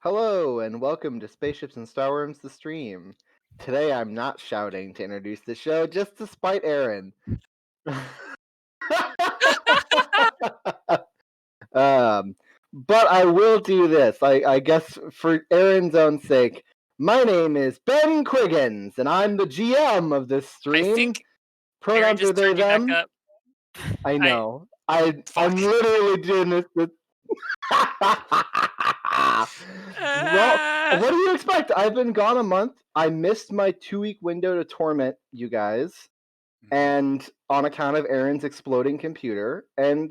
Hello and welcome to Spaceships and Starwyrms the stream. Today I'm not shouting to introduce the show just to spite Aaron. But I will do this. I guess for Aaron's own sake. My name is Ben Quiggins and I'm the GM of this I stream. think Aaron Pronouns are just they turned you back them. up. I know. Fuck. I'm literally doing this with Well, what do you expect? I've been gone a month. I missed my 2-week window to torment you guys, and on account of Aaron's exploding computer, and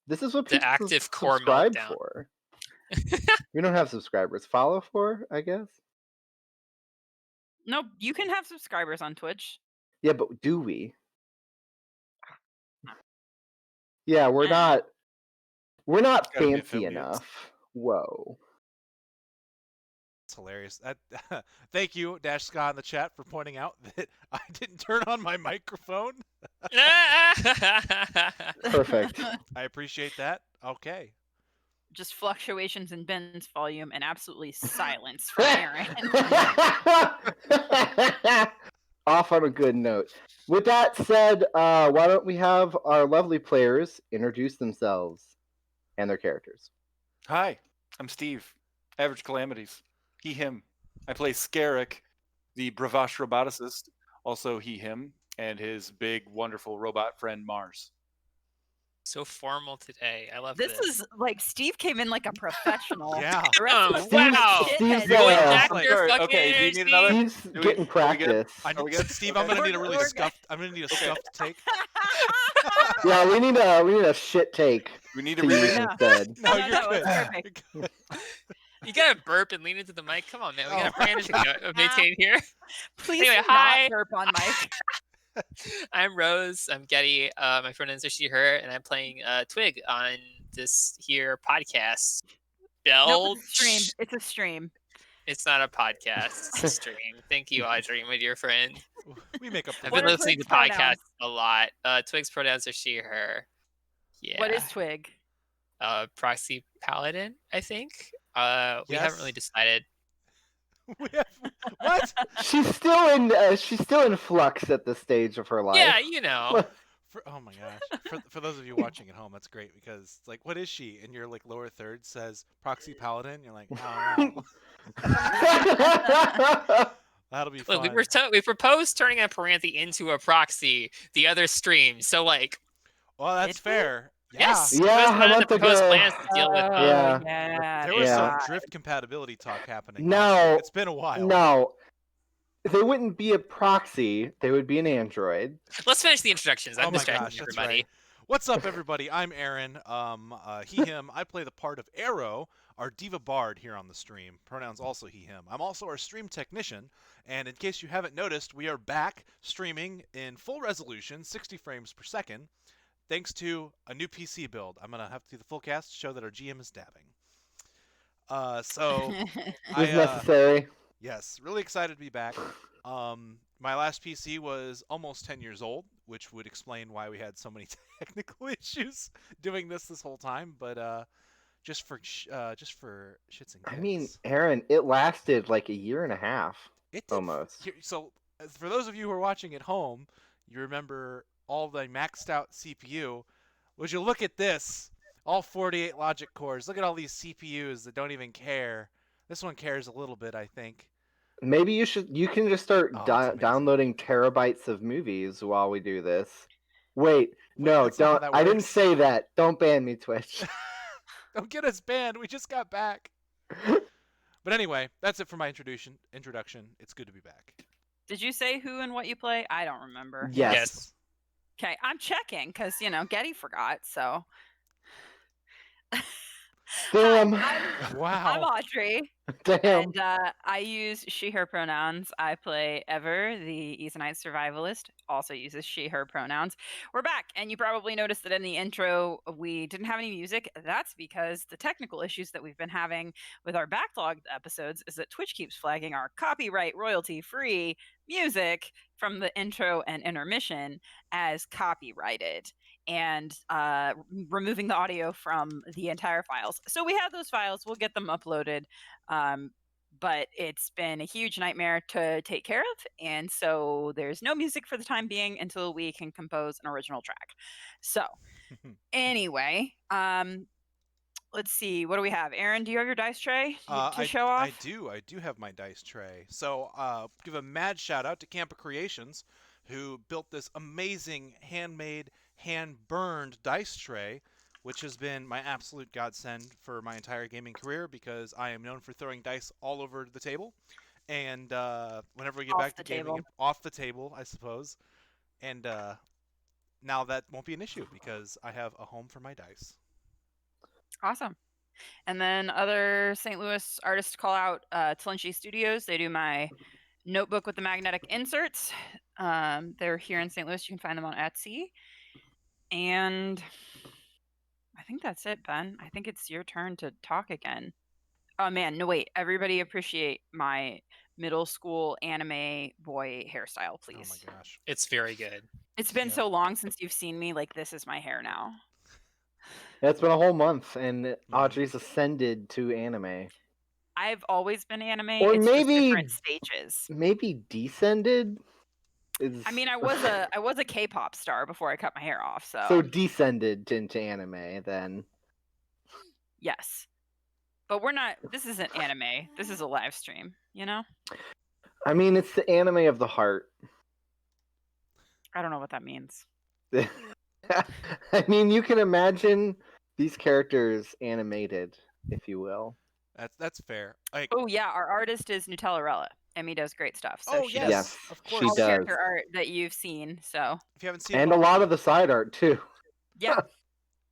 this is what The people active core subscribe meltdown. for. We don't have subscribers. Follow for, I guess. Nope, you can have subscribers on Twitch. Yeah, but do we? Yeah, we're not Gotta be fancy affiliates. enough. Whoa. It's hilarious. Thank you, Dash Scott in the chat, for pointing out that I didn't turn on my microphone. Perfect. I appreciate that. Okay. Just fluctuations in Ben's volume and absolutely silence from Aaron. Off on a good note. With that said, why don't we have our lovely players introduce themselves and their characters? Hi, I'm Steve. Average Calamities. He, him. I play Scarrick, the Bravash roboticist. Also he, him, and his big, wonderful robot friend Mars. So formal today. I love This is like Steve came in like a professional. Yeah. The rest of us Steve's- sound like Steve's, shitheads. Going uh, back like, your alright, fucking okay, do you need energy. another? He's Do we- getting are we good? practice. I Are we good? Steve, I'm gonna Okay. need a really We're scuffed. I'm gonna need a scuffed take. Yeah, we need a shit take We need to to use read No. instead. No, No, you're no, good. it's perfect. You're good. You gotta burp and lean into the mic. Come on, man. We got a brand to maintain here. Please Anyway, do hi. not burp on mic. I'm Rose. I'm Getty. My pronouns are she, her, and I'm playing Twig on this here podcast. Nope, it's a stream. It's a stream. It's not a podcast. It's a stream. Thank you, Audrey, my dear friend. We make up for I've What been are listening to Twig's podcasts pronouns? a lot. Twig's pronouns are she, her. Yeah. What is Twig? Proxy Paladin, I think. We haven't Yes. really decided. We have, what? She's still in flux at this stage of her life. Yeah, you know. Oh my gosh. For those of you watching at home, that's great because it's like, what is she? And your like lower third says Proxy Paladin. You're like, oh no. That'll be fun. Look, we proposed turning a Paranthe into a proxy the other stream. So like, Well, that's Did we? fair. yes, Yeah, it was a one of month the proposed ago. plans to deal with. Yeah. Yeah. There was some Yeah. drift compatibility talk happening. No. last week. It's been a while. No, they wouldn't be a proxy. They would be an android. Let's finish the introductions. I'm Oh my distracting gosh, that's everybody. right. What's up, everybody? I'm Aaron. He, him. I play the part of Arrow, our diva bard here on the stream. Pronouns also he, him. I'm also our stream technician, and in case you haven't noticed, we are back streaming in full resolution, 60 frames per second, thanks to a new PC build. I'm gonna have to do the full cast to show that our GM is dabbing. So It was necessary. yes, really excited to be back. My last PC was almost 10 years old, which would explain why we had so many technical issues doing this whole time. But just for shits and gigs. I mean, Aaron, it lasted like a year and a half. it did. almost. So for those of you who are watching at home, you remember all the maxed out CPU. Would you look at this? All 48 logic cores. Look at all these CPUs that don't even care. This one cares a little bit, I think. Maybe you can just start Oh, that's amazing. downloading terabytes of movies while we do this. Wait, no, that's not how don't. that I didn't works. say that. Don't ban me, Twitch. Don't get us banned. We just got back. But anyway, that's it for my introduction. It's good to be back. Did you say who and what you play? I don't remember. Yes. Okay, I'm checking because Getty forgot. So. Damn. I'm Wow. Audrey, Damn. and I use she/her pronouns. I play Ever, the Ethanite survivalist, also uses she/her pronouns. We're back, and you probably noticed that in the intro we didn't have any music. That's because the technical issues that we've been having with our backlogged episodes is that Twitch keeps flagging our copyright royalty-free music from the intro and intermission as copyrighted. and removing the audio from the entire files. So we have those files. We'll get them uploaded. But it's been a huge nightmare to take care of. And so there's no music for the time being until we can compose an original track. So anyway, let's see. What do we have? Aaron, do you have your dice tray to show off? I do have my dice tray. So give a mad shout out to Campa Creations, who built this amazing handmade, hand-burned dice tray, which has been my absolute godsend for my entire gaming career because I am known for throwing dice all over the table. And whenever we get back to gaming, off the table, I suppose. And now that won't be an issue because I have a home for my dice. Awesome. And then other St. Louis artists call out Tlinchy Studios. They do my notebook with the magnetic inserts. They're here in St. Louis. You can find them on Etsy. And I think that's it, Ben. I think it's your turn to talk again. Oh, man. No, wait. Everybody appreciate my middle school anime boy hairstyle, please. Oh, my gosh. It's very good. It's been so long since you've seen me. Like, this is my hair now. It's been a whole month, and Audrey's ascended to anime. I've always been anime. Or it's maybe just different stages. Maybe descended. I mean, I was a K-pop star before I cut my hair off. So descended into anime then. Yes, but we're not. This isn't anime. This is a live stream. You know. I mean, it's the anime of the heart. I don't know what that means. I mean, you can imagine these characters animated, if you will. That's fair. Oh yeah, our artist is Nutellarella. Emmy does great stuff. So yes, of course. She all does. character art that you've seen. So if you haven't seen, and a lot of the side art too. Yeah.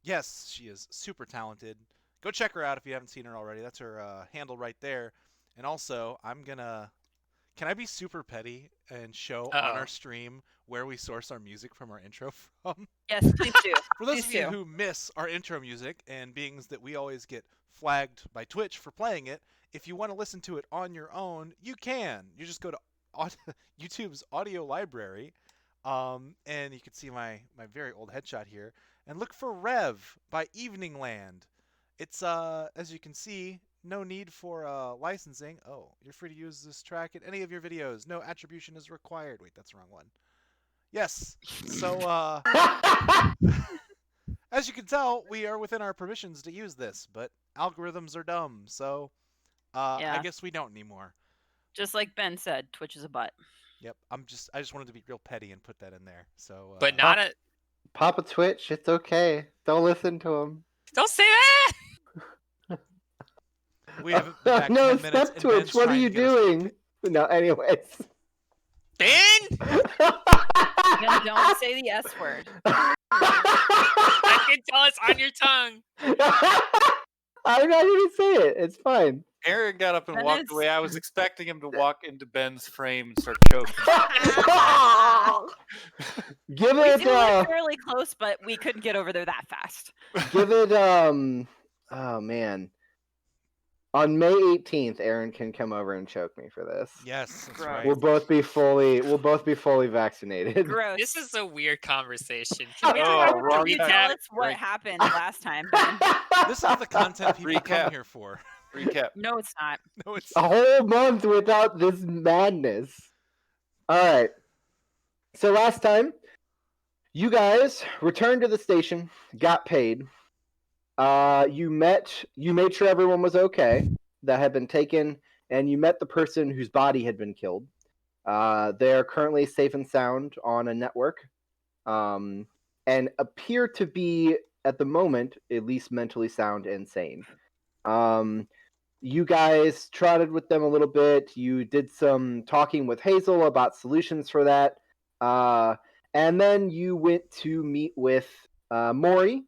Yes, she is super talented. Go check her out if you haven't seen her already. That's her handle right there. And also, can I be super petty and show on our stream where we source our music from our intro from? Yes, please do. For those of you who miss our intro music, and being that we always get flagged by Twitch for playing it, if you want to listen to it on your own, you can. You just go to YouTube's audio library, and you can see my very old headshot here, and look for Rev by Evening Land. It's, as you can see, no need for licensing. Oh, you're free to use this track in any of your videos. No attribution is required. Wait, that's the wrong one. Yes. So, as you can tell, we are within our permissions to use this, but algorithms are dumb, so I guess we don't anymore. Just like Ben said, Twitch is a butt. Yep. I just wanted to be real petty and put that in there. So, but not a Papa Twitch. It's okay. Don't listen to him. Don't say that. We haven't been back no, 10 minutes. Step Twitch. What are you doing? No, anyways. Ben. Ben, don't say the S word. I can tell it's on your tongue. I'm not gonna say it. It's fine. Aaron got up and Ben walked is- away. I was expecting him to walk into Ben's frame and start choking. Give We it. do live fairly close, but we couldn't get over there that fast. Give it. Oh man. On May 18th, Aaron can come over and choke me for this. Yes, that's Gross. right. We'll both be fully vaccinated. Gross. This is a weird conversation. Yeah, Oh, wrong can you time. tell us what Right. happened last time, Ben? This is the content people Recap. come here for. Recap. No, it's not. No, it's A whole month without this madness. All right. So last time, you guys returned to the station, got paid. You made sure everyone was okay that had been taken, and you met the person whose body had been killed. They are currently safe and sound on a network, and appear to be, at the moment, at least mentally sound and sane. You guys trotted with them a little bit. You did some talking with Hazel about solutions for that. And then you went to meet with Maury,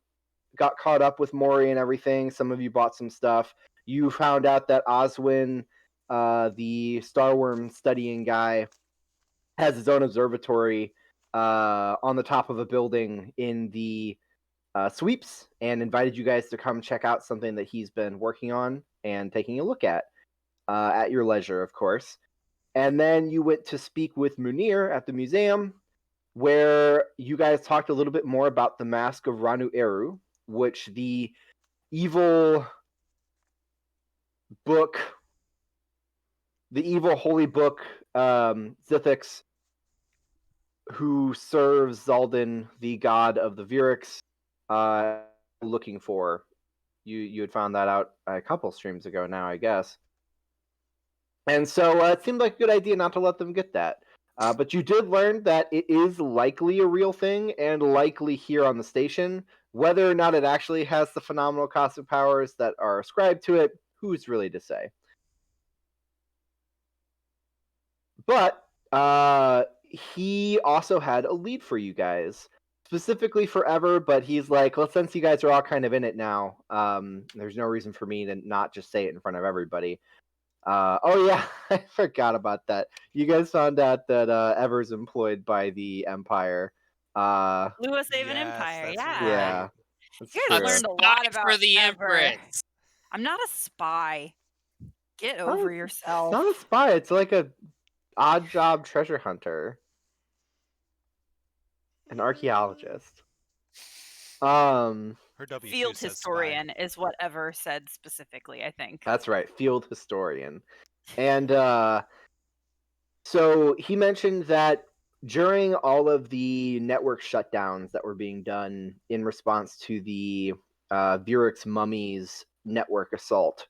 got caught up with Maury and everything. Some of you bought some stuff. You found out that Oswin, the Starwyrms studying guy, has his own observatory on the top of a building in the sweeps, and invited you guys to come check out something that he's been working on and taking a look at your leisure, of course. And then you went to speak with Munir at the museum. where you guys talked a little bit more about the Mask of Rano Eru, which the evil book, the evil holy book, Zithix, who serves Zaldin, the god of the Virix, looking for. You had found that out a couple streams ago now, I guess. And so it seemed like a good idea not to let them get that. But you did learn that it is likely a real thing and likely here on the station. Whether or not it actually has the phenomenal cosmic powers that are ascribed to it, who's really to say? But he also had a lead for you guys, specifically forever. But he's like, well, since you guys are all kind of in it now, there's no reason for me to not just say it in front of everybody. Oh yeah, I forgot about that. You guys found out that Ever's employed by the Empire. Lewis Haven Yes, Empire, that's yeah. Yeah, that's You guys true. learned a lot about for the Ever. Empress. I'm not a spy. Get Not over a- yourself. It's not a spy. It's like a odd job treasure hunter, an archaeologist. Her W2 Field says historian is what Ever said specifically, I think. That's right, field historian. And so he mentioned that during all of the network shutdowns that were being done in response to the Virix Mummies network assault,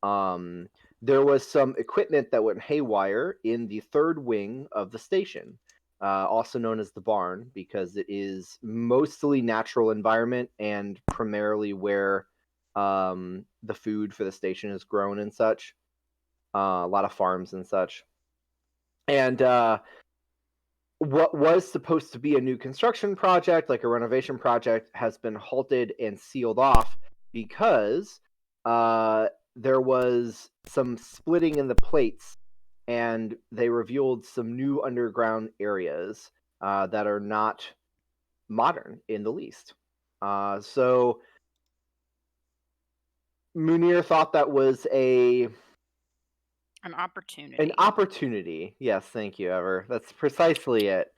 there was some equipment that went haywire in the third wing of the station, also known as the barn, because it is mostly natural environment and primarily where the food for the station is grown and such. A lot of farms and such. And what was supposed to be a new construction project, like a renovation project, has been halted and sealed off because there was some splitting in the plates, and they revealed some new underground areas that are not modern in the least. So Munir thought that was An opportunity. an opportunity. Yes, thank you, Ever. That's precisely it.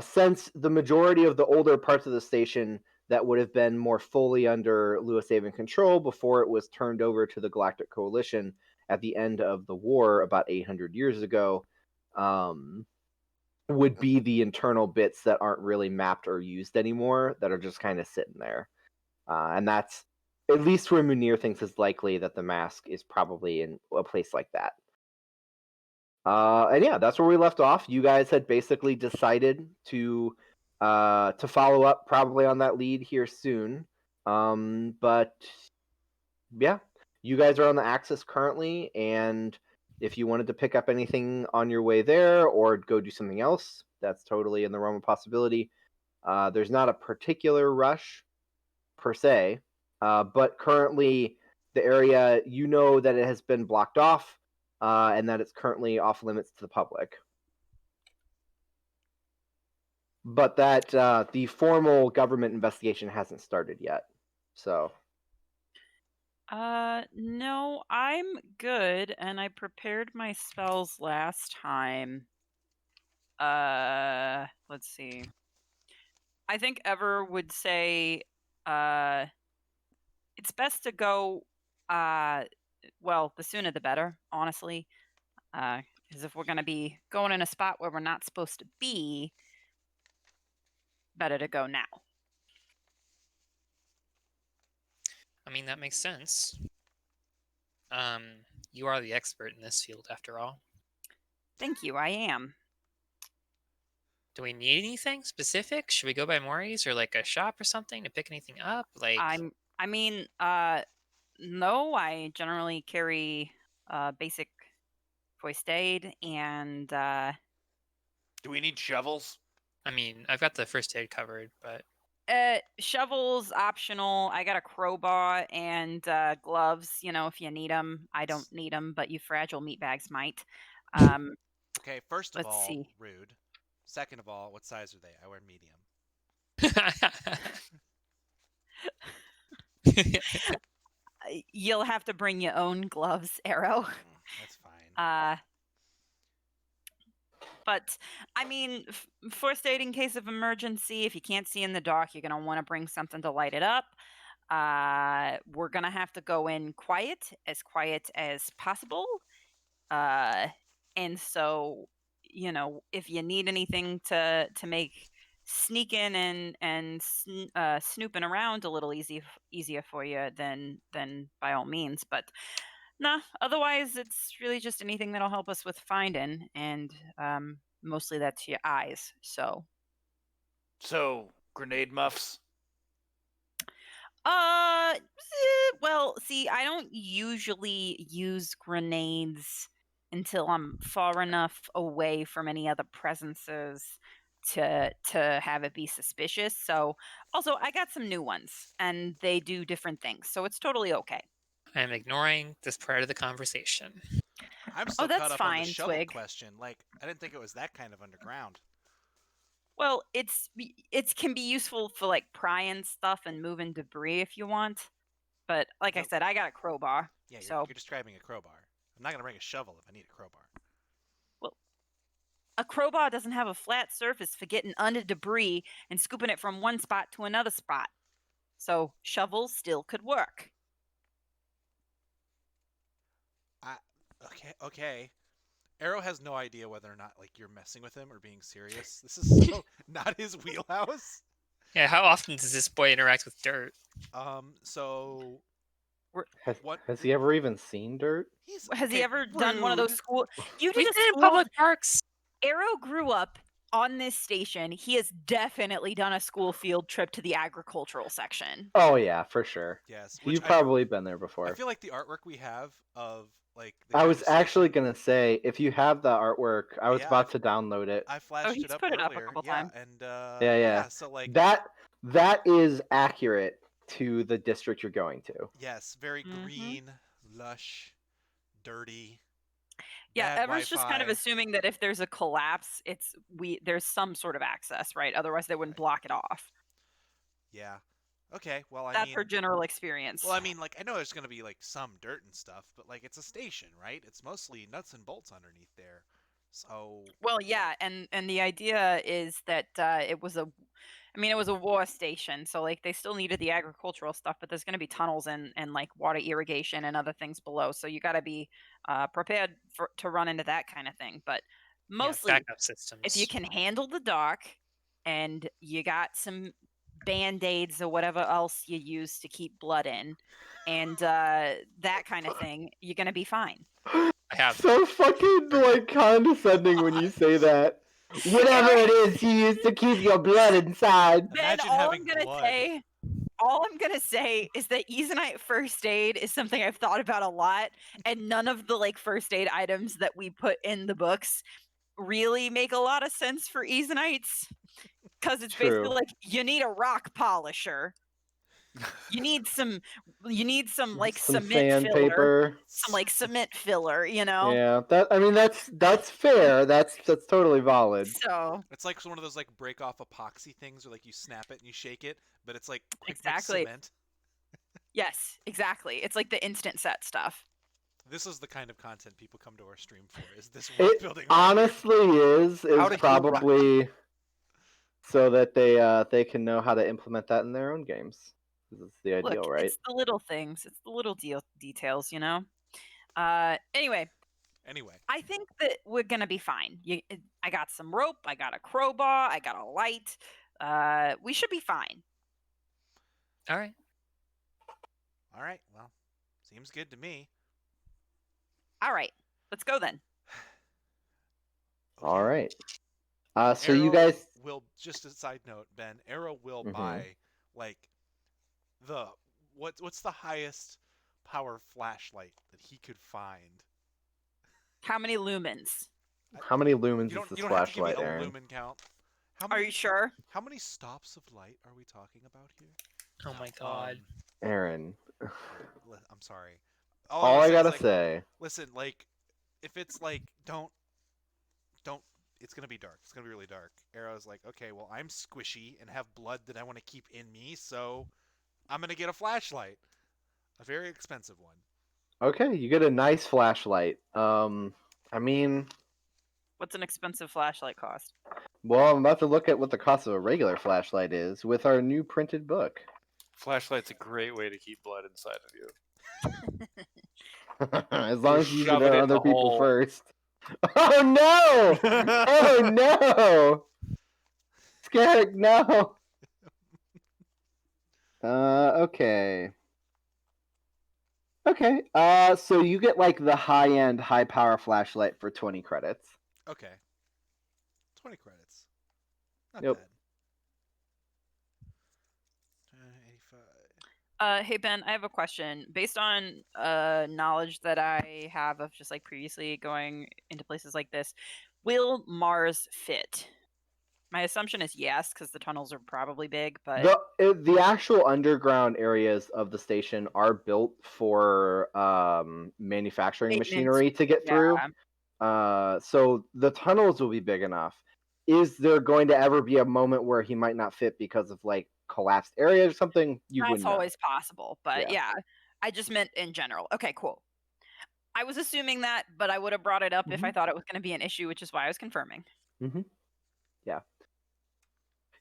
Since the majority of the older parts of the station that would have been more fully under Lewis Haven control before it was turned over to the Galactic Coalition at the end of the war about 800 years ago, would be the internal bits that aren't really mapped or used anymore, that are just kind of sitting there. And that's at least where Munir thinks is likely that the mask is probably in a place like that. And yeah, that's where we left off. You guys had basically decided to follow up probably on that lead here soon. But yeah, you guys are on the Axis currently, and if you wanted to pick up anything on your way there or go do something else, that's totally in the realm of possibility. There's not a particular rush per se, but currently the area, you know that it has been blocked off, and that it's currently off limits to the public. But that the formal government investigation hasn't started yet. So No, I'm good, and I prepared my spells last time. Let's see. I think Ever would say, it's best to go, well, the sooner the better, honestly. Because if we're going to be going in a spot where we're not supposed to be, better to go now. I mean, that makes sense. You are the expert in this field, after all. Thank you, I am. Do we need anything specific? Should we go by Maury's or like a shop or something to pick anything up? Like, No, I generally carry basic first aid and Do we need shovels? I mean, I've got the first aid covered, but shovels optional. I got a crowbar and gloves, if you need them. I don't need them, but you fragile meat bags might. Okay, first of Let's all, see. rude. Second of all, what size are they? I wear medium. You'll have to bring your own gloves, Arrow. That's fine. But I mean, first aid in case of emergency. If you can't see in the dark, you're gonna want to bring something to light it up. We're gonna have to go in quiet as possible. Uh, and so, if you need anything to make sneaking and snooping around a little easier for you, then by all means. But nah, otherwise it's really just anything that'll help us with finding, and mostly that's your eyes. So So, grenade muffs. well, see, I don't usually use grenades until I'm far enough away from any other presences to have it be suspicious. So, also, I got some new ones and they do different things. So, it's totally okay. I'm ignoring this part of the conversation. I'm still that's caught up on the fine, shovel Twig. question. Like, I didn't think it was that kind of underground. Well, it can be useful for like prying stuff and moving debris if you want. But like I So- said, I got a crowbar. Yeah, So you're describing a crowbar. I'm not gonna bring a shovel if I need a crowbar. a crowbar doesn't have a flat surface for getting under debris and scooping it from one spot to another spot. So shovels still could work. Okay. Arrow has no idea whether or not like you're messing with him or being serious. This is so not his wheelhouse. Yeah, how often does this boy interact with dirt? So Has he ever even seen dirt? Has he ever done one of those school? You We did a did in school. public parks. Arrow grew up on this station. He has definitely done a school field trip to the agricultural section. Oh yeah, for sure. Yes, You've probably been there I before. feel like the artwork we have of like. I was actually gonna say, if you have the artwork, I was Yeah, about to download it. I flashed he's it up put it up a earlier. couple Yeah, times. and Yeah. So like that is accurate to the district you're going to. yes, very Mhm. green, lush, dirty. Yeah, bad Ever's just kind of Wi-Fi. assuming that if there's a collapse, there's some sort of access, right? Otherwise, they wouldn't block it off. Yeah. Okay. Well, I That's mean, her general experience. well, I mean, like I know there's gonna be like some dirt and stuff, but like it's a station, right? It's mostly nuts and bolts underneath there. So Well, yeah, and the idea is that it was a war station, so like they still needed the agricultural stuff, but there's going to be tunnels and like water irrigation and other things below, so you got to be prepared to run into that kind of thing. But mostly, backup systems. if you can handle the dark and you got some band-aids or whatever else you use to keep blood in and that kind of thing, you're going to be fine. I have. So fucking like condescending when you say that. Whatever it is you use to keep your blood inside. Ben, Imagine all having I'm gonna blood. say, all I'm gonna say is that Easonite first aid is something I've thought about a lot, and none of the like first aid items that we put in the books really make a lot of sense for Easonites, because it's basically True. like you need a rock polisher, you need some like Some cement filler, sandpaper. some like cement filler, you know. Yeah, that's fair. That's totally valid. So it's like one of those like break off epoxy things where like you snap it and you shake it, but it's like quick Exactly. mix cement. yes, exactly. It's like the instant set stuff. This is the kind of content people come to our stream for. Is this It world building? honestly is How to heal probably so that they can know how to implement that in their own games. This is the ideal, Look, right? it's the little things. It's the little details, you know. Anyway, I think that we're gonna be fine. I got some rope. I got a crowbar. I got a light. We should be fine. All right. All right. Well, seems good to me. All right, let's go then. All Okay. right. So Arrow you guys will just a side note, Ben. Arrow will Mhm. buy like the what's the highest power flashlight that he could find? How many lumens? how many lumens You is don't this you don't have to give me flashlight, a Aaron? lumen count. How Are many, you sure? How many stops of light are we talking about here? Oh my god. Aaron. I'm sorry. All I'm I saying is, gotta like, say. listen, like, if it's like, don't, it's gonna be dark. It's gonna be really dark. Arrow's like, okay, well, I'm squishy and have blood that I want to keep in me, so I'm gonna get a flashlight, a very expensive one. Okay, you get a nice flashlight. I mean, What's an expensive flashlight cost? Well, I'm about to look at what the cost of a regular flashlight is with our new printed book. Flashlight's a great way to keep blood inside of you. As long as you use shove it it on in other the people hole. first. Oh no! Oh no! Scared, no! Okay. Okay, so you get like the high-end, high-power flashlight for 20 credits. Okay. 20 credits. Not Yep. bad. 85. Hey Ben, I have a question. Based on knowledge that I have of just like previously going into places like this, will Mars fit? My assumption is yes, because the tunnels are probably big, but The actual underground areas of the station are built for manufacturing Maintenance, machinery to get through. yeah. So the tunnels will be big enough. Is there going to ever be a moment where he might not fit because of like collapsed areas or something? You That's wouldn't know. always possible, but Yeah. yeah, I just meant in general. Okay, cool. I was assuming that, but I would have brought it up if I thought it was going to be an issue, which is why I was confirming. Yeah.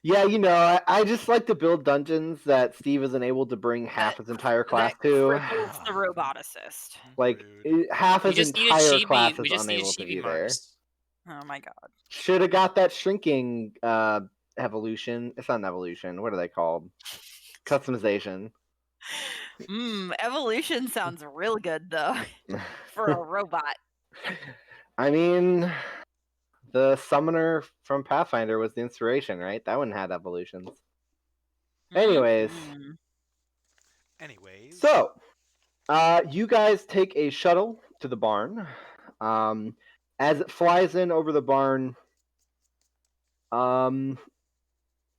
Yeah, you know, I just like to build dungeons that Steve isn't able to bring half his entire class That to. cripples the roboticist. Like Rude. half We his just need a entire chibi. class We is just need a unable to chibi be there. Mars. Oh my god. Should have got that shrinking evolution. It's not an evolution. What are they called? Customization. Evolution sounds real good though for a robot. I mean, the summoner from Pathfinder was the inspiration, right? That one had evolutions. Anyways, Mhm. Anyways. so you guys take a shuttle to the barn. As it flies in over the barn,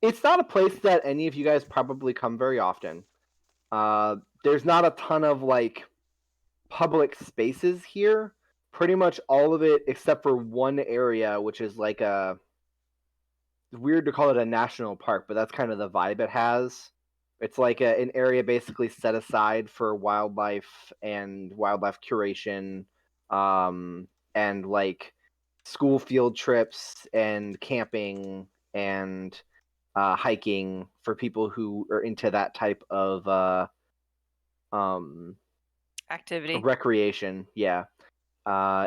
it's not a place that any of you guys probably come very often. There's not a ton of like public spaces here. Pretty much all of it, except for one area, which is like a weird to call it a national park, but that's kind of the vibe it has. It's like an area basically set aside for wildlife and wildlife curation, and like school field trips and camping and hiking for people who are into that type of Activity. recreation. Yeah,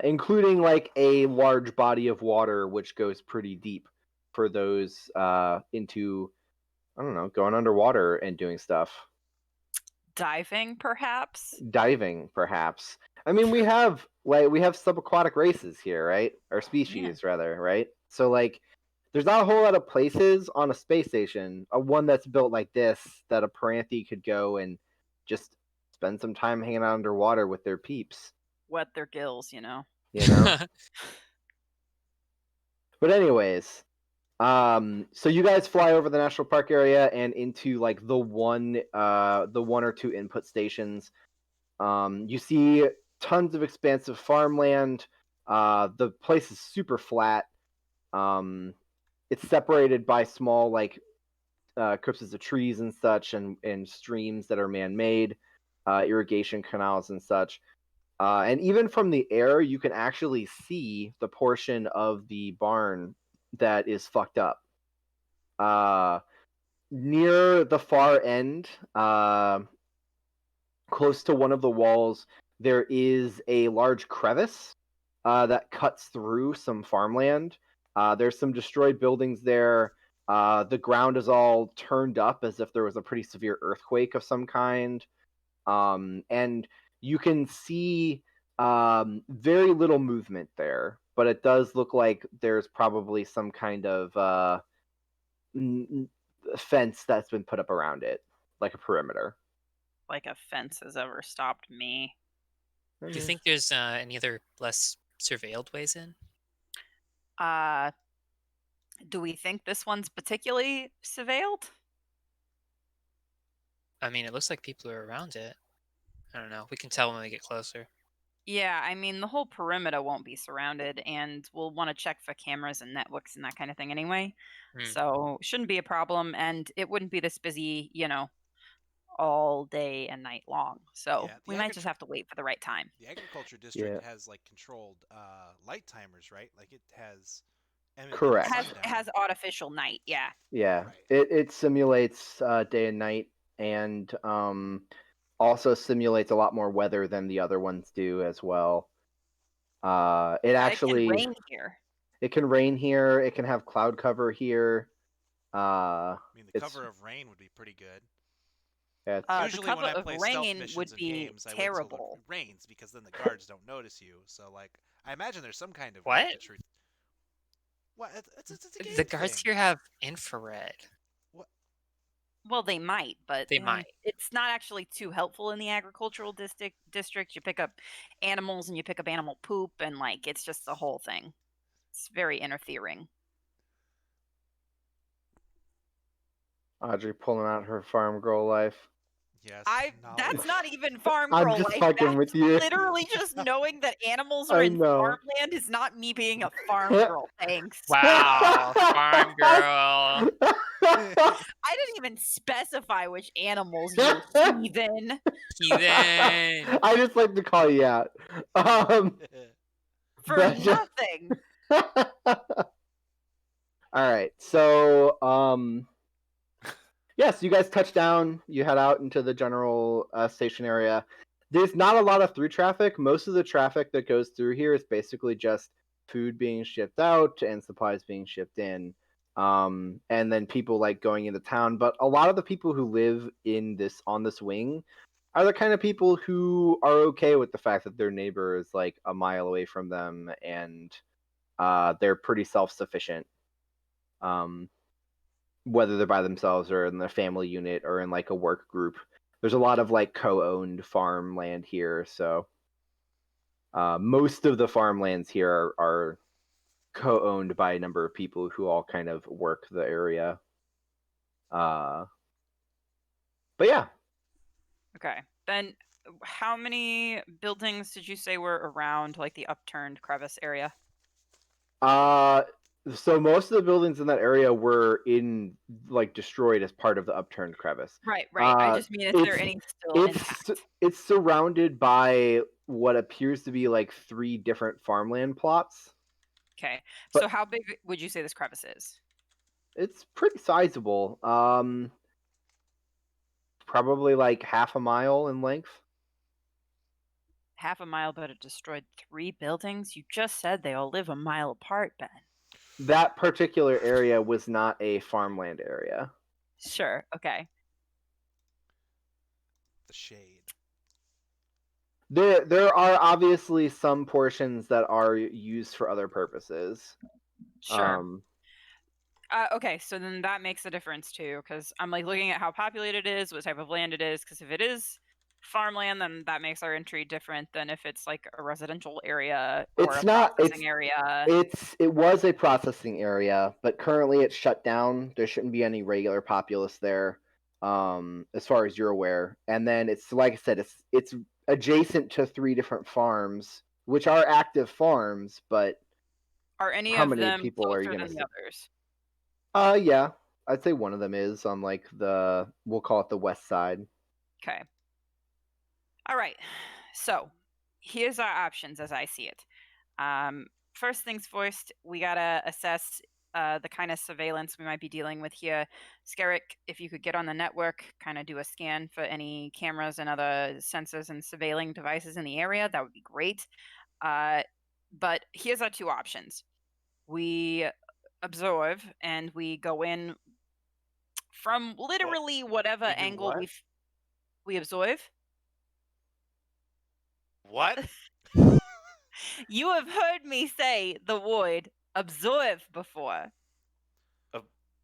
including like a large body of water which goes pretty deep for those into, I don't know, going underwater and doing stuff. Diving, perhaps? Diving, perhaps. I mean, we have subaquatic races here, right? Or species, rather, right? So like, there's not a whole lot of places on a space station, a one that's built like this, that a Paranthi could go and just spend some time hanging out underwater with their peeps. Wet their gills, you know? You know. But anyways, so you guys fly over the national park area and into like the one or two input stations. You see tons of expansive farmland. The place is super flat. It's separated by small like crypts of trees and such, and streams that are man-made, irrigation canals and such. And even from the air, you can actually see the portion of the barn that is fucked up. Near the far end, close to one of the walls, there is a large crevice that cuts through some farmland. There's some destroyed buildings there. The ground is all turned up as if there was a pretty severe earthquake of some kind. And you can see very little movement there, but it does look like there's probably some kind of fence that's been put up around it, like a perimeter. Like a fence has ever stopped me. Do you think there's any other less surveilled ways in? Do we think this one's particularly surveilled? I mean, it looks like people are around it. I don't know. We can tell when we get closer. Yeah, I mean, the whole perimeter won't be surrounded, and we'll want to check for cameras and networks and that kind of thing anyway. Hmm. So, shouldn't be a problem, and it wouldn't be this busy, all day and night long. So Yeah, we might just have to wait for the right time. The agriculture district Yeah. has like controlled light timers, right? Like it has Correct. Has artificial night, yeah. Yeah, Right. it simulates day and night, and also simulates a lot more weather than the other ones do as well. It actually can rain here. It can rain here. It can have cloud cover here. I mean, the It's cover of rain would be pretty good. yeah, it's, The Usually when cover I of play stealth rain missions would in be games, I wait till terrible. it rains because then the guards don't notice you. So like, I imagine there's some kind of way What? to truth. What? It's a game The guards thing. here have infrared. Well, they might, but They might. it's not actually too helpful in the agricultural district. You pick up animals and you pick up animal poop, and like it's just the whole thing. It's very interfering. Audrey pulling out her farm girl life. Yes. That's not even farm I'm girl just life. fucking That's with you. literally just knowing that animals are I in know. farmland is not me being a farm girl. Thanks. Wow, farm girl. I didn't even specify which animals, you heathen. Heathen. I just like to call you out. For But- nothing. All right, so yes, you guys touch down. You head out into the general station area. There's not a lot of through traffic. Most of the traffic that goes through here is basically just food being shipped out and supplies being shipped in, and then people like going into town. But a lot of the people who live on this wing are the kind of people who are okay with the fact that their neighbor is like a mile away from them, and they're pretty self-sufficient. Whether they're by themselves or in the family unit or in like a work group. There's a lot of like co-owned farmland here, so most of the farmlands here are co-owned by a number of people who all kind of work the area. But yeah. Okay. Then how many buildings did you say were around like the upturned crevice area? So most of the buildings in that area were destroyed as part of the upturned crevice. Right. I just mean, is there any still intact? It's surrounded by what appears to be like 3 different farmland plots. Okay. But- So how big would you say this crevice is? It's pretty sizable. Probably like half a mile in length. Half a mile, but it destroyed 3 buildings? You just said they all live a mile apart, Ben. That particular area was not a farmland area. Sure. Okay. The shade. There are obviously some portions that are used for other purposes. Sure. Okay, so then that makes a difference too, because I'm like looking at how populated it is, what type of land it is, because if it is farmland, then that makes our entry different than if it's like a residential area or It's a not- processing area. It was a processing area, but currently it's shut down. There shouldn't be any regular populace there, as far as you're aware. And then it's like I said, it's adjacent to 3 different farms, which are active farms, but Are any how of many them people are you closer gonna than see? the others? Yeah, I'd say one of them is on like we'll call it the west side. Okay. All right. So here's our options as I see it. First things first, we gotta assess the kind of surveillance we might be dealing with here. Skerrick, if you could get on the network, kind of do a scan for any cameras and other sensors and surveilling devices in the area, that would be great. But here's our 2 options. We observe and we go in from literally whatever We do angle what? we observe. What? You have heard me say the word observe before.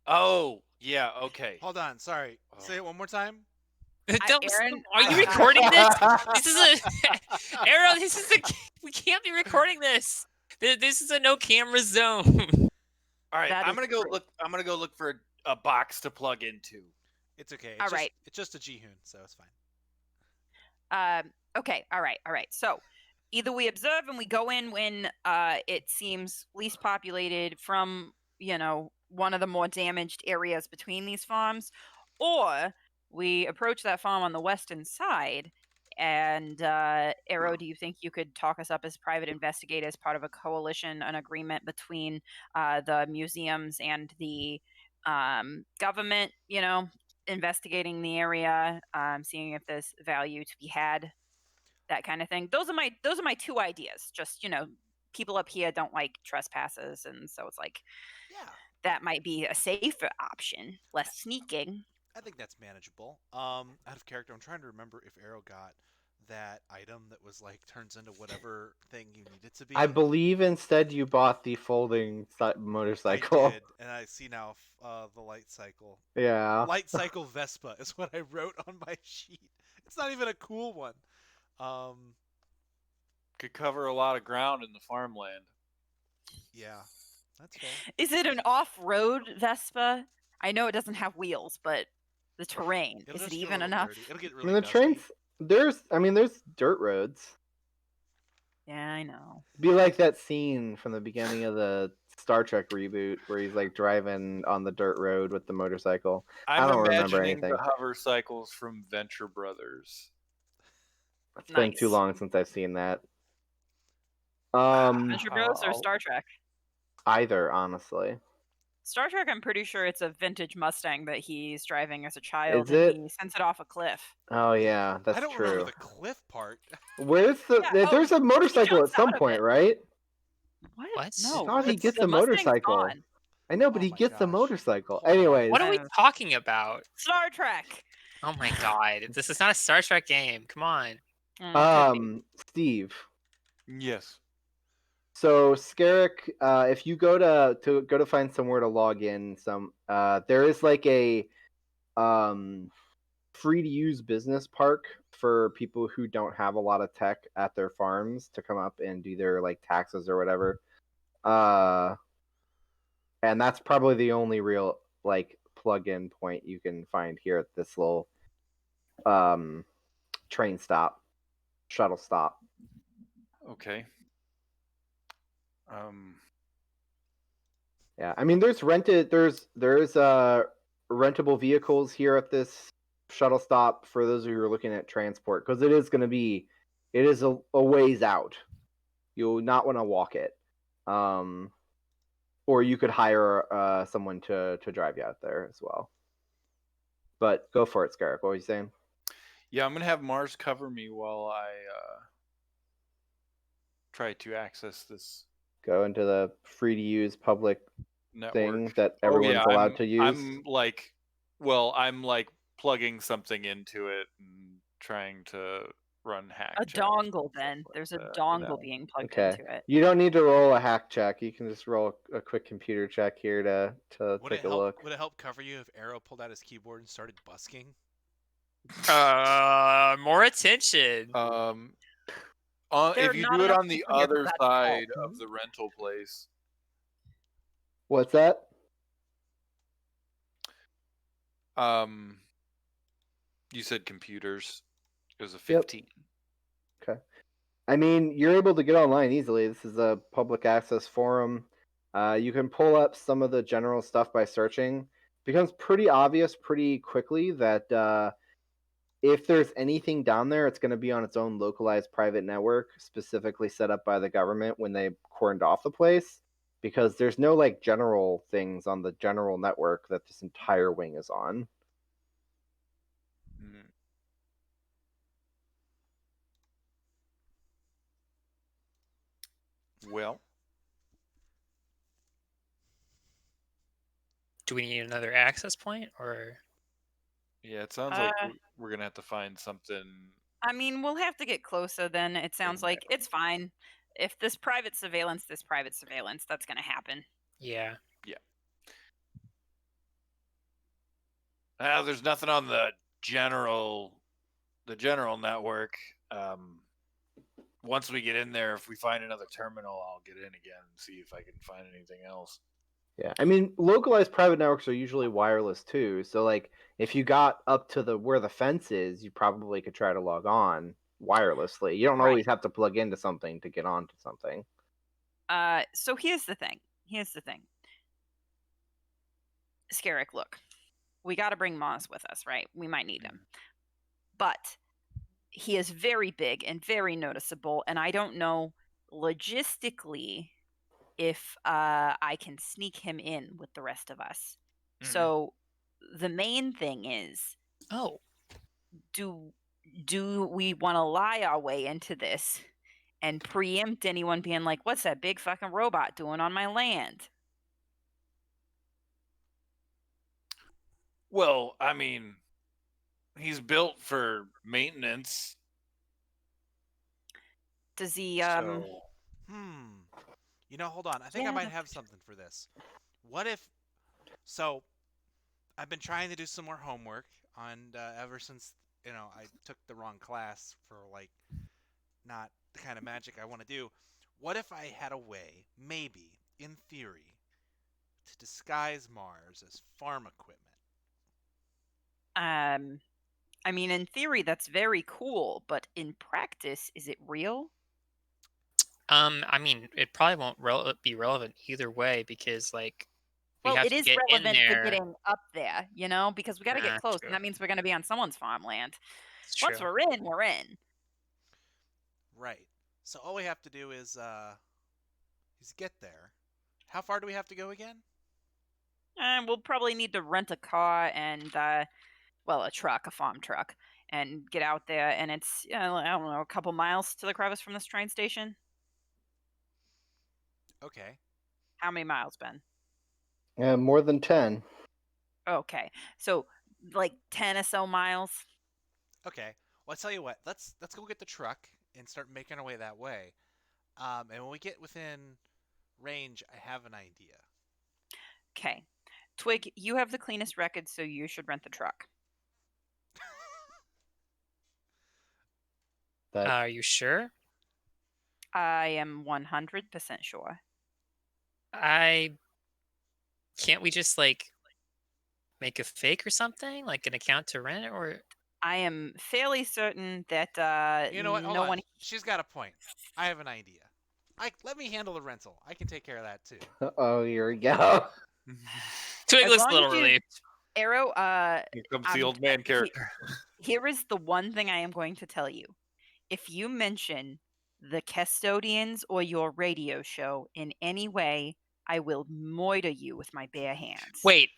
Oh, yeah, okay. Hold on, sorry. Say it one more time. Aaron, Are you recording this? This is a Arrow. We can't be recording this. This is a no camera zone. All right, That I'm is gonna go true. look. I'm gonna go look for a box to plug into. It's okay. All right. It's just a Jihoon, so it's fine. Okay. All right. So either we observe and we go in when it seems least populated from, one of the more damaged areas between these farms, or We approach that farm on the western side. And Arrow, do you think you could talk us up as private investigators, part of a coalition, an agreement between the museums and the government? Investigating the area, seeing if there's value to be had, that kind of thing. Those are my two ideas. Just people up here don't like trespassers, and so it's like Yeah, that might be a safer option, less sneaking. I think that's manageable. Out of character, I'm trying to remember if Arrow got that item that was like turns into whatever thing you need it to be. I believe instead you bought the folding motorcycle. I did, and I see now the light cycle. Yeah. Light cycle Vespa is what I wrote on my sheet. It's not even a cool one. Could cover a lot of ground in the farmland. Yeah, that's fair. Is it an off-road Vespa? I know it doesn't have wheels, but the terrain, It'll is just it feel a even little enough? dirty. It'll get I really mean, the dusty. trains. There's dirt roads. Yeah, I know. Be like that scene from the beginning of the Star Trek reboot where he's like driving on the dirt road with the motorcycle. I'm I don't remember imagining anything. the hover cycles from Venture Brothers. It's been too Nice. long since I've seen that. Venture Bros or I'll- Star Trek? Either, honestly. Star Trek, I'm pretty sure it's a vintage Mustang that he's driving as a child, Is and it? he sends it off a cliff. Oh yeah, that's I don't true. remember the cliff part. Where's the? Yeah, There's a motorcycle at jumps some out of point, it. right? What? No, I thought he it's- gets the a Mustang's motorcycle. gone. I know, but Oh he my gets the gosh. motorcycle. Hold on. Anyways, What are we Uh, talking about? Star Trek. Oh my god, this is not a Star Trek game. Come on. Could be. Steve. Yes. So Scarrick, if you go to find somewhere to log in, there is like a free to use business park for people who don't have a lot of tech at their farms to come up and do their like taxes or whatever. And that's probably the only real like plug-in point you can find here at this little train stop, shuttle stop. Okay. Yeah, I mean, there's rentable vehicles here at this shuttle stop for those of you who are looking at transport, because it is a ways out. You'll not want to walk it, or you could hire someone to drive you out there as well. But go for it, Scarrick. What were you saying? Yeah, I'm gonna have Mars cover me while I try to access this Go into the free to use public network thing that everyone's allowed to use. I'm like plugging something into it and trying to run hack. A checks and dongle, then. stuff like There's a that, dongle being plugged Okay. into it. You don't need to roll a hack check. You can just roll a quick computer check here to Would it take a help? look. Would it help cover you if Arrow pulled out his keyboard and started busking? More attention. There are If you not do it enough on the people here for other that to side fall. of the rental place, What's that? you said computers. It was a 15. Okay. I mean, you're able to get online easily. This is a public access forum. You can pull up some of the general stuff by searching. It becomes pretty obvious pretty quickly that if there's anything down there, it's going to be on its own localized private network, specifically set up by the government when they cordoned off the place, because there's no like general things on the general network that this entire wing is on. Well, Do we need another access point, or yeah, it sounds like we're gonna have to find something. I mean, we'll have to get closer then. It sounds In like there. it's fine. If this private surveillance, that's going to happen. yeah? There's nothing on the general network. Once we get in there, if we find another terminal, I'll get in again and see if I can find anything else. Yeah, I mean, localized private networks are usually wireless too. So, like, if you got up to where the fence is, you probably could try to log on wirelessly. You don't Right. always have to plug into something to get onto something. So here's the thing. Scarrick, look. we got to bring Moss with us, right? We might need him. But he is very big and very noticeable, and I don't know logistically if I can sneak him in with the rest of us. So the main thing is, Oh, do we want to lie our way into this and preempt anyone being like, what's that big fucking robot doing on my land? Well, I mean, he's built for maintenance. Does he So You know, hold on. I think I Yeah, might that's have something for this. What if? So, I've been trying to do some more homework on ever since I took the wrong class for like not the kind of magic I want to do. What if I had a way, maybe in theory, to disguise Mars as farm equipment? I mean, in theory, that's very cool, but in practice, is it real? I mean, it probably won't be relevant either way because, like, we Well, have it to is get in relevant to there. getting up there, because we got to get close, True. and that means we're going to be on someone's farmland. It's Once true. we're in, we're in. Right. So all we have to do is get there. How far do we have to go again? And we'll probably need to rent a car and, a truck, a farm truck, and get out there. And it's, I don't know, a couple miles to the crevice from this train station. Okay. How many miles, Ben? More than 10. Okay, so like 10 or so miles. Okay. Well, I tell you what. Let's go get the truck and start making our way that way. And when we get within range, I have an idea. Okay, Twig, you have the cleanest record, so you should rent the truck. Are you sure? I am 100% sure. Can't we just like make a fake or something, like an account to rent it, or I am fairly certain that You know what? Hold no on. one. She's got a point. I have an idea. Let me handle the rental. I can take care of that too. Oh, here we go. Twig As looks a long little as you- relieved. Arrow, here comes the old man character. Here is the one thing I am going to tell you. If you mention the Kestodians or your radio show in any way, I will moiter you with my bare hands. Wait,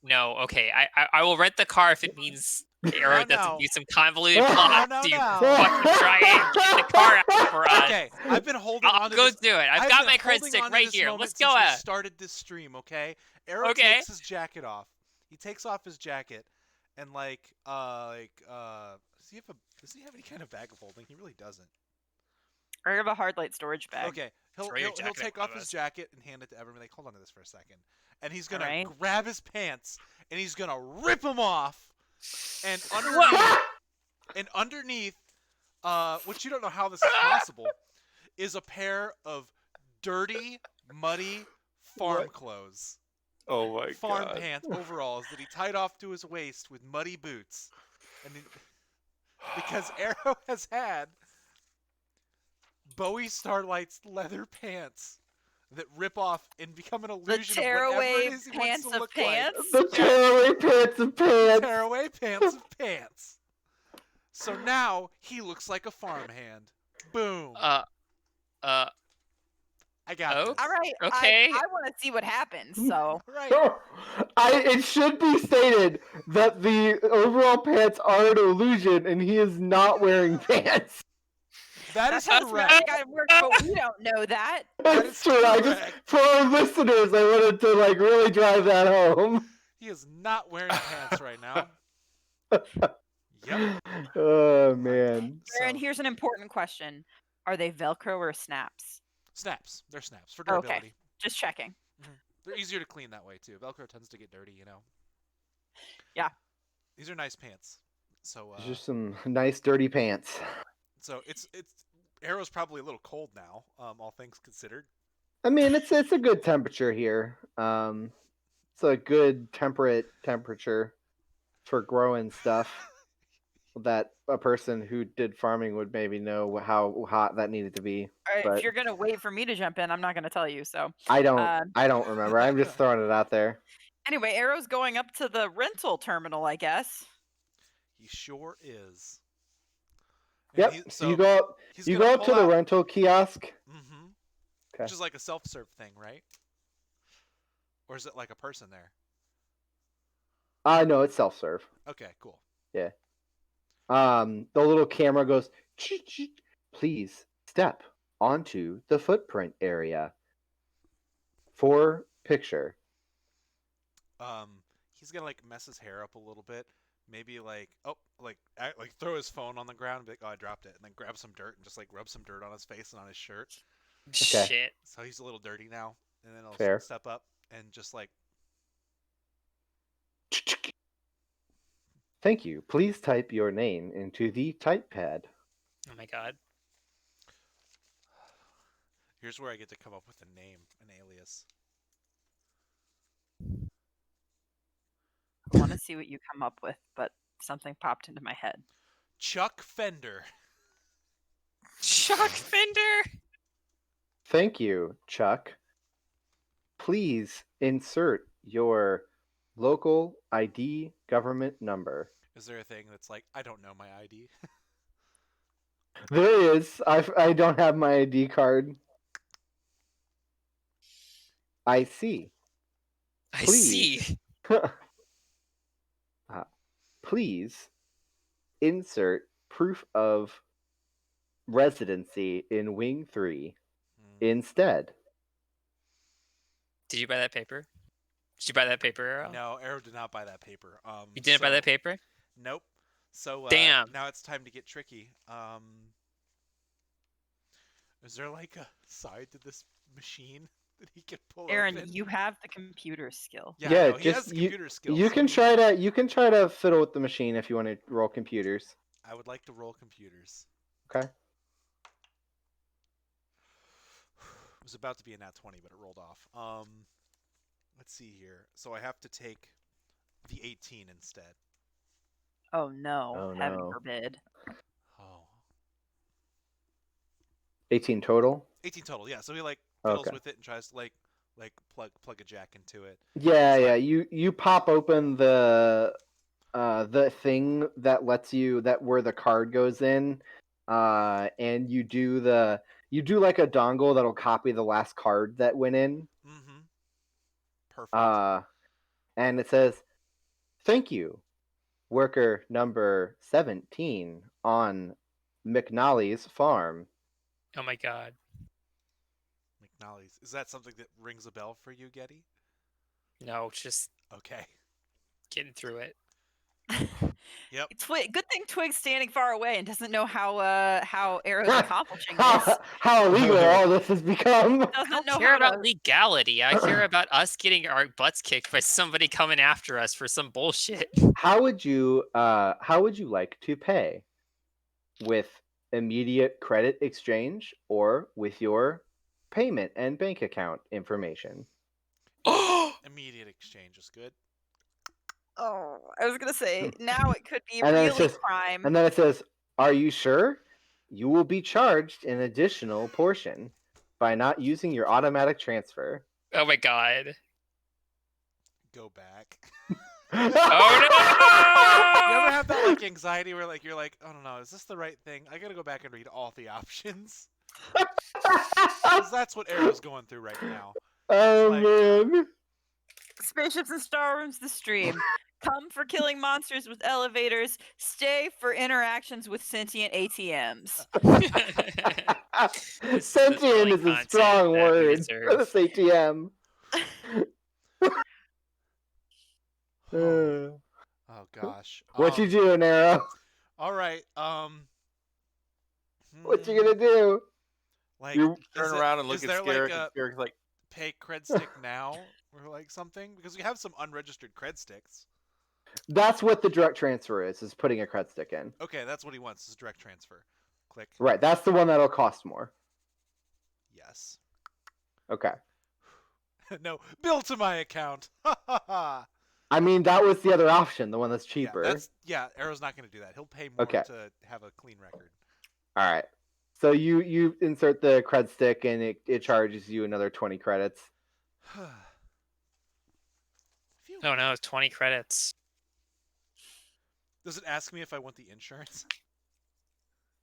no, okay. I will rent the car if it means Arrow doesn't do some convoluted plot No, to no. fucking try and get the car out for us. Okay, I've been holding I'll on to go this. do it. I've got my cred stick right here. Let's go. We started this stream, okay? Arrow Okay. takes his jacket off. He takes off his jacket, and does he have any kind of bag of holding? He really doesn't. I have a hard light storage bag. Okay, he'll Throw your he'll jacket take at off one of his us. jacket and hand it to everyone. Like, hold on to this for a second, and he's gonna Alright. grab his pants and he's gonna rip them off, and underneath, which you don't know how this is possible, is a pair of dirty, muddy farm clothes. Oh my Farm god. pants, overalls that he tied off to his waist with muddy boots, because Arrow has had Bowie Starlight's leather pants that rip off and become an illusion The of whatever tearaway it is he pants wants to of look pants? The tearaway pants of like. pants. Tearaway pants of pants. So now he looks like a farmhand. Boom. I got Oh. this. All right. Okay. I want to see what happens. So Right. It should be stated that the overall pants are an illusion, and he is not wearing pants. That is that's correct. magic item works, but we don't know that. That's true. For our listeners, I wanted to really drive that home. He is not wearing pants right now. Yep. Oh man. Aaron, So, here's an important question: are they Velcro or snaps? snaps. They're snaps for Okay. durability. Just checking. They're easier to clean that way too. Velcro tends to get dirty, Yeah. These are nice pants. So Just some nice dirty pants. so it's Arrow's probably a little cold now, all things considered. I mean, it's a good temperature here. It's a good temperate temperature for growing stuff. That a person who did farming would maybe know how hot that needed to be. All right, But if you're gonna wait for me to jump in, I'm not gonna tell you. So I don't remember. I'm just throwing it out there. Anyway, Arrow's going up to the rental terminal, I guess. He sure is. Yep. So you go up. he's You gonna go up pull to the out- rental kiosk. Mm-hmm. Okay. Which is like a self-serve thing, right? Or is it like a person there? No, it's self-serve. Okay, cool. Yeah. The little camera goes, please step onto the footprint area for picture. He's gonna like mess his hair up a little bit. Maybe like throw his phone on the ground and be like, oh, I dropped it, and then grab some dirt and just like rub some dirt on his face and on his shirt. Okay. Shit. So he's a little dirty now, and then he'll Fair. step up and just like, Thank you. Please type your name into the type pad. Oh my god. here's where I get to come up with a name, an alias. I want to see what you come up with, but something popped into my head. Chuck Fender. Chuck Fender. Thank you, Chuck. Please insert your local ID government number. Is there a thing that's like, I don't know my ID? There is. I don't have my ID card. I see. I Please. see. Please insert proof of residency in Wing 3 instead. Did you buy that paper? Did you buy that paper, Arrow? No, Arrow did not buy that paper. You didn't buy that paper? Nope. So Damn. Now it's time to get tricky. Is there like a side to this machine that he can pull Aaron, open? you have the computer skill. Yeah, Yeah, no, he has just the computer skills. You so can he- try to fiddle with the machine if you want to roll computers. I would like to roll computers. Okay. It was about to be a nat 20, but it rolled off. Let's see here. So I have to take the 18 instead. Oh no, Oh, heaven no. forbid. Oh. 18 total. 18 total, yeah. So he like fiddles Okay. with it and tries to like plug a jack into it. Yeah, It's yeah. like- You pop open the thing that lets you where the card goes in, and you do like a dongle that'll copy the last card that went in. Mm-hmm. Perfect. And it says, "Thank you, worker number 17 on McNally's farm." Oh my god. McNally's. Is that something that rings a bell for you, Getty? No, just Okay. getting through it. Yep. Good thing Twig's standing far away and doesn't know how Arrow's accomplishing this. How illegal all this has become. I Doesn't don't know care how about to. legality. I care about us getting our butts kicked by somebody coming after us for some bullshit. How would you like to pay? With immediate credit exchange or with your payment and bank account information? Immediate exchange is good. Oh, I was gonna say now it could be And then it really says- crime. And then it says, "Are you sure? You will be charged an additional portion by not using your automatic transfer." Oh my god. Go back. Oh You ever no! have that like anxiety where like you're like, oh no, is this the right thing? I gotta go back and read all the options. 'Cause that's what Arrow's going through right now. Oh like- man. Spaceships and Starwyrms, the stream. Come for killing monsters with elevators. Stay for interactions with sentient ATMs. This is Sentient only is a content strong that we word deserve. for this ATM. Oh, oh gosh. What you doing, Arrow? All right. What you gonna do? Like You Turn around and look is at there Scarrick, like a and Scarrick's like, pay cred stick now or like something? Because we have some unregistered cred sticks. That's what the direct transfer is putting a cred stick in. Okay, that's what he wants, is direct transfer. Click. Right, that's the one that'll cost more. Yes. Okay. No, bill to my account. Ha ha ha. I mean, that was the other option, the one that's cheaper. Yeah, Arrow's not going to do that. He'll pay more Okay. to have a clean record. All right. So you insert the cred stick and it charges you another 20 credits. Phew. Oh no, 20 credits. Does it ask me if I want the insurance?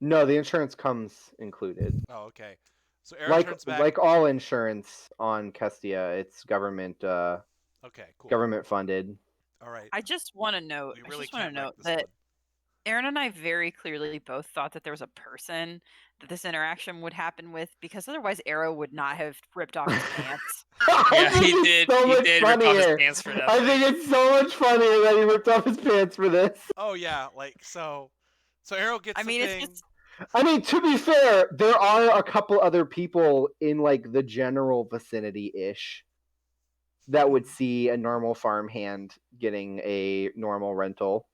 No, the insurance comes included. Oh, okay. So Aaron turns back. Like all insurance on Kestia, it's government Okay, cool. government funded. All right. I just want to note. We I really just want can't to wreck note this that one. Aaron and I very clearly both thought that there was a person that this interaction would happen with, because otherwise Arrow would not have ripped off his pants. Yeah, I think he it's did. So He much did rip off his funnier. pants for I nothing. think it's so much funnier that he ripped off his pants for this. Oh yeah, like so Arrow gets I mean, the it's thing. just I mean, to be fair, there are a couple other people in like the general vicinity-ish that would see a normal farmhand getting a normal rental.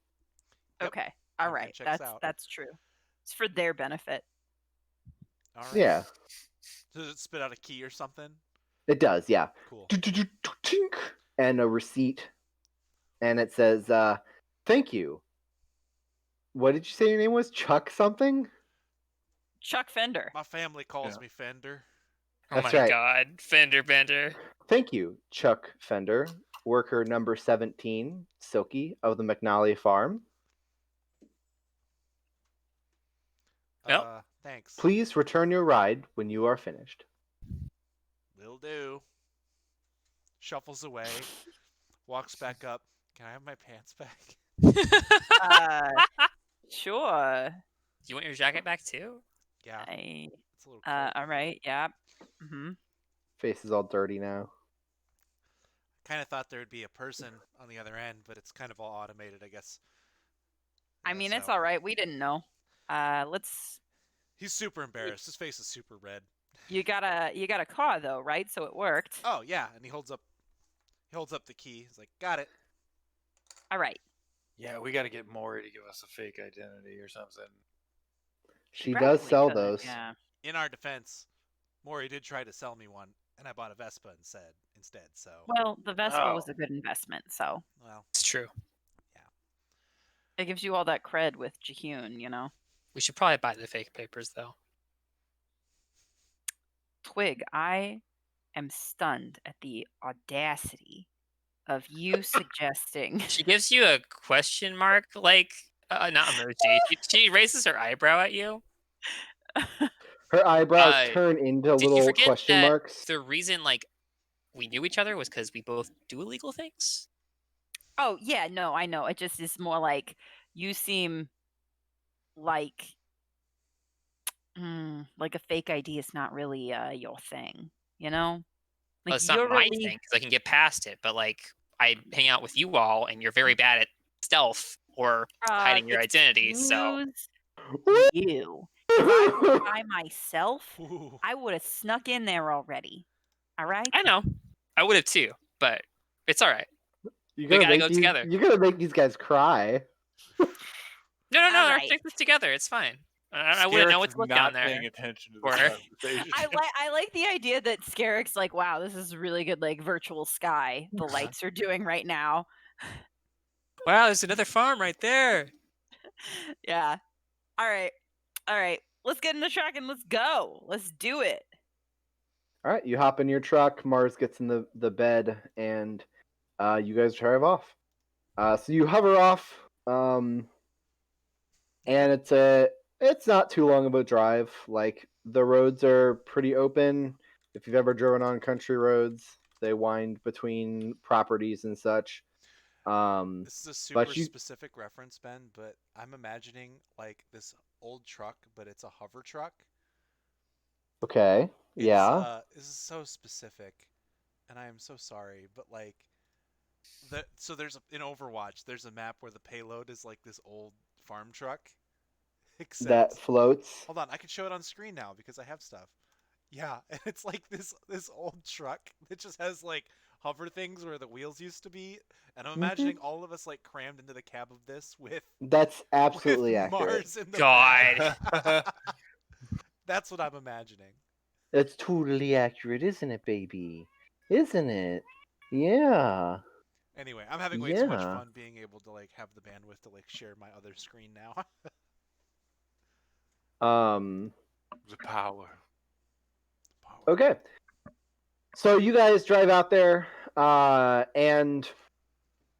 Yep. okay. All And right, checks out. that's true. It's for their benefit. All right. Yeah, Does it spit out a key or something? it does. Yeah, Cool. and a receipt, and it says, "Thank you." What did you say your name was? Chuck something? Chuck Fender. My family calls Yeah. me Fender. Oh That's my right. god, Fender Bender. Thank you, Chuck Fender, worker number 17, Silky of the McNally farm. Yep. Thanks. Please return your ride when you are finished. Will do. Shuffles away. Walks back up. Can I have my pants back? Sure. Do you want your jacket back too? Yeah. I, It's a little cold. all right. Yeah. Mm-hmm. Face is all dirty now. Kind of thought there would be a person on the other end, but it's kind of all automated, I guess. I Yeah, mean, it's so- all right. We didn't know. Let's. He's super embarrassed. His face is super red. You got a car though, right? So it worked. Oh yeah, and he holds up the key. He's like, got it. All right. Yeah, we got to get Maury to give us a fake identity or something. She does Probably sell could, those. Yeah. In our defense, Maury did try to sell me one, and I bought a Vespa instead. So Well, the Vespa was Oh. a good investment, so well, It's true. it gives you all that cred with Jihyun, you know. We should probably buy the fake papers though. Twig, I am stunned at the audacity of you suggesting. She gives you a question mark, like not emoji. She raises her eyebrow at you. Her eyebrows turn into Did you little forget question that marks. the reason like we knew each other was because we both do illegal things? Oh yeah, no, I know. It just is more like you seem like like a fake ID is not really your thing, you know? Well, Like it's not my thing because I can get past it, but like I hang out with you all, and you're very bad at stealth or hiding your identity. So Excuse you. If I were by myself, ooh. I would have snuck in there already. All right? I know I would have too, but it's all right. You We gotta make go these, together. You're gonna make these guys cry. No, All let's right. take this together. It's fine. I wouldn't know what to look not down paying there. attention to for. this conversation. I like the idea that Scarrick's like, wow, this is really good, like virtual sky the lights are doing right now. Wow, there's another farm right there. Yeah. All right. Let's get in the truck and let's go. Let's do it. All right, you hop in your truck. Mars gets in the bed, and you guys drive off. So you hover off, and it's not too long of a drive. Like the roads are pretty open. If you've ever driven on country roads, they wind between properties and such. This is a super but you, specific reference, Ben, but I'm imagining like this old truck, but it's a hover truck. okay, yeah. This is so specific, and I am so sorry, but like, so there's in Overwatch, there's a map where the payload is like this old farm truck. Except, That floats. hold on, I can show it on screen now because I have stuff. Yeah, and it's like this old truck that just has like hover things where the wheels used to be, and I'm imagining all of us like crammed into the cab of this with That's absolutely with accurate. Mars in the God. back. That's what I'm imagining. That's totally accurate, isn't it, baby? Isn't it? Yeah. Anyway, I'm having way too much Yeah. fun being able to like have the bandwidth to like share my other screen now. The power. Okay. So you guys drive out there, and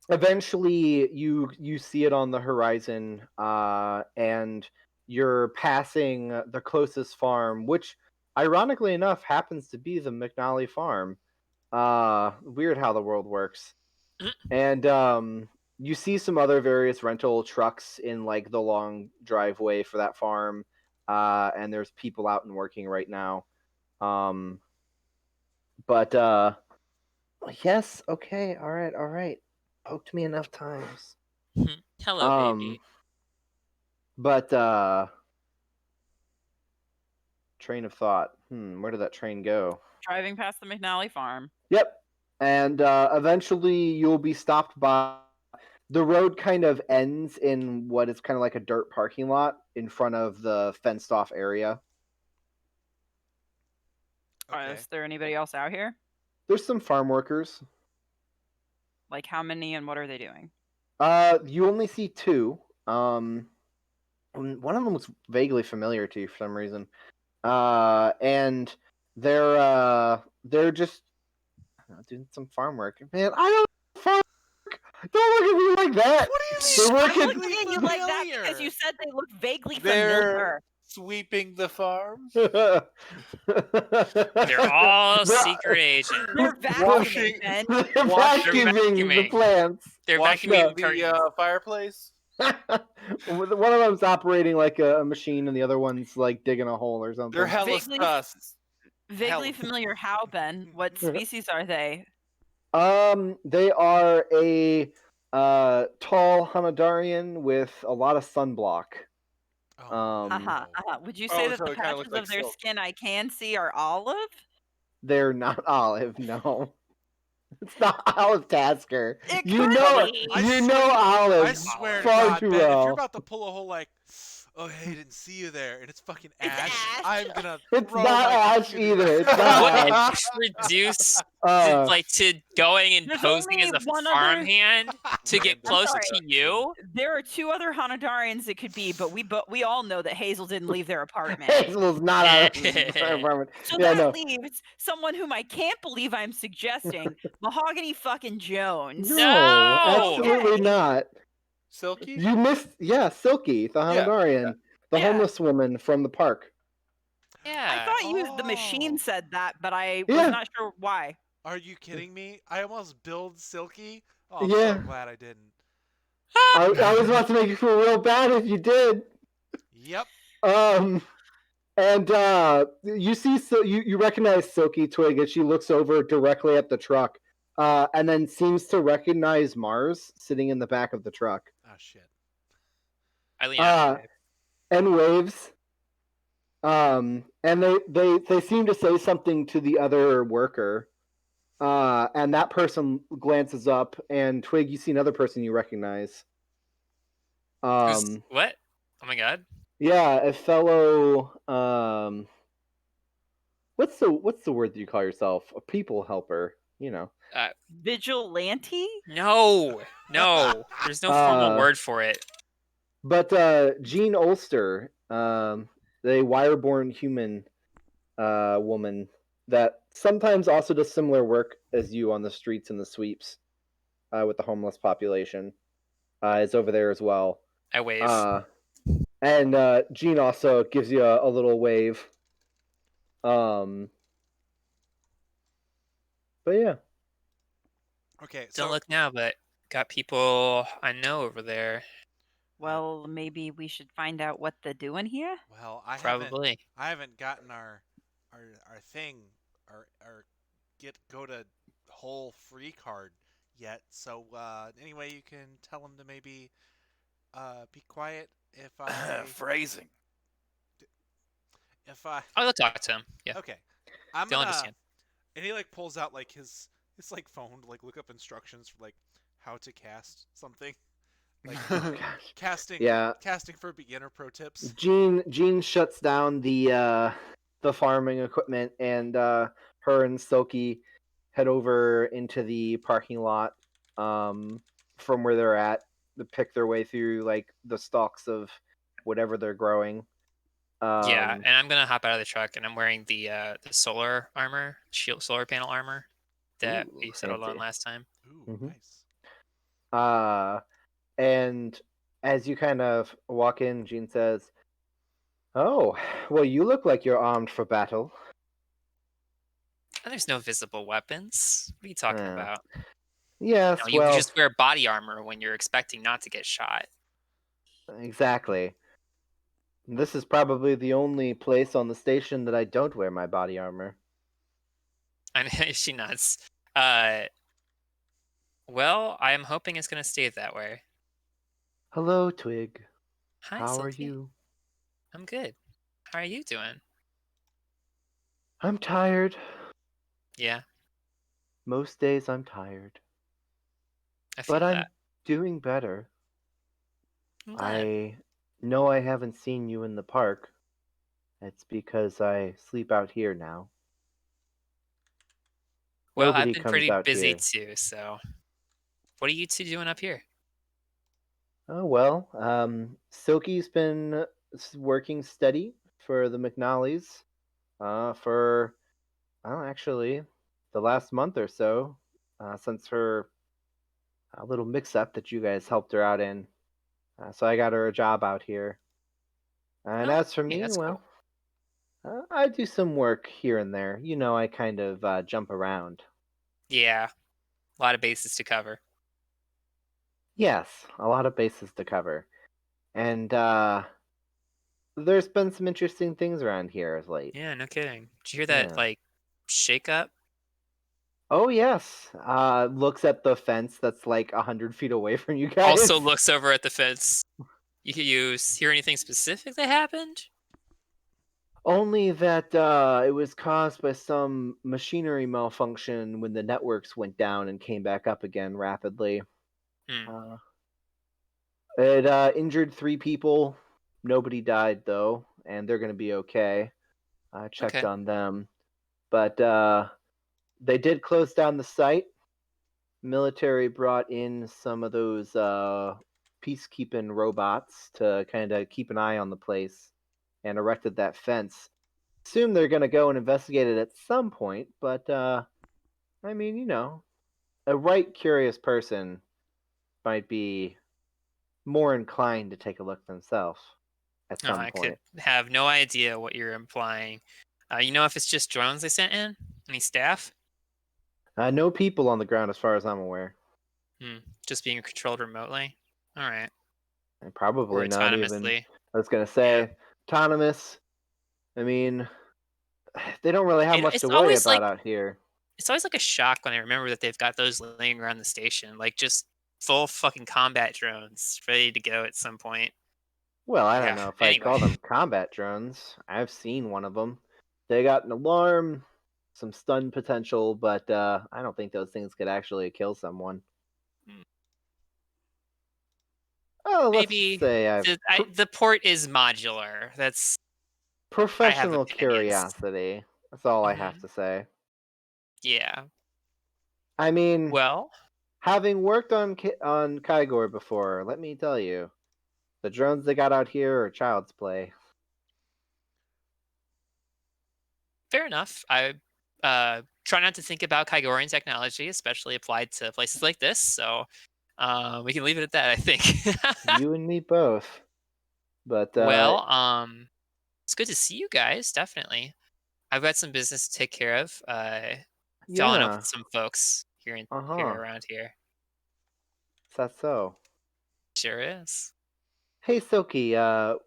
eventually you see it on the horizon, and you're passing the closest farm, which ironically enough happens to be the McNally farm. Weird how the world works. And you see some other various rental trucks in like the long driveway for that farm, and there's people out and working right now. But yes, okay, all right. Poked me enough times. Hello, baby. But train of thought. Where did that train go? Driving past the McNally farm. Yep. And eventually you'll be stopped by the road kind of ends in what is kind of like a dirt parking lot in front of the fenced off area. Okay. Is there anybody else out here? There's some farm workers. Like how many and what are they doing? You only see two. One of them looks vaguely familiar to you for some reason. And they're just doing some farm work. Man, I don't farm work. Don't look at me like that. What do They're you working. I'm vaguely looking at you like that familiar? because you said they look vaguely They're familiar. sweeping the farm. They're all They're- secret agents. They're Washing- vacuuming, Ben. They're Washing- vacuuming the vacuuming. plants. They're Washing vacuuming the curtains. fireplace. One of them's operating like a machine, and the other one's like digging a hole or something. They're hella Vaguely- sus. Vaguely Hell. familiar how, Ben? What species are they? They are a tall Hanadarian with a lot of sunblock. Oh, Um, Would you say Oh, that so the it kinda patches looks like of their silk. skin I can see are olive? They're not olive, no. It's not Olive Tasker. It You could know, be. you know Olive. I swear to far God, too Ben, if well. you're about to pull a whole like, oh hey, didn't see you there, and it's fucking Ash, Ash. I'm gonna It's throw not my Ash computer either. It's down. not Would it Ash. reduce Uh, to going and There's posing as only a one other- farmhand to get Random closer sorry. to you? There are two other Hanadarians it could be, but we all know that Hazel didn't leave their apartment. Hazel's not out of the apartment. So Yeah, that no. leaves someone whom I can't believe I'm suggesting, Mahogany fucking Jones. No! Absolutely Okay. not. Silky? You missed, Silky, the Yeah, Hanadarian, the Yeah. homeless woman from the park. Yeah. I thought the machine Oh. said that, but I Yeah. was not sure why. Are you kidding me? I almost billed Silky. Oh, I'm Yeah. so glad I didn't. I was about to make you feel real bad if you did. Yep. And you see, you recognize Silky Twig as she looks over directly at the truck, and then seems to recognize Mars sitting in the back of the truck, Oh shit. I lean out. and waves. And they seem to say something to the other worker, and that person glances up, and Twig, you see another person you recognize. Who's, what? Oh my god. Yeah, a fellow. What's the word that you call yourself? A people helper. You know. Vigilante? No. There's no formal Uh, word for it. But Jean Ulster, the wireborn human woman that sometimes also does similar work as you on the streets and the sweeps with the homeless population, is over there as well. I wave. And Jean also gives you a little wave. But yeah. Okay. Don't So look now, but got people I know over there. Well, maybe we should find out what they're doing here. well, Probably. I haven't gotten our thing, our go to whole free card yet. So anyway, you can tell them to maybe be quiet if I Phrasing. I'll talk to him. Yeah. Okay. I'm They'll gonna, understand. and he like pulls out like his like phone to like look up instructions for like how to cast something. Like Oh, gosh. casting for beginner pro tips. Jean shuts down the farming equipment, and her and Silky head over into the parking lot from where they're at to pick their way through like the stalks of whatever they're growing. Yeah, and I'm gonna hop out of the truck, and I'm wearing the solar armor, solar panel armor that Ooh, we settled on fancy. last time. Ooh, Mhm. nice. And as you kind of walk in, Jean says, "Oh, well, you look like you're armed for battle." There's no visible weapons. What are you talking Uh, about? yes, You well, just wear body armor when you're expecting not to get shot. exactly. This is probably the only place on the station that I don't wear my body armor. And she nods. Uh, well, I am hoping it's gonna stay that way. Hello, Twig. Hi, How are Silky. you? I'm good. How are you doing? I'm tired. Yeah, Most days I'm tired. I But feel I'm that. doing better. I'm glad. I know I haven't seen you in the park. It's because I sleep out here now. Well, I've Nobody been comes pretty out busy here. too, so what are you two doing up here? Oh well, Silky's been working steady for the McNallys for actually the last month or so since her little mix-up that you guys helped her out in. So I got her a job out here. And Oh, as for hey, me, that's cool. well, I do some work here and there. You know, I kind of jump around. Yeah, a lot of bases to cover. Yes, a lot of bases to cover. And there's been some interesting things around here of late. Yeah, no kidding. Did you hear that, Yeah. like, shake up? Oh yes. Looks at the fence that's like 100 feet away from you guys. Also looks over at the fence. You hear anything specific that happened? Only that it was caused by some machinery malfunction when the networks went down and came back up again rapidly. Hmm. Uh, it injured 3 people. Nobody died though, and they're gonna be okay. I checked Okay. on them, but they did close down the site. Military brought in some of those peacekeeping robots to kind of keep an eye on the place and erected that fence. Assume they're going to go and investigate it at some point, but I mean, you know, a right curious person might be more inclined to take a look themselves at No, some I could point. have no idea what you're implying. You know if it's just drones they sent in? Any staff? No people on the ground as far as I'm aware. Hmm. Just being controlled remotely? Alright. And Or probably not even, autonomously. I was going to Yeah. say, autonomous. I mean, they don't really have much It's to worry always about like out here. it's always like a shock when I remember that they've got those laying around the station, like just full fucking combat drones ready to go at some point. Well, I don't Yeah. know if I'd Anyway. call them combat drones. I've seen one of them. They got an alarm, some stun potential, but I don't think those things could actually kill someone. Hmm. Oh, let's just Maybe say I've the port is modular. I have professional opinions. curiosity. That's all I have Hmm. to say. Yeah. I mean, Well, having worked on on Kaigor before, let me tell you, the drones they got out here are child's play. fair enough. I try not to think about Kygorian technology, especially applied to places like this. So we can leave it at that, I think. You and me both. But Well, it's good to see you guys. Definitely. I've got some business to take care of. Following up yeah, with some folks uh here huh. around here. Is that so? Sure is. Hey Silky,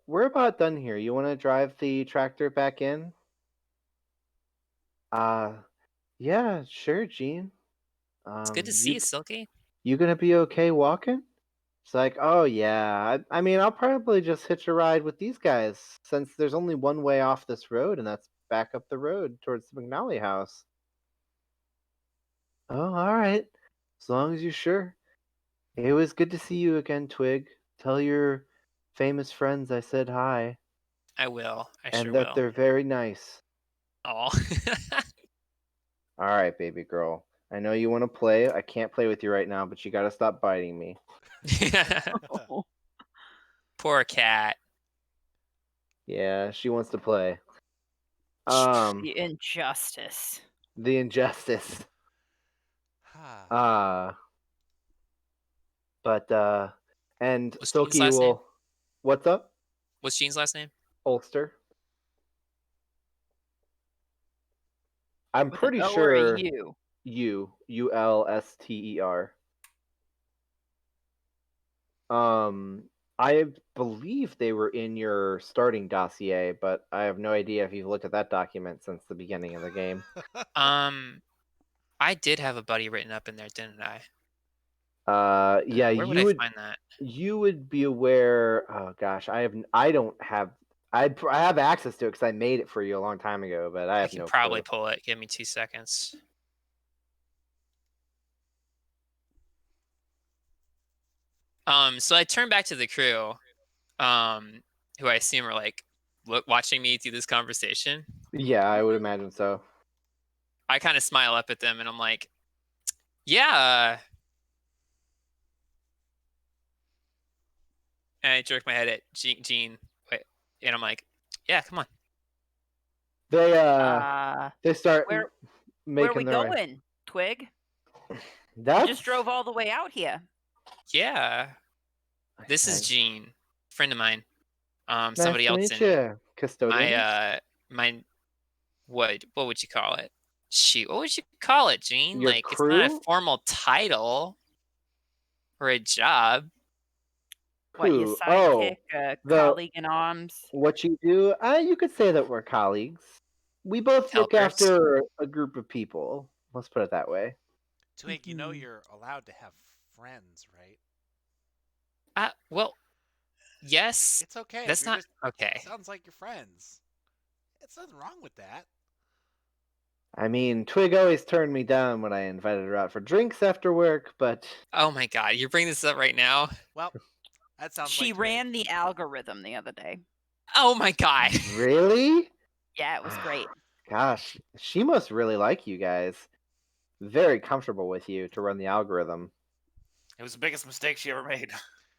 we're about done here. You want to drive the tractor back in? Uh, yeah, sure, Gene. It's good to see You you, Silky. you gonna be okay walking? It's like, oh yeah. I mean, I'll probably just hitch a ride with these guys since there's only one way off this road, and that's back up the road towards the McNally house. Oh, all right. As long as you're sure. It was good to see you again, Twig. Tell your famous friends I said hi, I will. I and sure that will. they're very nice. Oh. All right, baby girl. I know you want to play. I can't play with you right now, but you got to stop biting me. Oh, Poor cat. Yeah, she wants to play. Um, the injustice. the injustice. Ha. Uh, But and What's Jean's Silky last name? will. What's up? What's Jean's last name? Ulster. I'm With pretty an O or a sure U? Ulster. I believe they were in your starting dossier, but I have no idea if you've looked at that document since the beginning of the game. I did have a buddy written up in there, didn't I? Yeah, Where would I find that? You would be aware. Oh gosh, I don't have. I have access to it because I made it for you a long time ago, but I I have can no probably clue. pull it. Give me 2 seconds. So I turned back to the crew, who I assume are like watching me through this conversation. Yeah, I would imagine so. I kind of smile up at them and I'm like, yeah. And I jerk my head at Jean. Wait, and I'm like, yeah, come on. They start Where are making we their way. going, Twig? That's You just drove all the way out here. Yeah. This is okay. Jean, friend of mine. Nice Somebody to else meet in you, Kestodians. my what would you call it? Shoot, what would you call it, Jean? Your Like it's not a crew? formal title or a job. What, your Who? sidekick, the colleague in arms? what you do? You could say that we're colleagues. We both look Helpers. after a group of people. Let's put it that way. Twig, you know you're allowed to have friends, right? Well, yes. It's okay. That's You're not okay. Sounds like you're friends. It's nothing wrong with that. I mean, Twig always turned me down when I invited her out for drinks after work, but Oh my god, you're bringing this up right now? Well, that sounds She like Twig. ran the algorithm the other day. Oh my god. really? Yeah, it was great. Gosh, she must really like you guys. Very comfortable with you to run the algorithm. It was the biggest mistake she ever made.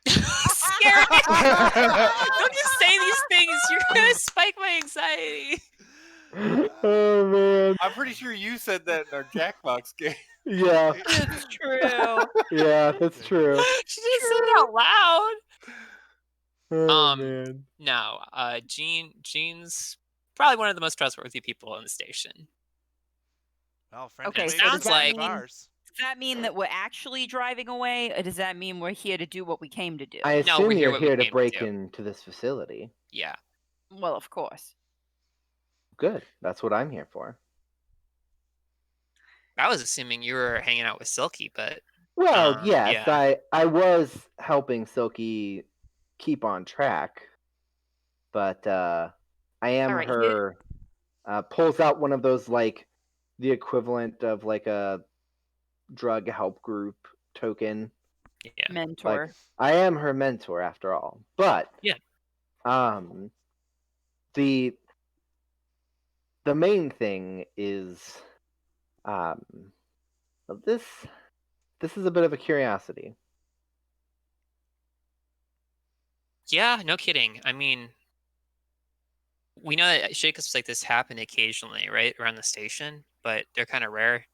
Scare me. Don't just say these things. You're gonna spike my anxiety. Oh man. I'm pretty sure you said that in our Jackbox game. Yeah. It's true. Yeah, that's true. She just said it out loud. Oh man. No, Jean's probably one of the most trustworthy people in the station. Well, friend Okay, It so sounds does that like- mean, does that mean that we're actually driving away, or does that mean we're here to do what we came to do? I No, assume we're here you're what we here to came to break do. into this facility. Yeah. Well, of course. Good. That's what I'm here for. I was assuming you were hanging out with Silky, but Well, yes, yeah. I was helping Silky keep on track, but I am Alright, her. Pulls out one of those, like the equivalent of like a drug help group token. Yeah. mentor. Like, I am her mentor after all. But Yeah. The main thing is this is a bit of a curiosity. Yeah, no kidding. I mean, we know that shakeups like this happen occasionally, right, around the station, but they're kind of rare.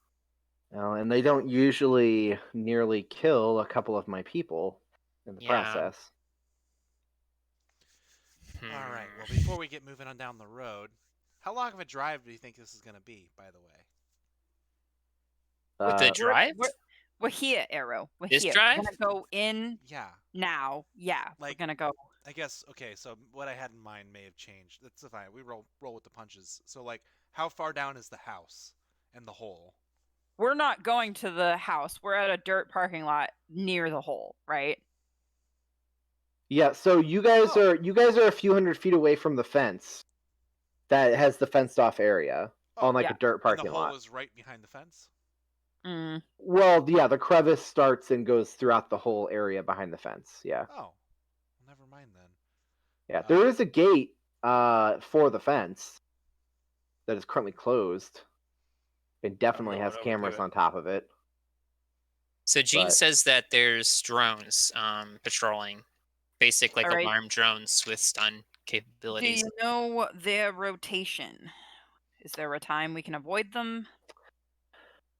And they don't usually nearly kill a couple of my people in the Yeah. process. All right. Well, before we get moving on down the road, how long of a drive do you think this is going to be, by the way? With the drive? We're here, Arrow. We're This here. drive? We're gonna go in Yeah. now. Yeah, we're Like- gonna go. I guess, okay, so what I had in mind may have changed. That's fine. We roll with the punches. So, like, how far down is the house and the hole? We're not going to the house. We're at a dirt parking lot near the hole, right? Yeah, so you guys are a few hundred feet away from the fence that has the fenced off area on like yeah. a dirt And parking the hole lot. is right behind the fence? Mm. Well, yeah, the crevice starts and goes throughout the whole area behind the fence. Yeah. Oh. Well, never mind then. Yeah, there is a gate for the fence that is currently closed. It definitely going has over to cameras it. on top of it. So Jean But- says that there's drones patrolling, basic like Alright. alarm drones with stun Do capabilities. you know their rotation? Is there a time we can avoid them?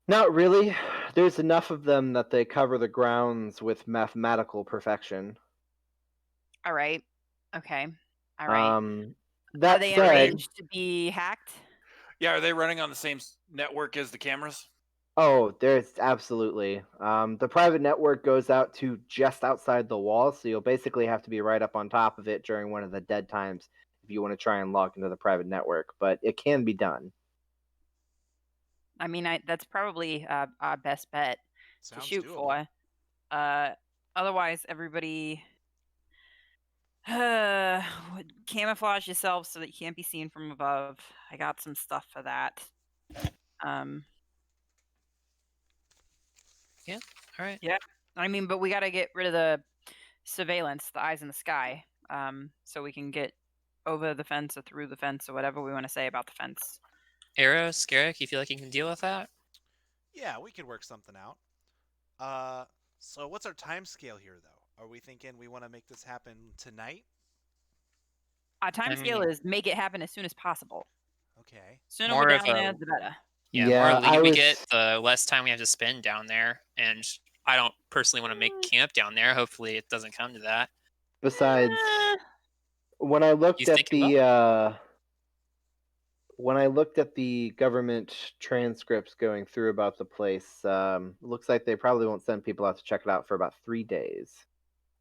Not really. There's enough of them that they cover the grounds with mathematical perfection. All right. Okay. All right. Are That they said, arranged to be hacked? Yeah, are they running on the same network as the cameras? oh, there's absolutely. The private network goes out to just outside the wall, so you'll basically have to be right up on top of it during one of the dead times if you want to try and log into the private network. But it can be done. I mean, that's probably our best bet to Sounds shoot doable. for. Otherwise, everybody camouflage yourself so that you can't be seen from above. I got some stuff for that. Yeah. All right. Yeah. I mean, but we got to get rid of the surveillance, the eyes in the sky, so we can get over the fence or through the fence or whatever we want to say about the fence. Arrow, Scarrick, you feel like you can deal with that? Yeah, we could work something out. So what's our time scale here, though? Are we thinking we want to make this happen tonight? Our time scale mean- is make it happen as soon as possible. Okay. Sooner More we're of down a- there, the better. Yeah, Yeah, more lead I we was- get, the less time we have to spend down there. And I don't personally want to make camp down there. Hopefully, it doesn't come to that. Besides, Eh, when I looked You at think it the government transcripts going through about the place, looks like they probably won't send people out to check it out for about 3 days.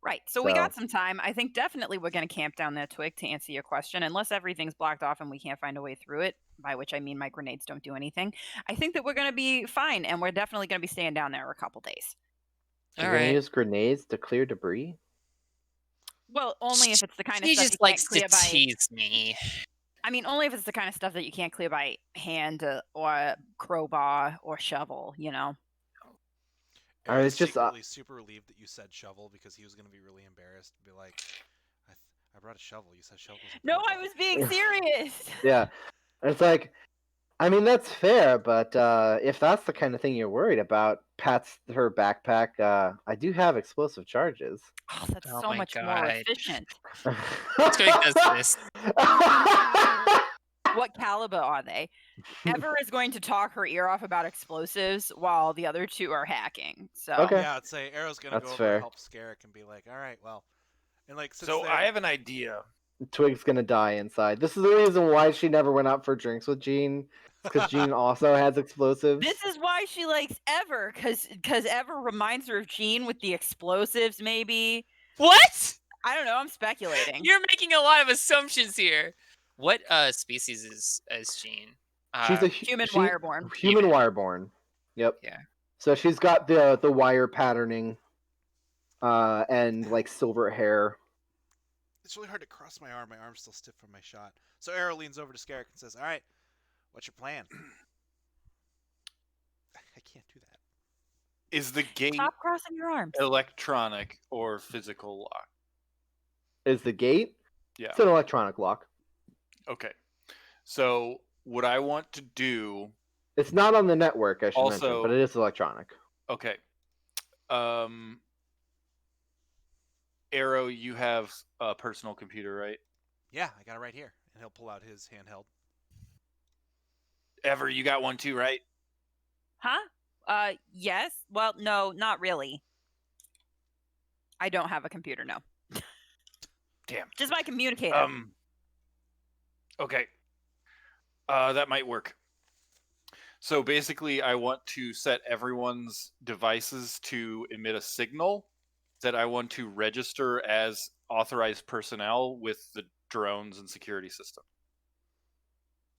right. So we got So- some time. I think definitely we're going to camp down there, Twig, to answer your question. Unless everything's blocked off and we can't find a way through it, by which I mean my grenades don't do anything. I think that we're going to be fine, and we're definitely going to be staying down there a couple days. You're All gonna right. use grenades to clear debris? Well, only if it's the kind of He stuff just you can't likes clear to by. tease me. I mean, only if it's the kind of stuff that you can't clear by hand or crowbar or shovel. You know. I Aaron was is just, secretly super relieved that you said shovel because he was going to be really embarrassed and be like, I brought a shovel. You said shovel was No, important." I was being serious. Yeah. It's like, I mean, that's fair, but if that's the kind of thing you're worried about, pats her backpack. I do have explosive charges. Oh, that's Oh so my much more God. efficient. Twig does this. What caliber are they? Ever is going to talk her ear off about explosives while the other two are hacking. So Okay. Yeah, I'd say Arrow's going to That's go over fair. and help Scarrick and be like, all right, well. And like, sits So there. I have an idea. Twig's gonna die inside. This is the reason why she never went out for drinks with Jean, because Jean also has explosives. this is why she likes Ever, because Ever reminds her of Jean with the explosives. Maybe What? I don't know. I'm speculating. You're making a lot of assumptions here. What species is Jean? She's a Human she- wireborn. Human wireborn. Yep. Yeah. So she's got the wire patterning, and like silver hair. It's really hard to cross my arm. My arm's still stiff from my shot. So Arrow leans over to Scarrick and says, all right, what's your plan? I can't do that. Is the gate Stop crossing your arms. electronic or physical lock? Is the gate? Yeah. It's an electronic lock. Okay. So what I want to do. It's not on the network, I should mention, Also- but it is electronic. Okay. Arrow, you have a personal computer, right? Yeah, I got it right here. And he'll pull out his handheld. Ever, you got one too, right? Huh? Yes. Well, no, not really. I don't have a computer. No. Damn. Just my communicator. Okay. That might work. So basically, I want to set everyone's devices to emit a signal that I want to register as authorized personnel with the drones and security system.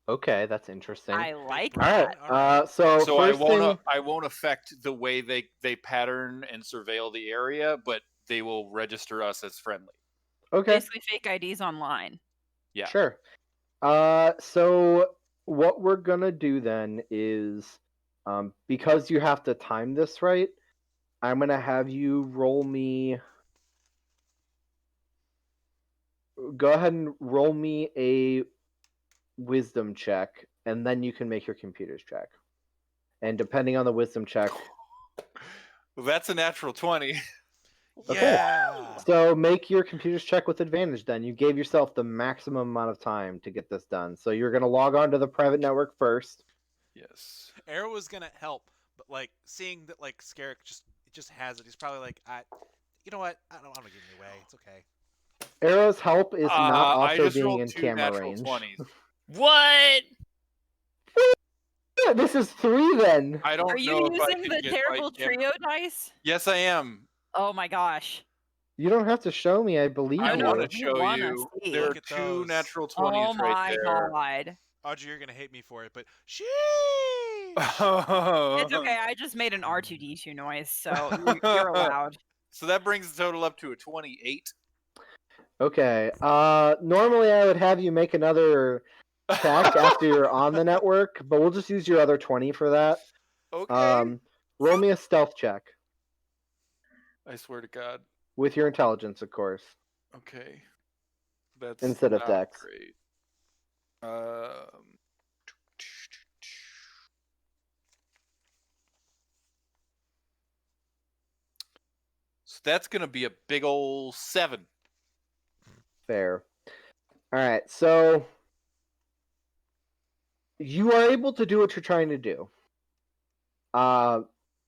Okay, that's interesting. I like All that. Alright, so So first thing, I won't affect the way they pattern and surveil the area, but they will register us as friendly. okay, Basically, fake IDs online. Yeah. sure. So what we're gonna do then is, because you have to time this right, I'm gonna have you roll me. Go ahead and roll me a wisdom check, and then you can make your computer's check. And depending on the wisdom check, Well, that's a natural 20. Okay. Yeah. so make your computer's check with advantage. Then you gave yourself the maximum amount of time to get this done. So you're gonna log on to the private network first. Yes. Arrow was going to help, but like seeing that like Scarrick just has it, he's probably like, you know what? I don't want to give me away. It's okay. Arrow's help is not I also just being rolled in 2 camera natural range. 20s. What? Yeah, this is 3 then. I don't Are you know if I using can the get terrible my camera. trio dice? Yes, I am. Oh my gosh. You don't have to show me. I believe I you. want no, to we show wanna you. see. There are Look at 2 those. natural 20s Oh right my there. god. Audrey, you're gonna hate me for it, but sheesh. It's okay. I just made an R2D2 noise, so you're allowed. So that brings the total up to a 28. Okay. Normally I would have you make another check after you're on the network, but we'll just use your other 20 for that. Okay. Roll me a stealth check I swear to God. with your intelligence, of course. Okay. That's Instead of not dex. great. So that's gonna be a big ol' 7. Fair. All right. So you are able to do what you're trying to do.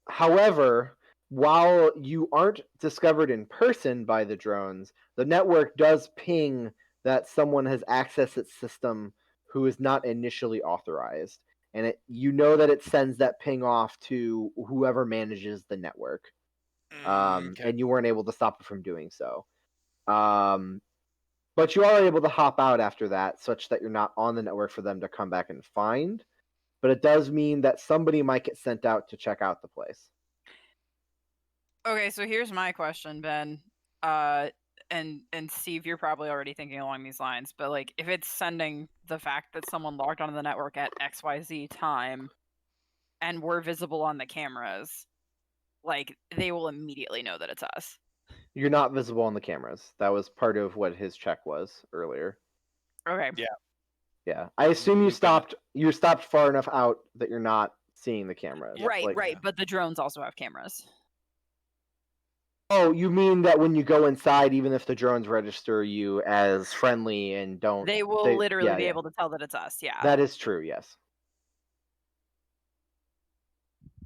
However, while you aren't discovered in person by the drones, the network does ping that someone has accessed its system who is not initially authorized. And you know that it sends that ping off to whoever manages the network. Okay. And you weren't able to stop it from doing so. But you are able to hop out after that, such that you're not on the network for them to come back and find. But it does mean that somebody might get sent out to check out the place. Okay, so here's my question, Ben. And Steve, you're probably already thinking along these lines, but like if it's sending the fact that someone logged onto the network at XYZ time and we're visible on the cameras, like they will immediately know that it's us. You're not visible on the cameras. That was part of what his check was earlier. Okay. Yeah. Yeah. I assume you You've been- stopped far enough out that you're not seeing the cameras. Right, Like, right, but the drones also have cameras. oh, you mean that when you go inside, even if the drones register you as friendly and don't They will literally be able to tell that it's us, yeah. That is true, yes.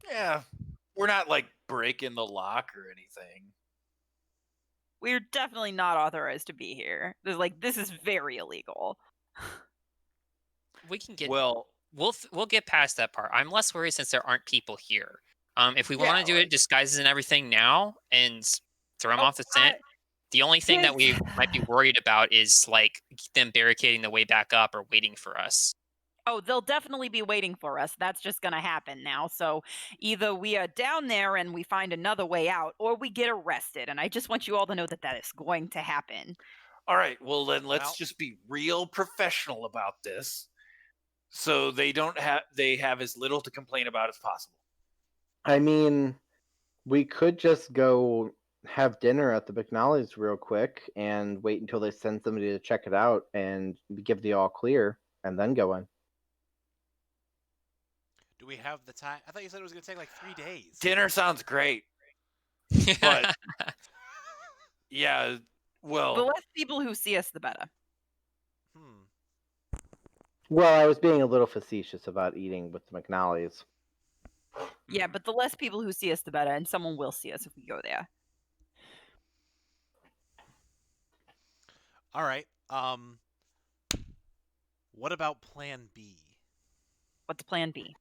Yeah. We're not like breaking the lock or anything. We're definitely not authorized to be here. This is very illegal. We can get. Well, We'll get past that part. I'm less worried since there aren't people here. If we want to do it disguises and everything now and throw them off the scent, the only thing that we might be worried about is like them barricading the way back up or waiting for us. Oh, they'll definitely be waiting for us. That's just going to happen now. So either we are down there and we find another way out, or we get arrested. And I just want you all to know that that is going to happen. all right. Well, then let's Well- just be real professional about this, so they have as little to complain about as possible. I mean, we could just go have dinner at the McNally's real quick and wait until they send somebody to check it out and give the all clear and then go in. Do we have the time? I thought you said it was gonna take like 3 days. Dinner sounds great. But yeah, The well, less people who see us, the better. Well, I was being a little facetious about eating with the McNally's. Yeah, but the less people who see us, the better. And someone will see us if we go there. All right. What about Plan B? What's plan B?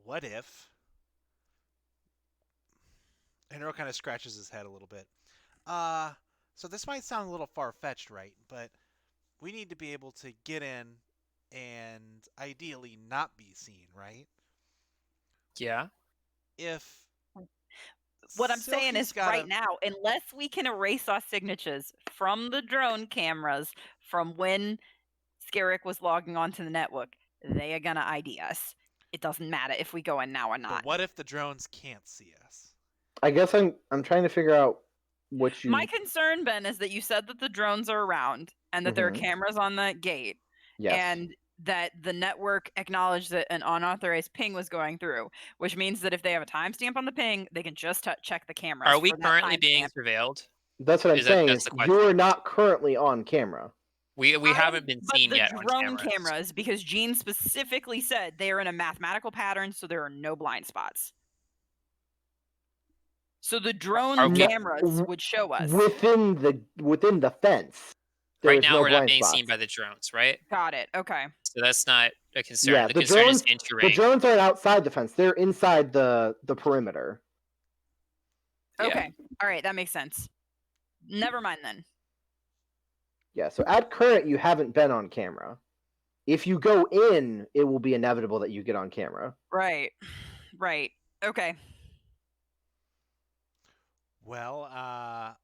What if? Henry kind of scratches his head a little bit. So this might sound a little far-fetched, right? But we need to be able to get in and ideally not be seen, right? Yeah. If What I'm saying Silky's is right now, unless we can erase our signatures from the drone cameras from when Scarrick was logging onto the network, they are going to ID us. It doesn't matter if we go in now or not. But what if the drones can't see us? I guess I'm trying to figure out what you. My concern, Ben, is that you said that the drones are around and that there are Mhm. cameras on the gate. Yes. And that the network acknowledged that an unauthorized ping was going through, which means that if they have a timestamp on the ping, they can just check the cameras. Are we for that currently being timestamp. surveilled? That's what I'm saying. That's the You question. are not currently on camera. We haven't been seen But yet the on drone cameras. cameras, because Gene specifically said they are in a mathematical pattern, so there are no blind spots. So the drone Are we- cameras would show us. within the fence. Right There's now, no we're not blind being spots. seen by the drones, right? Got it. Okay. So that's not a concern. Yeah, the the concern drones. is entering. The drones aren't outside the fence. They're inside the perimeter. Yeah. Okay. All right. That makes sense. Never mind then. Yeah. So at current, you haven't been on camera. If you go in, it will be inevitable that you get on camera. Right. Right. Okay. Well,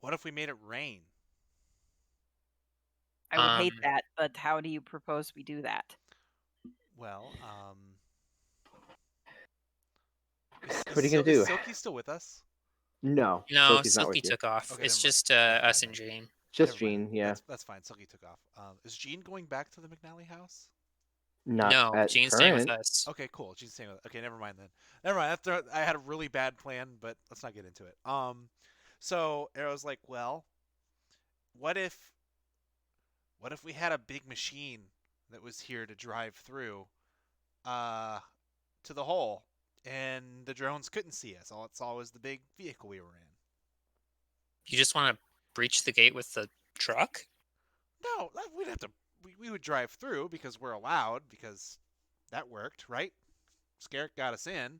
what if we made it rain? I would hate that, but how do you propose we do that? Well, What are you gonna do? Is Silky still with us? No. No, Silky's not Silky with you. took off. Okay, It's never mind. just Never mind us then. and Jane. Just Never mind. Gene. Yeah. That's fine. Silky took off. Is Gene going back to the McNally house? Not No, at Gene's current. staying with us. Okay, cool. Gene's staying with. Okay, never mind then. Never mind. I had a really bad plan, but let's not get into it. So Arrow's like, well, what if we had a big machine that was here to drive through, to the hole, and the drones couldn't see us. All it saw was the big vehicle we were in. You just want to breach the gate with the truck? No, we'd have to. We would drive through because we're allowed, because that worked, right? Scarrick got us in,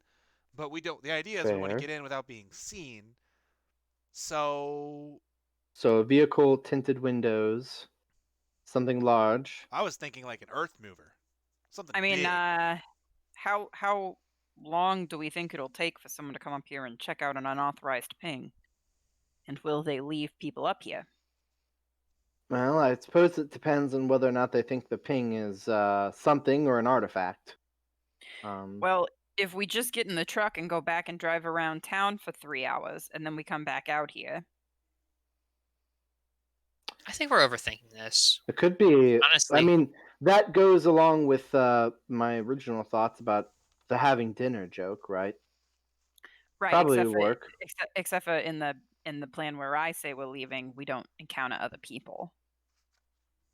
but we don't. The idea is we want to Fair. get in without being seen. So So a vehicle, tinted windows, something large. I was thinking like an earth mover, something. I mean, big. how long do we think it'll take for someone to come up here and check out an unauthorized ping? And will they leave people up here? Well, I suppose it depends on whether or not they think the ping is something or an artifact. Well, if we just get in the truck and go back and drive around town for 3 hours, and then we come back out here. I think we're overthinking this. It could be. Honestly. I mean, that goes along with my original thoughts about the having dinner joke, right? Right. Probably except would work. Except for in the plan where I say we're leaving, we don't encounter other people.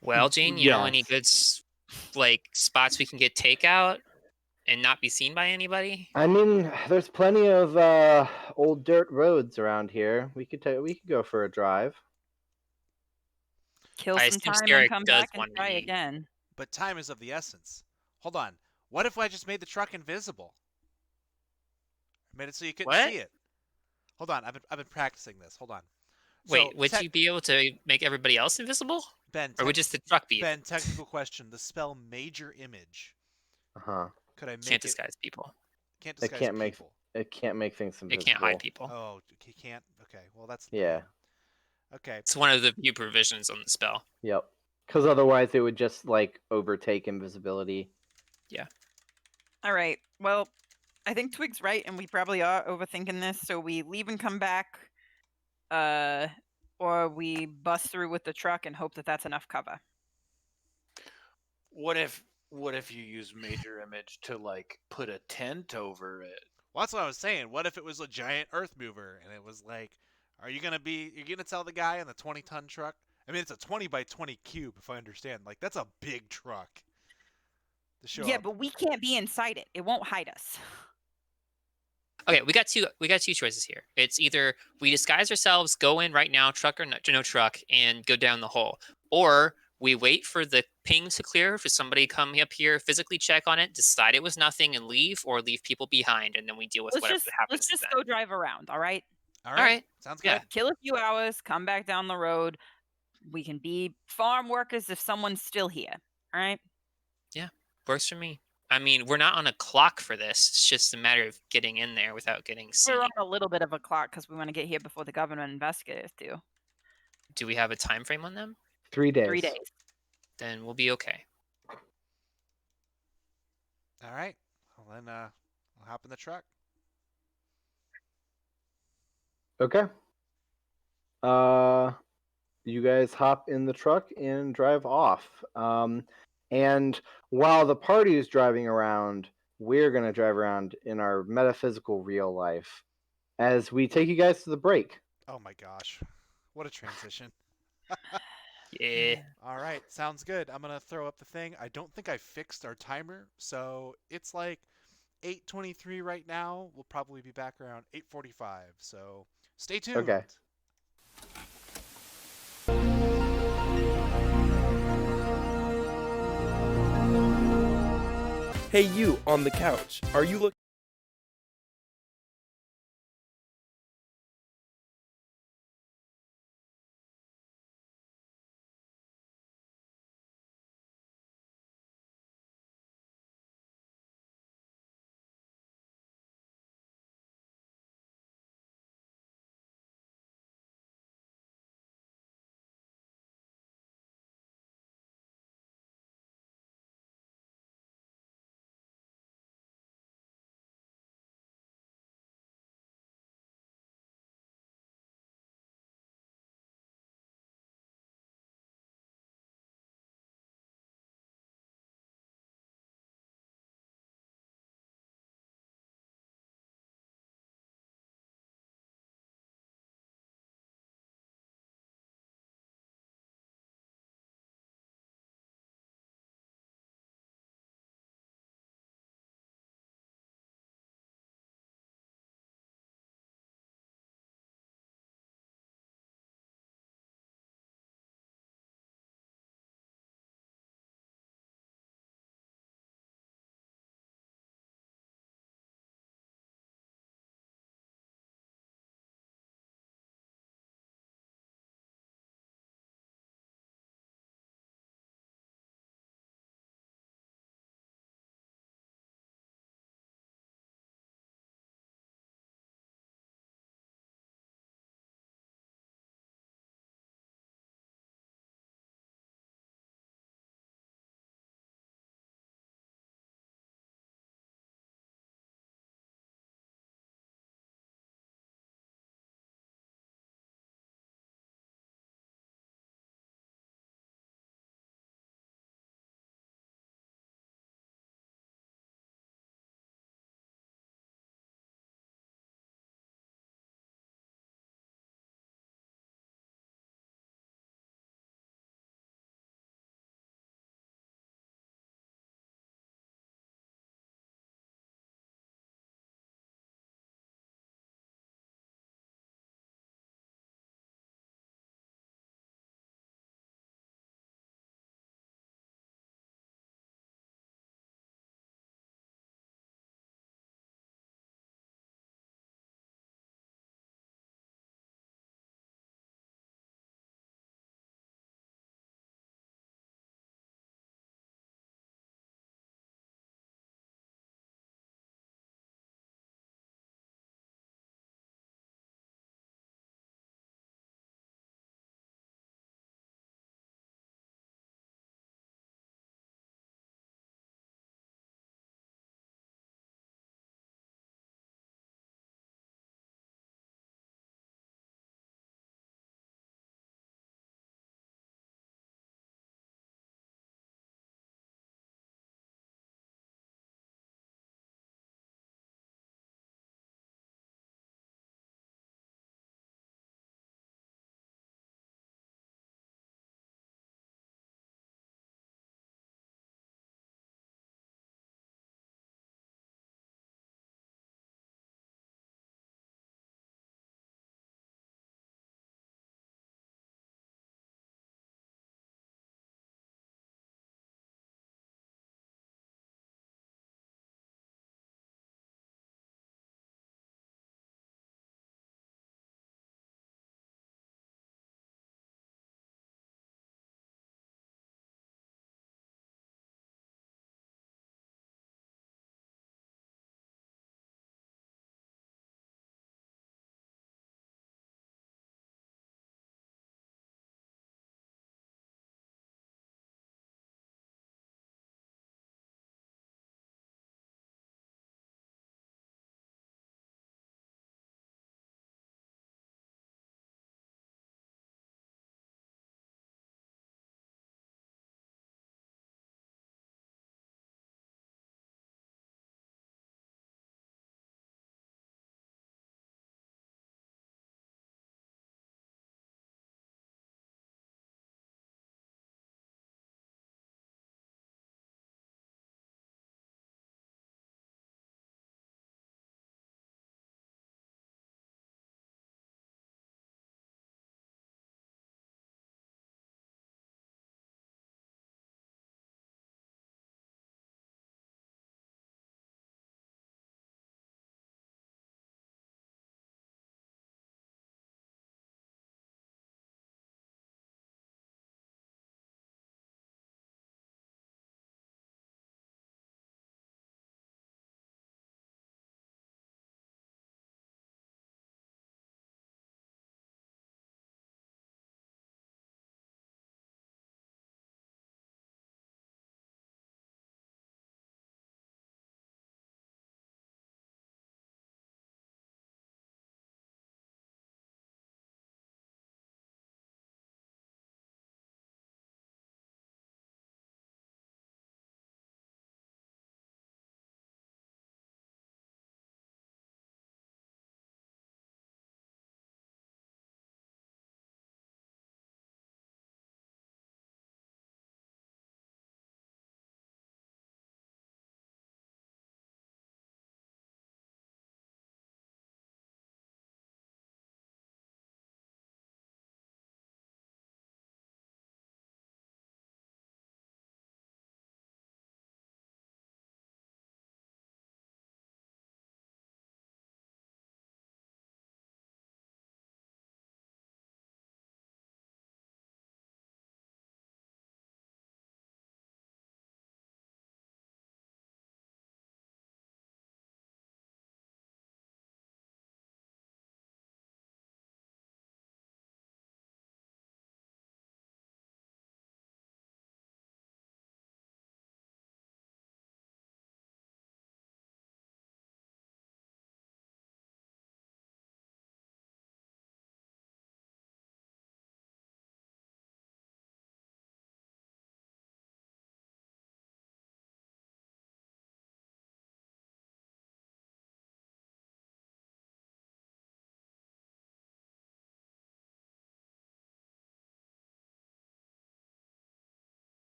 Well, Gene, you know any Yes. good spots we can get takeout and not be seen by anybody? I mean, there's plenty of old dirt roads around here. We could go for a drive. Kill I some assume time Scarrick and come does back and want to try eat. again. But time is of the essence. Hold on. What if I just made the truck invisible? I made it so you couldn't What? see it. Hold on. I've been practicing this. Hold on. Wait, So, would you be able to make everybody else invisible? Ben, Or would just the truck be? Ben, technical question. The spell major image. Uh-huh. Could I make Can't it? disguise people. Can't It disguise can't make people. It can't make things It invisible. can't hide people. Oh, you can't. Okay. Well, that's Yeah. Okay. It's one of the few provisions on the spell. Yep. Because otherwise it would just overtake invisibility. All right. Well, I think Twig's right, and we probably are overthinking this. So we leave and come back, or we bust through with the truck and hope that that's enough cover. What if you use major image to put a tent over it? Well, that's what I was saying. What if it was a giant earth mover and it was like, you're gonna tell the guy in the 20-ton truck? I mean, it's a 20 by 20 cube, if I understand. That's a big truck. To show Yeah, up. but we can't be inside it. It won't hide us. Okay, we got two choices here. It's either we disguise ourselves, go in right now, truck or no truck, and go down the hole, or we wait for the ping to clear, for somebody to come up here, physically check on it, decide it was nothing, and leave, or leave people behind, and then we deal with whatever happens. Let's just then. go drive around. All right. All right. Sounds good. Yeah. Kill a few hours. Come back down the road. We can be farm workers if someone's still here. All right. Works for me. I mean, we're not on a clock for this. It's just a matter of getting in there without getting seen. We're on a little bit of a clock because we want to get here before the government investigators do. Do we have a time frame on them? 3 days. 3 days. Then we'll be okay. All right. Well, then I'll hop in the truck. Okay. You guys hop in the truck and drive off. And while the party is driving around, we're going to drive around in our metaphysical real life as we take you guys to the break. Oh my gosh. What a transition. Yeah. All right, sounds good. I'm gonna throw up the thing. I don't think I fixed our timer, so it's like 8:23 right now. We'll probably be back around 8:45. So stay tuned. Okay. Hey, you on the couch. Are you looking?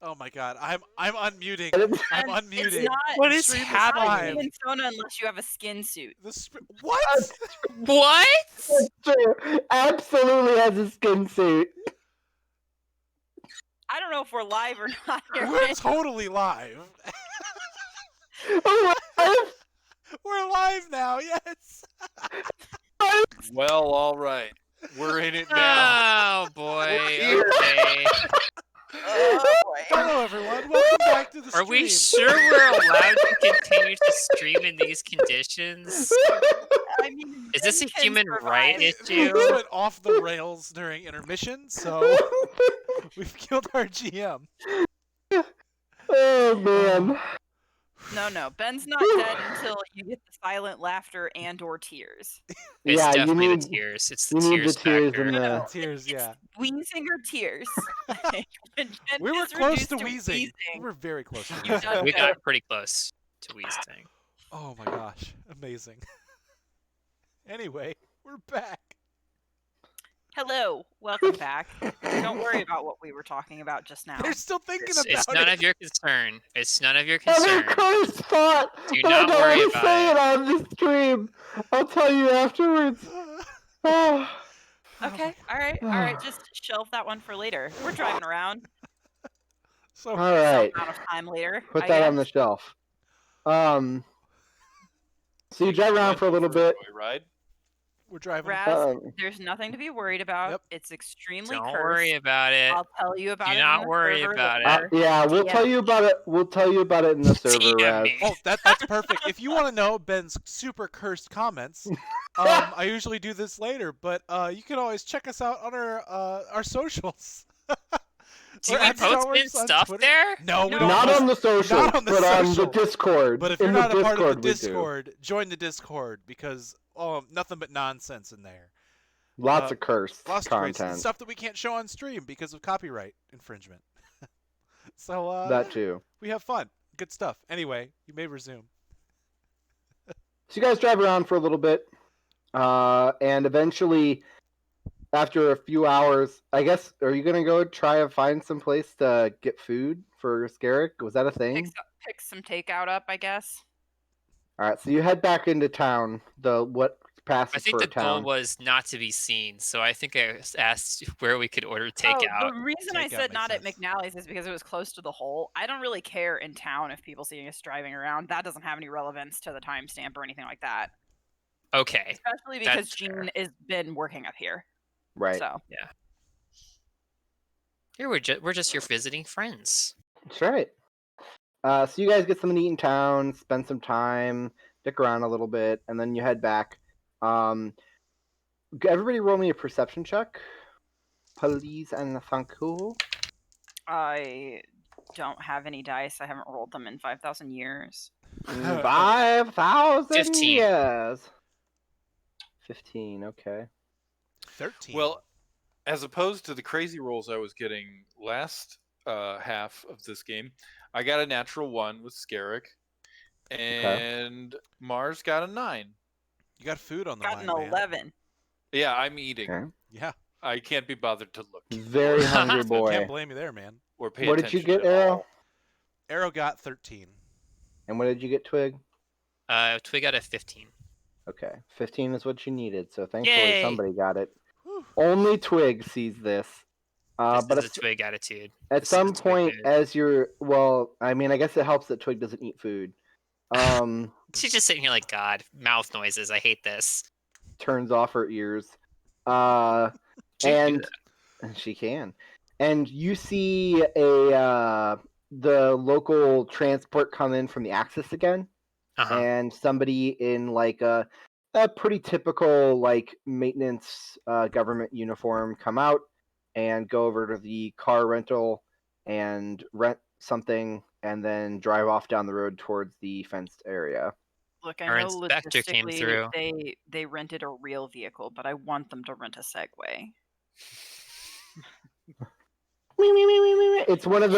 Oh my god, I'm unmuting. And I'm And unmuting. It's not, What The is stream happening? not live. even Sona unless you have a skin suit. What? What? That's true. Absolutely has a skin suit. I don't know if we're live or not. We're totally live. Oh, what? We're live now. Yes. Well, all right. We're in it now. Oh boy. Here. Okay. Oh boy. Hello, everyone. Welcome back to the stream. Are we sure we're allowed to continue to stream in these conditions? I mean, Is this a Ben can human right survive. issue? We went off the rails during intermission, so we've killed our GM. Oh man. No, Ben's not dead until you get the silent laughter and/or tears. It's Yeah, you definitely need the tears. It's the you need tears the tears factor. in No, Tears, it's yeah. wheezing or tears. When Ben We were is close reduced to wheezing. We were very close to You've wheezing. done We good. got pretty close to wheezing. Oh my gosh, amazing. Anyway, we're back. Hello, welcome back. Don't worry about what we were talking about just now. They're still thinking It's about none it. of your concern. It's none of your Every concern. cursed thought. Do but I not don't worry want to about say it. it on the stream. I'll tell you afterwards. Oh. Okay, all right. Just shelve that one for later. We're driving around. So All Some right. amount of time later. Put I that on guess. the shelf. So you drive around for a little bit. Joyride. we're driving. Raz, there's nothing to be worried about. Yep. It's extremely Don't cursed. worry about it. I'll tell you about Do it. not in the worry server about it. later. Yeah, we'll DM tell you about it. We'll tell you about it in the server, DM Raz. me. Oh, that's perfect. If you want to know Ben's super cursed comments, I usually do this later, but you can always check us out on our socials. Do We're we at post Starwyrms Ben's on stuff Twitter. there? No, we No. don't. Not post- on the social, not on the but on the social. Discord. But if in you're the not a part of the we do. Discord, join the Discord because nothing but nonsense in there. Lots of curse Lots of crazy content. stuff that we can't show on stream because of copyright infringement. So That too. we have fun, good stuff. Anyway, you may resume. So you guys drive around for a little bit, and eventually, after a few hours, I guess, are you gonna go try and find some place to get food for Scarrick? Was that a thing? Pick some takeout up, I guess. All right, so you head back into town. What passes I think for the a town? goal was not to be seen, so I think I asked where we could order Oh, takeout. the reason I Takeout said makes not at sense. McNally's is because it was close to the hole. I don't really care in town if people see us driving around. That doesn't have any relevance to the timestamp or anything like that. Okay. Especially because That's Jean fair. has been working up here. Right. So Here we're just your visiting friends. That's right. So you guys get something to eat in town, spend some time, stick around a little bit, and then you head back. Everybody roll me a perception check. Please and thank you. I don't have any dice. I haven't rolled them in 5,000 years. 5,000 15. years. 15, okay. 13. Well, as opposed to the crazy rolls I was getting last half of this game, I got a natural 1 with Scarrick, and Mars got a 9. you got food on the Got line, an man. 11. Yeah, I'm eating. Okay. Yeah, I can't be bothered to look Very hungry boy. can't blame you there, man. or pay What did you attention get, at Arrow? all. Arrow got 13. And what did you get, Twig? Twig got a 15. Okay, 15 is what you needed, so thankfully Yay! somebody got it. Whew. Only Twig sees this. This But is a Twig attitude. at This is some a Twig point, mood. as you're, well, I mean, I guess it helps that Twig doesn't eat food. She's just sitting here like, God, mouth noises. I hate this. Turns off her ears. She can do And she can. And you see the local transport come in from the Axis again, Uh-huh. and somebody in like a pretty typical like maintenance government uniform come out and go over to the car rental and rent something and then drive off down the road towards the fenced area. Look, I Our know inspector came logistically through. they rented a real vehicle, but I want them to rent a Segway. It's one of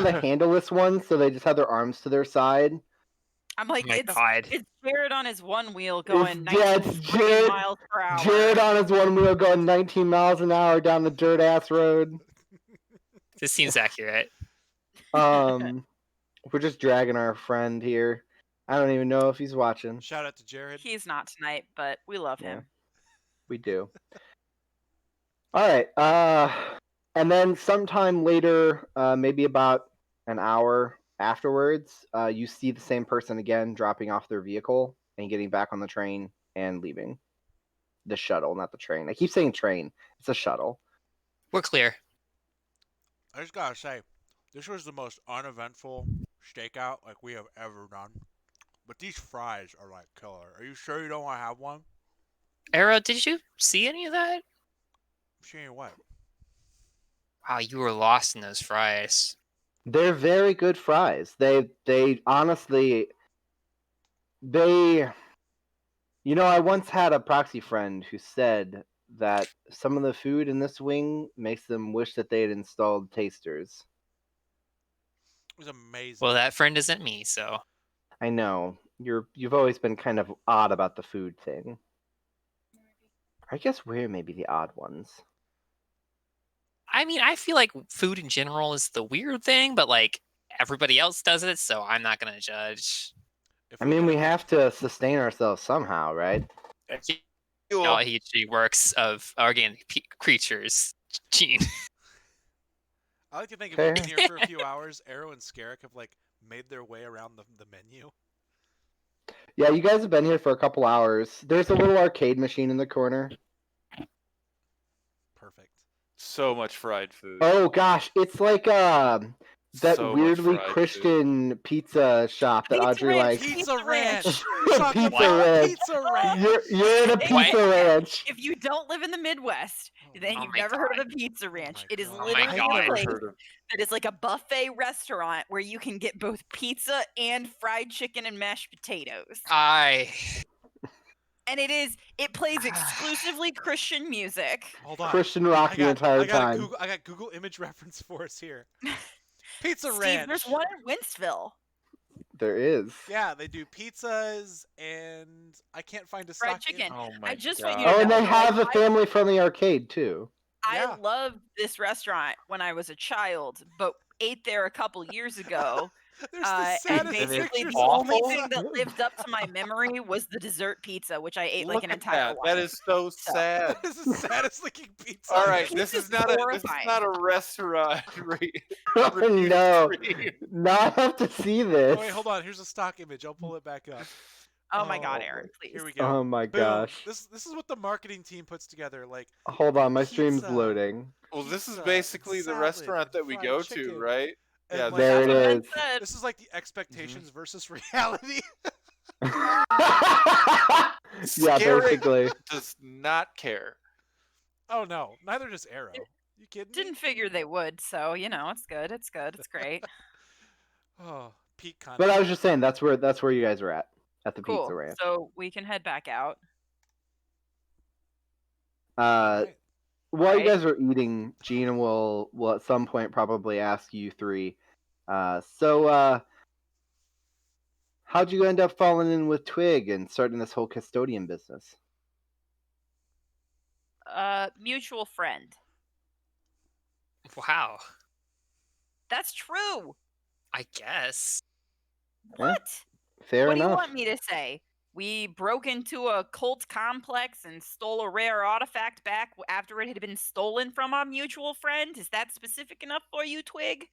the handleless ones, so they just have their arms to their side. I'm like, Oh my it's God. Jared on his one wheel going Yeah, 19 it's Jared- miles per hour. Jared on his one wheel going 19 miles an hour down the dirt ass road. This seems accurate. We're just dragging our friend here. I don't even know if he's watching. Shout out to Jared. He's not tonight, but we love Yeah. him. We do. All right. And then sometime later, maybe about an hour afterwards, you see the same person again dropping off their vehicle and getting back on the train and leaving. The shuttle, not the train. I keep saying train. It's a shuttle. We're clear. I just gotta say, this was the most uneventful stakeout like we have ever done. But these fries are like killer. Are you sure you don't want to have one? Era, did you see any of that? Seeing what? Wow, you were lost in those fries. They're very good fries. They honestly I once had a proxy friend who said that some of the food in this wing makes them wish that they had installed tasters. It was amazing. Well, that friend isn't me, so. I know. You've always been kind of odd about the food thing. I guess we're maybe the odd ones. I mean, I feel like food in general is the weird thing, but like everybody else does it, so I'm not gonna judge. If I mean, we could- have to sustain ourselves somehow, right? No, he works of organic creatures. Gene. I like to think if we've been Fair. here for a few hours, Arrow and Scarrick have like made their way around the menu. Yeah, you guys have been here for a couple hours. There's a little arcade machine in the corner. Perfect. So much fried food. Oh gosh, it's like that So much weirdly fried food. Christian pizza shop that Pizza Audrey Ranch. likes. Pizza Ranch. Pizza Talking about Ranch. Pizza Ranch. You're in a What? pizza ranch. If you don't live in the Midwest, then Oh you've my never heard God. of a pizza ranch. my It is God. Oh my literally God. a Never place heard of- that is like a buffet restaurant where you can get both pizza and fried chicken and mashed potatoes. And it plays exclusively Christian music. Hold on. Christian rock the entire I got time. I got Google image reference for us here. Pizza Steve, Ranch. there's one in Wentzville. There is. Yeah, they do pizzas and I can't find a Fried stock chicken. Oh my I just God. want you to Oh, and know, they have a I- family-friendly arcade too. Yeah. I loved this restaurant when I was a child, but ate there a couple years ago. There's the And saddest basically, pictures the of only awful. thing that lived up to my memory was the dessert pizza, which I ate like Look an at entire that. one. That is so sad. This is the saddest looking pizza. All right, Pizza's this is not a horrifying. restaurant. Oh review no, stream. not have to see this. Oh, wait, hold on. Here's a stock image. I'll pull it back up. Oh my God, Oh, Aaron, please. Here we go. Oh my Boom. gosh. This is what the marketing team puts together. Like, Hold on, my stream's Pizza. loading. Well, this is pizza, basically the salad, restaurant that and we fried go chicken. to, right? and, Yeah, like, There it That's what Ben is. said. This is like the expectations versus reality. Yeah, Scary. basically. Does not care. Oh no, neither does Arrow. You kidding me? Didn't figure they would, so it's good. It's good. It's great. Oh, peak content. But I was just saying that's where you guys are at the Cool. pizza ranch. So we can head back out. Alright. While you Right. guys are eating, Gina will at some point probably ask you three. So how'd you end up falling in with Twig and starting this whole custodian business? Mutual friend. Wow. That's true. I guess. What? Fair What do you enough. want me to say? We broke into a cult complex and stole a rare artifact back after it had been stolen from our mutual friend. Is that specific enough for you, Twig?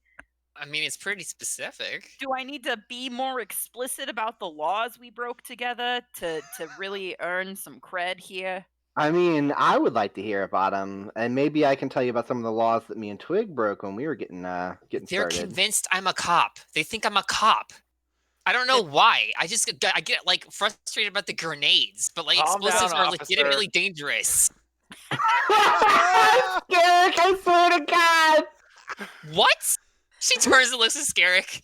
I mean, it's pretty specific. Do I need to be more explicit about the laws we broke together to really earn some cred here? I mean, I would like to hear about them, and maybe I can tell you about some of the laws that me and Twig broke when we were getting They're started. convinced I'm a cop. They think I'm a cop. I don't know why. I get like frustrated about the grenades, but like Calm down, explosives are officer. legitimately dangerous. Garrick, I swear to God! What? She turns and looks at Scarrick.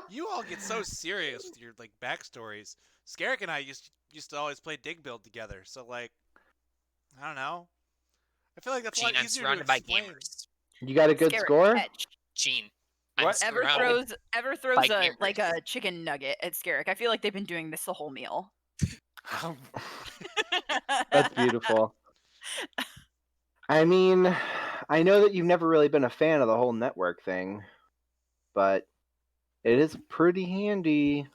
You all get so serious with your like backstories. Scarrick and I used to always play dig build together. So like, I don't know. I feel like that's a Gene, lot I'm easier to surrounded by explain. gamers. You got a good Scarab score? catch. Gene. What? Ever surrounded throws by a like gamers. a chicken nugget at Scarrick. I feel like they've been doing this the whole meal. That's beautiful. I mean, I know that you've never really been a fan of the whole network thing, but it is pretty handy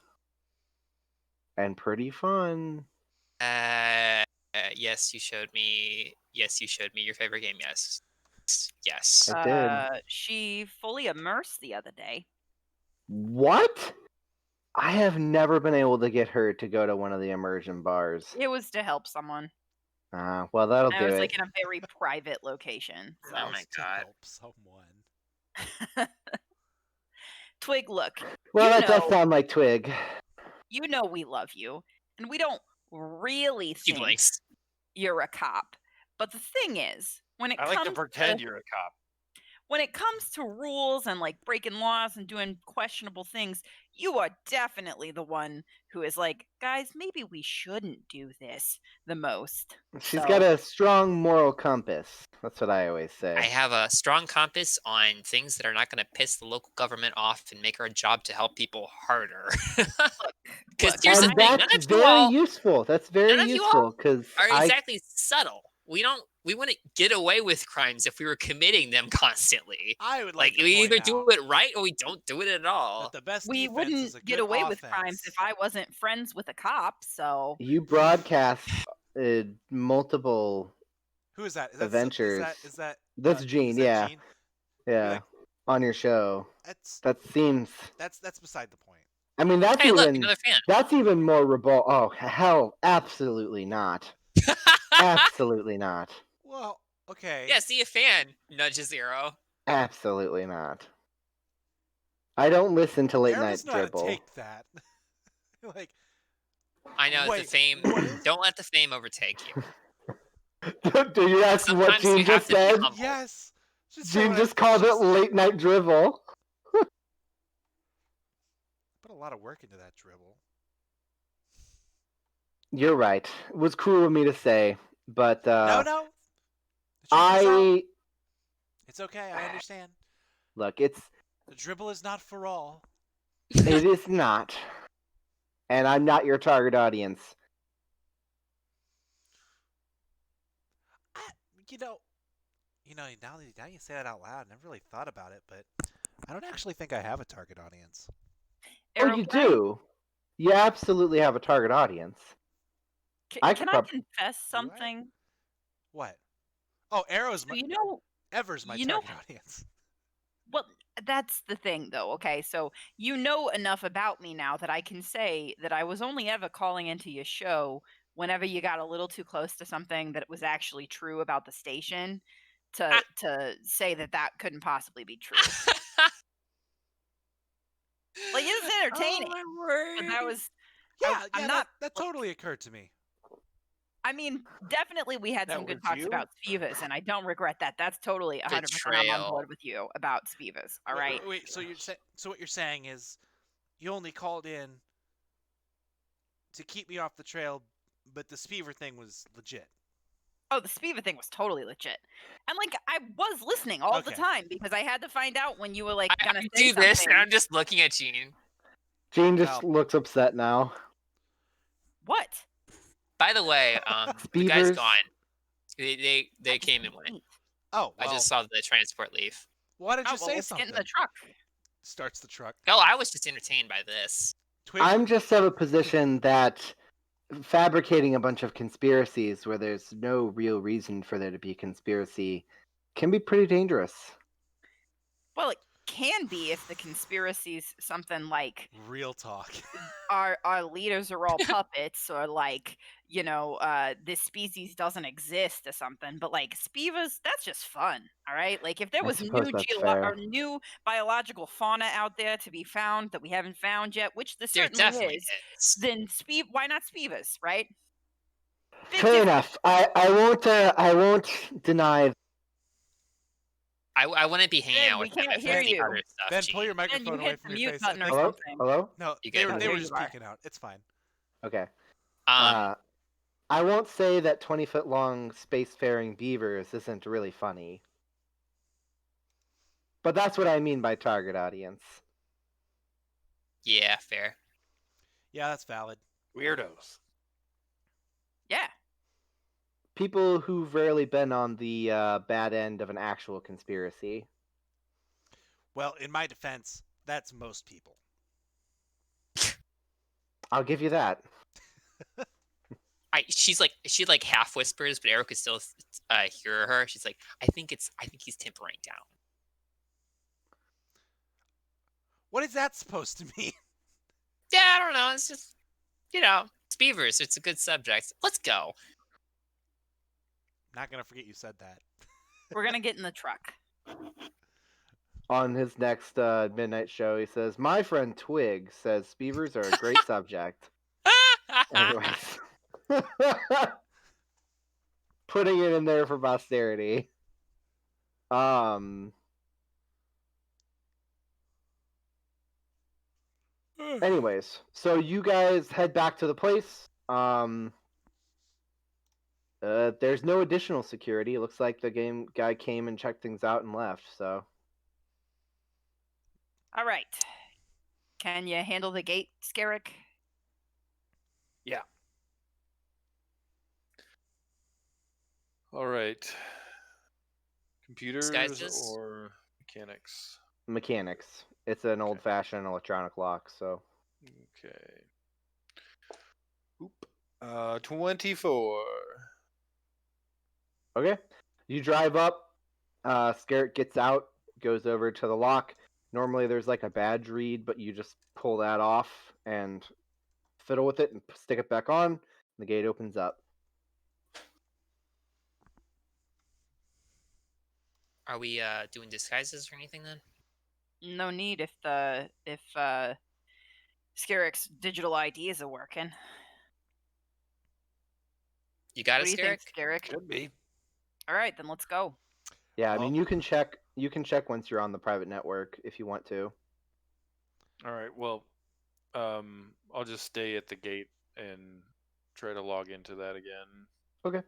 and pretty fun. Yes, you showed me. Yes, you showed me your favorite game. Yes, yes. I did. She fully immersed the other day. What? I have never been able to get her to go to one of the immersion bars. It was to help someone. Well, that'll And do it was it. like in a very private location. So. Oh my To god. help someone. Twig, look. Well, you that does know- sound like Twig. You know we love you, and we don't really He think blinks. you're a cop. But the thing is, when it I comes like to pretend you're a cop. when it comes to rules and like breaking laws and doing questionable things, you are definitely the one who is like, guys, maybe we shouldn't do this the most. She's So- got a strong moral compass. That's what I always say. I have a strong compass on things that are not going to piss the local government off and make our job to help people harder. Because Look, here's the And thing: none that's of you very all useful. That's very none of you useful all because are exactly subtle. We wouldn't get away with crimes if we were committing them constantly. I would Like like to we point either out do it right or we don't do it at all. that the best we defense is wouldn't a get good away offense. with crimes if I wasn't friends with a cop. So you broadcast multiple. Who is that? Adventures. Is that That's Gene, is that yeah. Gene? Yeah, like- on your show. That's That seems. that's beside the point. I mean, that's Hey, look, even. another fan. That's even more Oh hell, absolutely not. Absolutely not. Well, okay. Yeah, see a fan nudges Zero. Absolutely not. I don't listen to late Aaron night doesn't know how to dribble. take that. Like, I know Wait, the fame. what is- Don't let the fame overtake you. Do you ask what Sometimes you Gene have just to be said? humble. yes. Just say Gene what just called it just late night dribble. put a lot of work into that dribble. You're right. It was cruel of me to say, but No. The truth is out. It's okay. I understand. look. The dribble is not for all. It is not, and I'm not your target audience. You know. Now you say that out loud. I never really thought about it, but I don't actually think I have a target audience. Oh, you do. You absolutely have a target audience. I Can could I prob- confess something? What? Oh, Arrow's So my Ever's my you know- target audience. Well, that's the thing, though. Okay, so you know enough about me now that I can say that I was only ever calling into your show whenever you got a little too close to something that was actually true about the station to say that couldn't possibly be true. Like, it's entertaining, Oh, my word. but that was. Yeah, I'm yeah, not. that totally occurred to me. I mean, definitely we had That some good was talks you? about Spivas, and I don't regret that. That's totally 100% I'm on Betrayal. board with you about Spivas. All right. Wait. So what you're saying is, you only called in to keep me off the trail, but the Speaver thing was legit. Oh, the Spiva thing was totally legit. And like I was listening all the Okay. time because I had to find out when you were like I gonna say do this, something. and I'm just looking at Gene. Gene just Well- looks upset now. What? By the way, the guy's Beavers. gone. They I came just and went. can't. Oh, I well, just saw the transport leave. why didn't Oh, you well, say let's something? get in the truck. Starts the truck. Oh, I was just entertained by this. Twig, I'm just of a position that fabricating a bunch of conspiracies where there's no real reason for there to be a conspiracy can be pretty dangerous. Well, it can be if the conspiracy's something like real talk. our leaders are all puppets, or like this species doesn't exist or something. But like Spivas, that's just fun. All right. Like if there I was suppose new that's fair. or new biological fauna out there to be found that we haven't found yet, which there There certainly definitely is, is. then why not Spivas, right? Big Fair difference. enough. I won't deny. I wouldn't be hanging Ben, out we with them can't if hear it's the you. other stuff. Ben, Gene. pull your Ben, microphone you away hit from the your mute face. button or Hello? something. Hello? No, You they good? were There were you just are. speaking out. It's fine. Okay. Um, I won't say that 20-foot long spacefaring beavers isn't really funny. But that's what I mean by target audience. yeah, fair. Yeah, that's valid. Weirdos. Yeah. people who've rarely been on the bad end of an actual conspiracy. Well, in my defense, that's most people. I'll give you that. She like half whispers, but Arrow could still hear her. She's like, I think he's tempering down. What is that supposed to mean? Yeah, I don't know. It's just, it's beavers. It's a good subject. Let's go. Not gonna forget you said that. We're gonna get in the truck. On his next midnight show, he says, "My friend Twig says beavers are a great subject." Anyways, putting it in there for posterity. Anyways, so you guys head back to the place. There's no additional security. It looks like the game guy came and checked things out and left. So, All right. Can you handle the gate, Skerrick? Yeah. All right. Computers Disguises? or mechanics? mechanics. It's an old-fashioned electronic lock. So, Okay. Oop. 24. okay. You drive up. Scarrett gets out, goes over to the lock. Normally, there's like a badge read, but you just pull that off and fiddle with it and stick it back on. The gate opens up. Are we doing disguises or anything then? No need if Skerrick's digital ID is working. You got What it, do you think, Skerrick? Skerrick? Could be. All right, then let's go. Yeah, I Well- mean you can check once you're on the private network if you want to. All right. Well, I'll just stay at the gate and try to log into that again. Okay.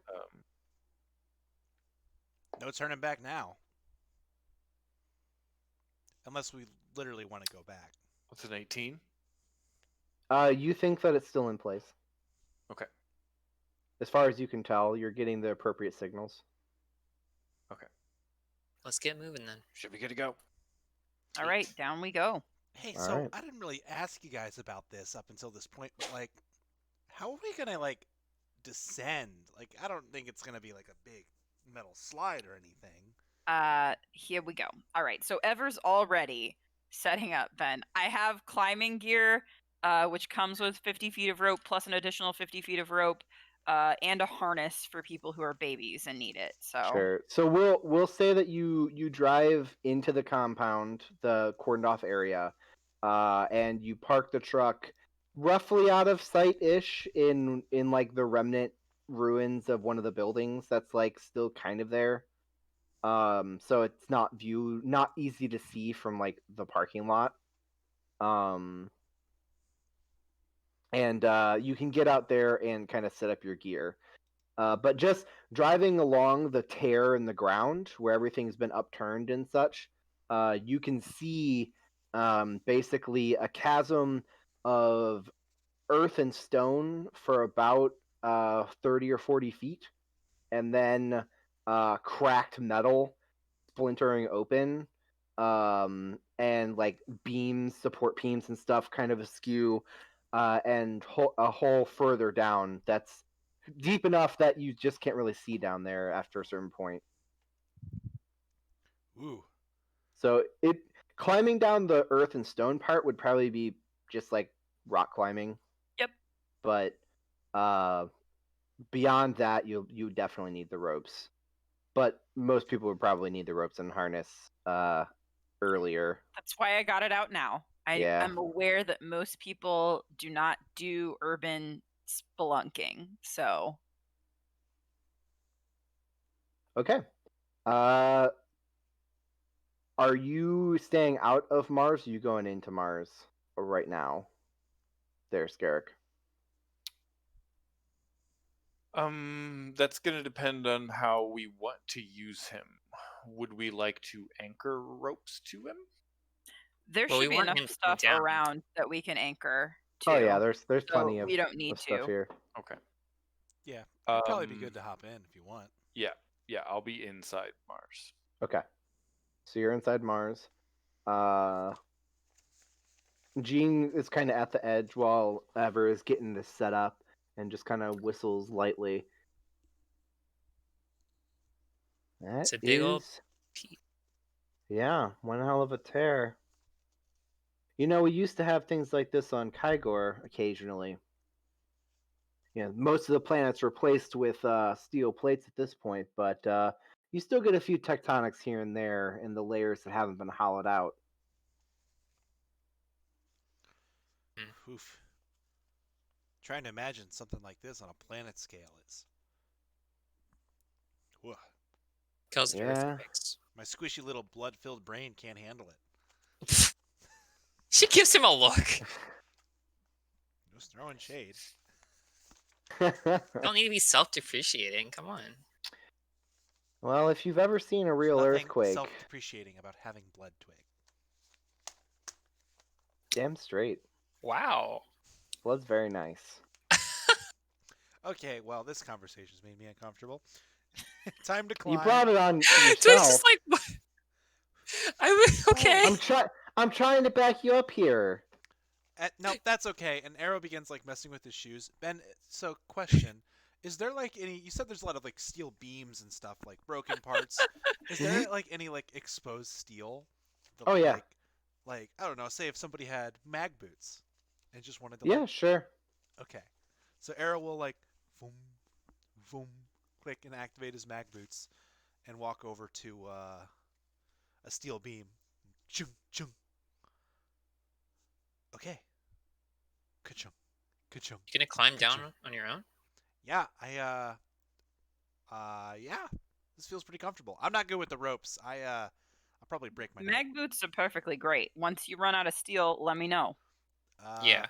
No turning back now. Unless we literally want to go back. What's an 18? You think that it's still in place. Okay. As far as you can tell, you're getting the appropriate signals. Let's get moving then. Should be good to go. All right, down we go. Hey, All so right. I didn't really ask you guys about this up until this point, but like, how are we gonna like descend? Like, I don't think it's gonna be like a big metal slide or anything. Here we go. All right, so Ever's already setting up then. I have climbing gear, which comes with 50 feet of rope plus an additional 50 feet of rope, and a harness for people who are babies and need it. So Sure. So we'll say that you drive into the compound, the cordoned off area, and you park the truck roughly out of sight-ish in like the remnant ruins of one of the buildings that's like still kind of there. So it's not easy to see from like the parking lot. And you can get out there and kind of set up your gear. But just driving along the tear in the ground where everything's been upturned and such, you can see basically a chasm of earth and stone for about 30 or 40 feet, and then cracked metal splintering open, and like beams, support beams and stuff kind of askew, and a hole further down that's deep enough that you just can't really see down there after a certain point. Ooh. So climbing down the earth and stone part would probably be just like rock climbing. Yep. But beyond that, you definitely need the ropes. But most people would probably need the ropes and harness earlier. that's why I got it out now. Yeah. I'm aware that most people do not do urban spelunking, so Okay. Are you staying out of Mars? Or are you going into Mars right now? There, Skerrick. That's gonna depend on how we want to use him. Would we like to anchor ropes to him? there Well, we should be want enough him to come stuff down. around that we can anchor to. Oh yeah, there's so plenty of we don't need stuff to. here. Okay. Yeah, It'd probably be good to hop in if you want. Yeah, I'll be inside Mars. Okay. So you're inside Mars. Gene is kind of at the edge while Ever is getting this set up and just kind of whistles lightly. That It's a big old is... Yeah, one hell of a tear. You know, we used to have things like this on Kygor occasionally. You know, most of the planets replaced with steel plates at this point, but you still get a few tectonics here and there in the layers that haven't been hollowed out. Oof. Trying to imagine something like this on a planet scale is. Whoa. Kills the Yeah. earthquakes. My squishy little blood-filled brain can't handle it. She gives him a look. Just throwing shade. You don't need to be self-depreciating. Come on. Well, if you've ever seen a real There's nothing earthquake, self-depreciating about having blood, Twig. damn straight. Wow. Blood's very nice. Okay, well, this conversation's made me uncomfortable. Time to climb. You brought it on Twig's yourself. just like, what? Okay. I'm trying to back you up here. No, that's okay. And Arrow begins like messing with his shoes. Ben, so question: is there like any? You said there's a lot of like steel beams and stuff, like broken parts. Is there like any like exposed steel? Oh, yeah. Like I don't know. Say if somebody had mag boots and just wanted to. Yeah, Like, sure. okay. So Arrow will like, boom, boom, click and activate his mag boots, and walk over to a steel beam. Chung, chung. Okay. Ka-chung. Ka-chung. You gonna climb down on your own? Yeah, yeah. This feels pretty comfortable. I'm not good with the ropes. I'll probably break my neck. Mag boots are perfectly great. Once you run out of steel, let me know. Yeah.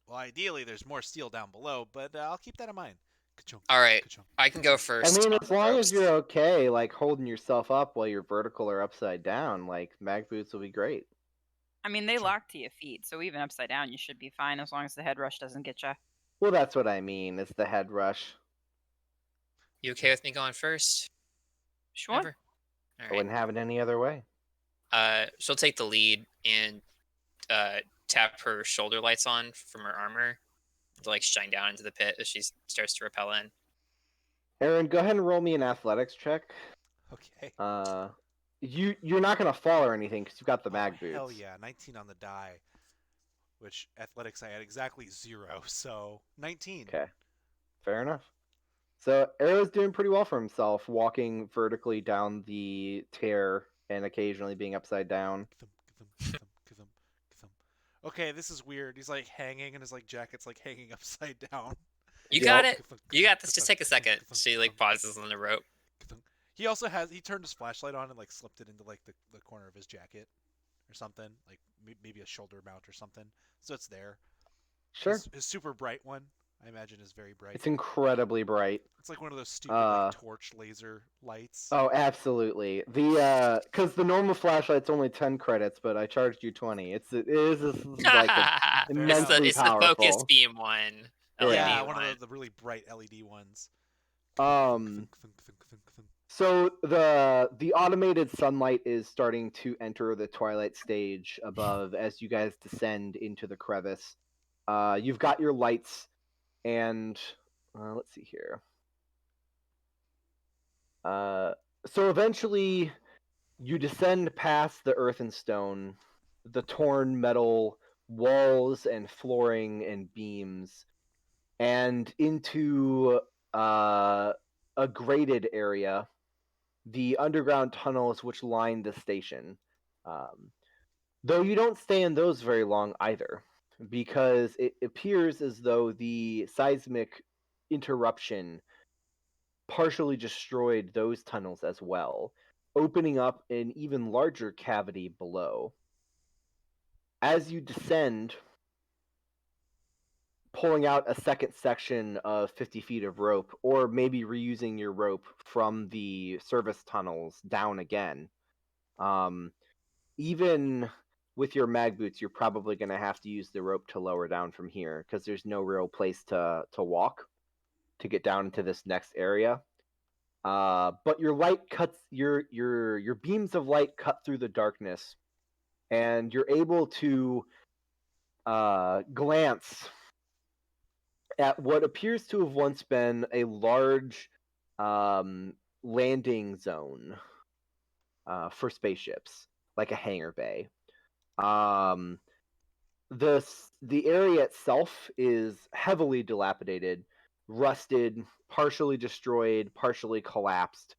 Well, ideally, there's more steel down below, but I'll keep that in mind. Ka-chung, All right. ka-chung. I can go I first. mean, on as the long ropes. as you're okay, like holding yourself up while you're vertical or upside down, like mag boots will be great. I mean, they Sure. lock to your feet, so even upside down, you should be fine as long as the head rush doesn't get you. Well, that's what I mean. It's the head rush. You okay with me going first? Sure. Ever? All I right. wouldn't have it any other way. She'll take the lead and tap her shoulder lights on from her armor to like shine down into the pit as she starts to rappel in. Aaron, go ahead and roll me an athletics check. Okay. You're not gonna fall or anything because you've got the mag boots. Hell yeah, 19 on the die. Which athletics I had exactly 0, so 19. Okay, fair enough. So Arrow's doing pretty well for himself, walking vertically down the tear and occasionally being upside down. Okay, this is weird. He's like hanging and his like jacket's like hanging upside down. You got it. You got this. Just take a second. She like pauses on the rope. He also he turned his flashlight on and like slipped it into like the corner of his jacket or something, like maybe a shoulder mount or something. So it's there. Sure. His super bright one, I imagine, is very bright. It's incredibly bright. It's like one of those stupid like, torch laser lights. Oh, absolutely. Because the normal flashlight's only 10 credits, but I charged you 20. It is like immensely it's powerful. the focus beam one. LED yeah, one. one of the really bright LED ones. So the automated sunlight is starting to enter the twilight stage above as you guys descend into the crevice. You've got your lights, and let's see here. So eventually, you descend past the earth and stone, the torn metal walls and flooring and beams, and into a graded area, the underground tunnels which line the station. Though you don't stay in those very long either, because it appears as though the seismic interruption partially destroyed those tunnels as well, opening up an even larger cavity below. As you descend, pulling out a second section of 50 feet of rope, or maybe reusing your rope from the service tunnels down again. Even with your mag boots, you're probably going to have to use the rope to lower down from here, because there's no real place to walk to get down into this next area. But your light cuts your beams of light cut through the darkness, and you're able to glance at what appears to have once been a large landing zone for spaceships, like a hangar bay. The area itself is heavily dilapidated, rusted, partially destroyed, partially collapsed.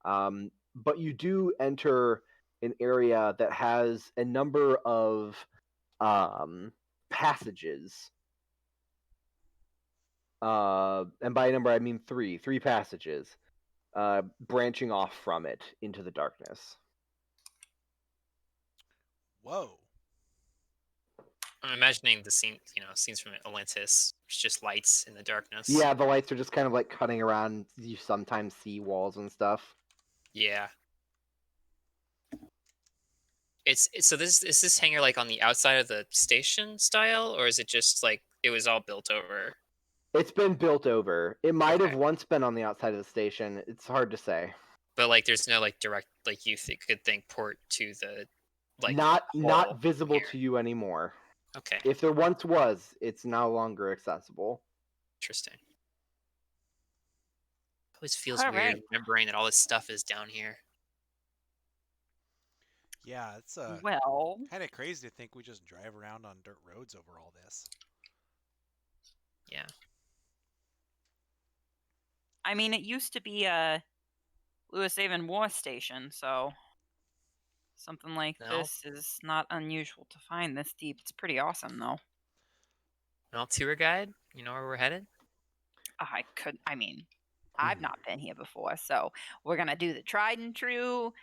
But you do enter an area that has a number of passages. And by number I mean three passages, branching off from it into the darkness. Whoa. I'm imagining the scene, scenes from Atlantis. It's just lights in the darkness. Yeah, the lights are just kind of like cutting around. You sometimes see walls and stuff. Yeah. So is this hangar like on the outside of the station style, or is it just like it was all built over? It's been built over. It might have Okay. once been on the outside of the station. It's hard to say. But like, there's no like direct like could think port to the like not hall visible here. to you anymore. Okay, If there once was, it's no longer accessible. interesting. Always feels All weird right. remembering that all this stuff is down here. Yeah, it's Well, kind of crazy to think we just drive around on dirt roads over all this. Yeah. I mean, it used to be a Lewis Haven War Station, so something like No. this is not unusual to find this deep. It's pretty awesome, though. Well, tour guide, you know where we're headed? I've not been here before, so we're going to do the tried and true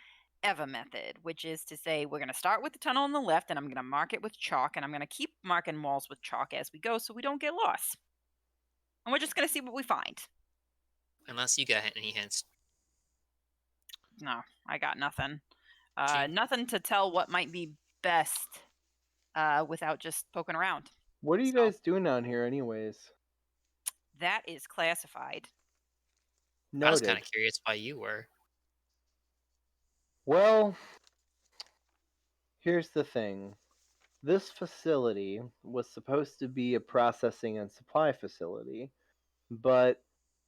EVA method, which is to say we're going to start with the tunnel on the left, and I'm going to mark it with chalk, and I'm going to keep marking walls with chalk as we go so we don't get lost. And we're just going to see what we find. Unless you got any hints. No, I got nothing. Gee. Nothing to tell what might be best without just poking around. What are you So- guys doing down here, anyways? That is classified. I was Noted. kind of curious why you were. Well, here's the thing. This facility was supposed to be a processing and supply facility, but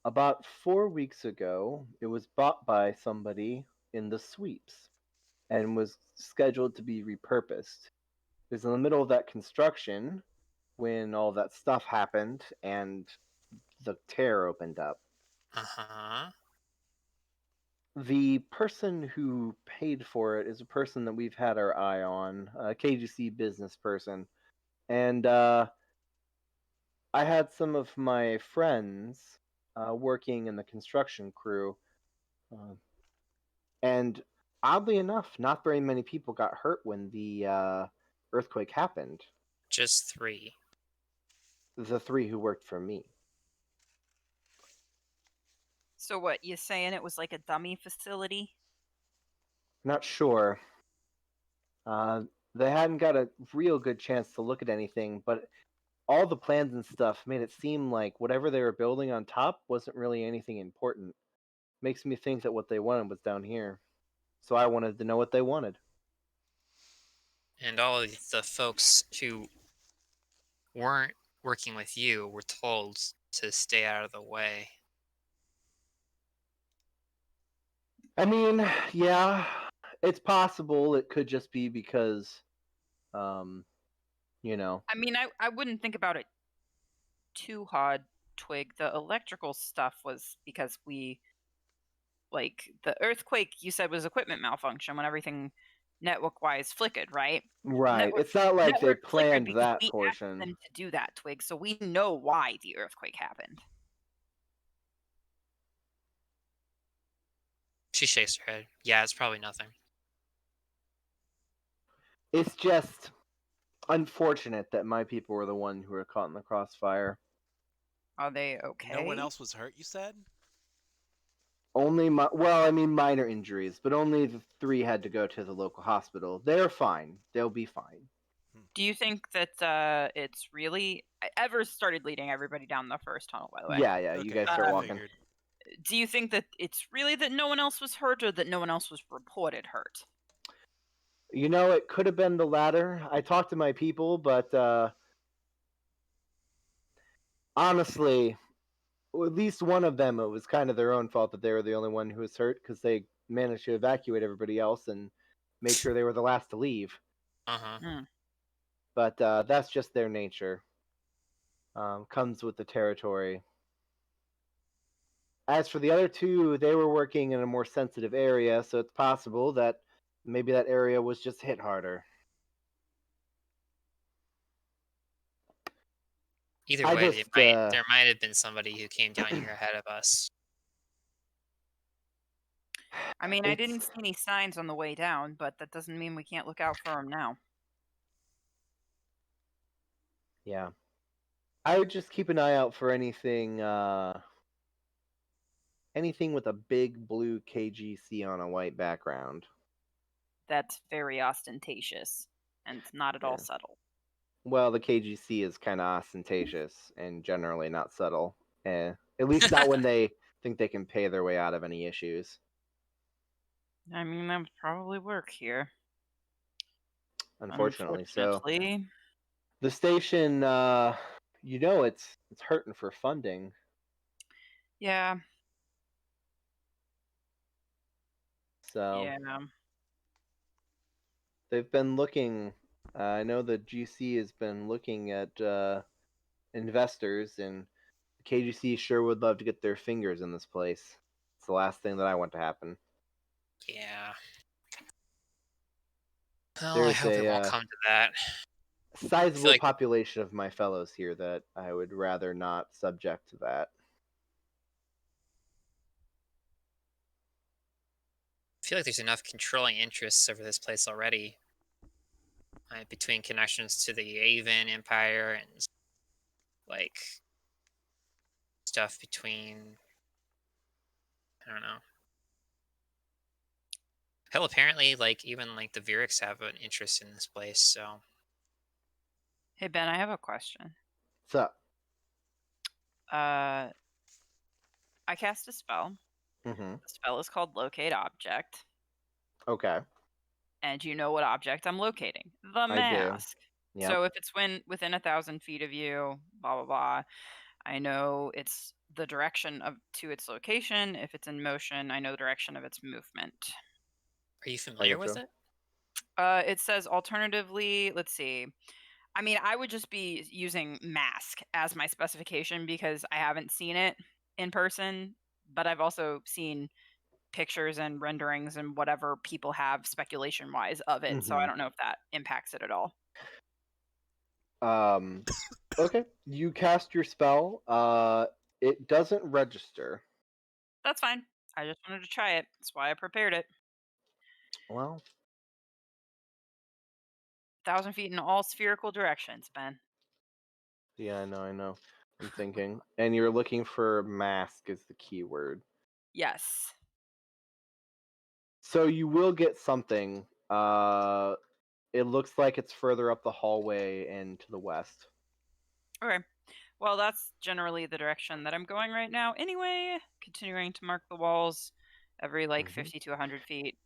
about 4 weeks ago, it was bought by somebody in the sweeps and was scheduled to be repurposed. It was in the middle of that construction when all that stuff happened and the tear opened up. Uh-huh. The person who paid for it is a person that we've had our eye on, a KGC business person. And I had some of my friends working in the construction crew. And oddly enough, not very many people got hurt when the earthquake happened. Just 3. The 3 who worked for me. So what, you saying it was like a dummy facility? Not sure. They hadn't got a real good chance to look at anything, but all the plans and stuff made it seem like whatever they were building on top wasn't really anything important. Makes me think that what they wanted was down here. So I wanted to know what they wanted. And all of the folks who weren't working with you were told to stay out of the way. I mean, yeah, it's possible it could just be because, you know. I mean, I wouldn't think about it too hard, Twig. The electrical stuff was because the earthquake you said was equipment malfunction when everything network-wise flickered, right? Right. Network- It's not like they network flickered planned because that we asked portion. them to do that, Twig, so we know why the earthquake happened. She shakes her head. Yeah, it's probably nothing. It's just unfortunate that my people were the one who were caught in the crossfire. Are they okay? No one else was hurt, you said? Only minor injuries, but only the 3 had to go to the local hospital. They're fine. They'll be fine. Do you think that it's really Ever started leading everybody down the first tunnel, by the way? Yeah, you Okay, guys start I walking. figured. Do you think that it's really that no one else was hurt, or that no one else was reported hurt? You know, it could have been the latter. I talked to my people, but honestly, at least one of them, it was kind of their own fault that they were the only one who was hurt because they managed to evacuate everybody else and make sure they were the last to leave. Uh-huh. But that's just their nature. Comes with the territory. As for the other two, they were working in a more sensitive area, so it's possible that maybe that area was just hit harder. Either I way, just, there might have been somebody who came down here ahead of us. I mean, I It's- didn't see any signs on the way down, but that doesn't mean we can't look out for them now. Yeah. I would just keep an eye out for anything anything with a big blue KGC on a white background. That's very ostentatious and not at all Yeah. subtle. Well, the KGC is kind of ostentatious and generally not subtle. At least not when they think they can pay their way out of any issues. I mean, that would probably work here. Unfortunately. So Unfortunately. the station, you know, it's hurting for funding. Yeah. So Yeah. they've been looking. I know the GC has been looking at investors, and the KGC sure would love to get their fingers in this place. It's the last thing that I want to happen. Yeah. Well, I There's hope it won't a come to that. sizable like- population of my fellows here that I would rather not subject to that. I feel like there's enough controlling interests over this place already. Between connections to the Avon Empire and like stuff between, I don't know. Hell, apparently, like even like the Virics have an interest in this place. So Hey, Ben, I have a question. What's up? I cast a spell. Mm-hmm. The spell is called Locate Object. Okay. And you know what object I'm locating? The I do. mask. Yep. So if it's within 1,000 feet of you, blah blah blah. I know it's the direction to its location. If it's in motion, I know the direction of its movement. are you familiar with true. it? It says alternatively, let's see. I mean, I would just be using mask as my specification because I haven't seen it in person, but I've also seen pictures and renderings and whatever people have speculation wise of it. So I Mhm. don't know if that impacts it at all. Okay. You cast your spell. It doesn't register. That's fine. I just wanted to try it. That's why I prepared it. Well, 1,000 feet in all spherical directions, Ben. yeah, I know. I'm thinking. And you're looking for mask is the keyword. Yes. So you will get something. It looks like it's further up the hallway and to the west. Okay. Well, that's generally the direction that I'm going right now. Anyway, continuing to mark the walls every like 50 to 100 feet.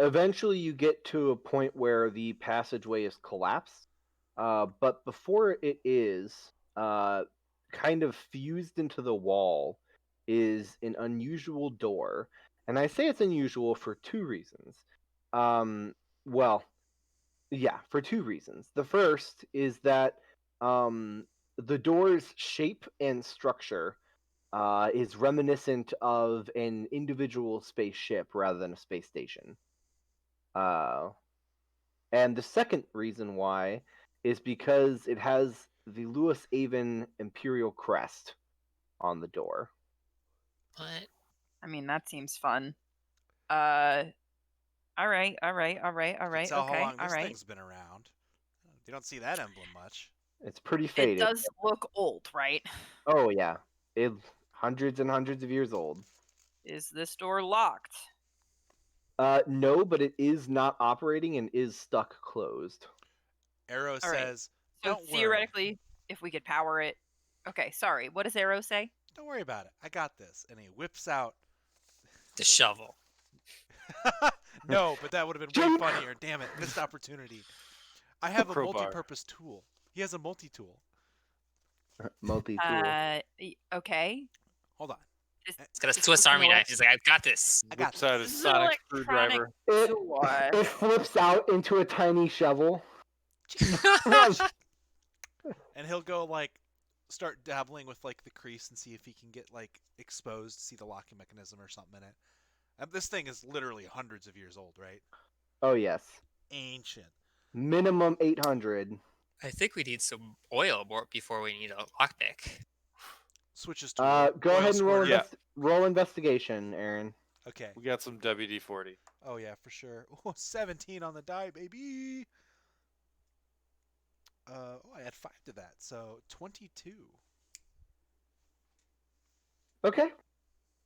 Eventually you get to a point where the passageway is collapsed. But before it is, kind of fused into the wall is an unusual door. And I say it's unusual for two reasons. Well, yeah, for two reasons. The first is that the door's shape and structure is reminiscent of an individual spaceship rather than a space station. And the second reason why is because it has the Lewis Avon Imperial crest on the door. What? I mean, that seems fun. All right. Can tell how Okay. long All this right. thing's been around. You don't see that emblem much. It's pretty It faded. does look old, right? Oh yeah, it's hundreds and hundreds of years old. Is this door locked? No, but it is not operating and is stuck closed. Arrow All right. says, So "Don't worry. theoretically, if we could power it. Okay, sorry. What does Arrow say? Don't worry about it. I got this." And he whips out. The shovel. No, but that would have been way Jump! funnier. Damn it, missed opportunity. I have a crowbar. multi-purpose tool. He has a multi-tool. Multi-tool. Okay. Hold on. It's got a Swiss Army knife. He's like, I've got this. I got Whips out This his is an sonic electronic screwdriver. door. It flips out into a tiny shovel. And he'll go like start dabbling with like the crease and see if he can get like exposed, see the locking mechanism or something in it. And this thing is literally hundreds of years old, right? Oh yes. Ancient. Minimum 800. I think we need some oil before we need a lockpick. Switches to Go ahead and roll, Yeah. roll investigation, Aaron. Okay. We got some WD-40. Oh yeah, for sure. Oh, 17 on the die, baby. I had 5 to that, so 22. Okay.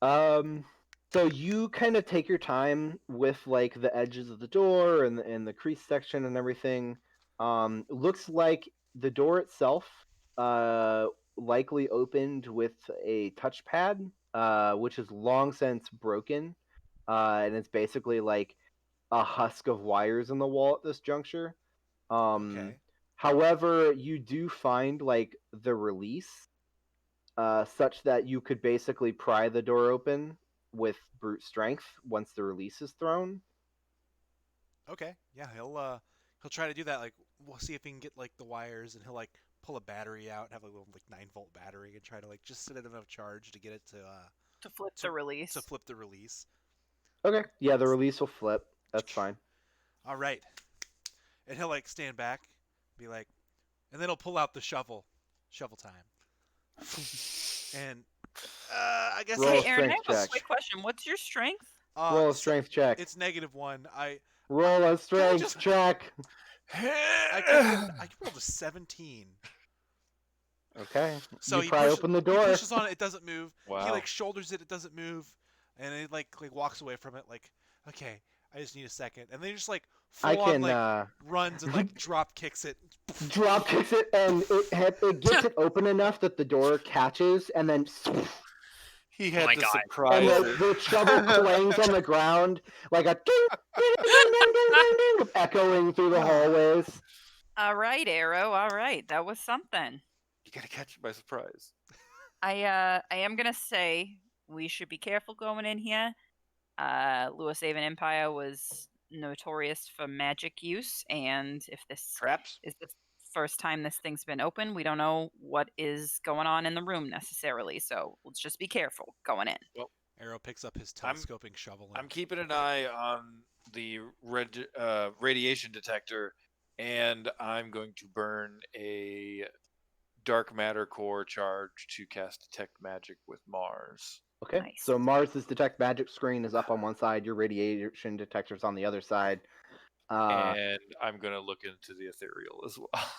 So you kind of take your time with like the edges of the door and the crease section and everything. Looks like the door itself likely opened with a touchpad, which is long since broken. And it's basically like a husk of wires in the wall at this juncture. Okay. However, you do find like the release, such that you could basically pry the door open with brute strength once the release is thrown. Okay. Yeah, he'll try to do that. Like, we'll see if he can get like the wires, and he'll like pull a battery out and have a little like 9-volt battery and try to like just set it enough charge to get it To flip the release. to flip the release. Okay, yeah, the release will flip. That's fine. All right. And he'll like stand back, be like, and then he'll pull out the shovel. Shovel time. And I guess Roll Hey, a Aaron, I strength have a check. quick question. What's your strength? Roll a strength check. It's -1. Roll a strength just- check. I rolled a 17. Okay. So you he pry pushes, open the He door. pushes on it. It doesn't move. He Wow. like shoulders it. It doesn't move, and he like walks away from it. Like, okay, I just need a second. And then he just like I full can on like runs and like drop kicks it. drop kicks it, and it gets it open enough that the door catches, and then He had my to God. surprise and it. the shovel clangs on the ground like a ding, ding, ding, ding, ding, ding, ding, echoing through the hallways. All right, Arrow. All right, that was something. You gotta catch it by surprise. I am gonna say we should be careful going in here. Lewis Haven Empire was notorious for magic use, and if this Traps? is the first time this thing's been open, we don't know what is going on in the room necessarily. So let's just be careful going in. Arrow picks up his I'm- telescoping shovel. I'm keeping an eye on the radiation detector, and I'm going to burn a dark matter core charge to cast Detect Magic with Mars. Okay. Nice. So Mars's detect magic screen is up on one side. Your radiation detector's on the other side. And I'm going to look into the ethereal as well.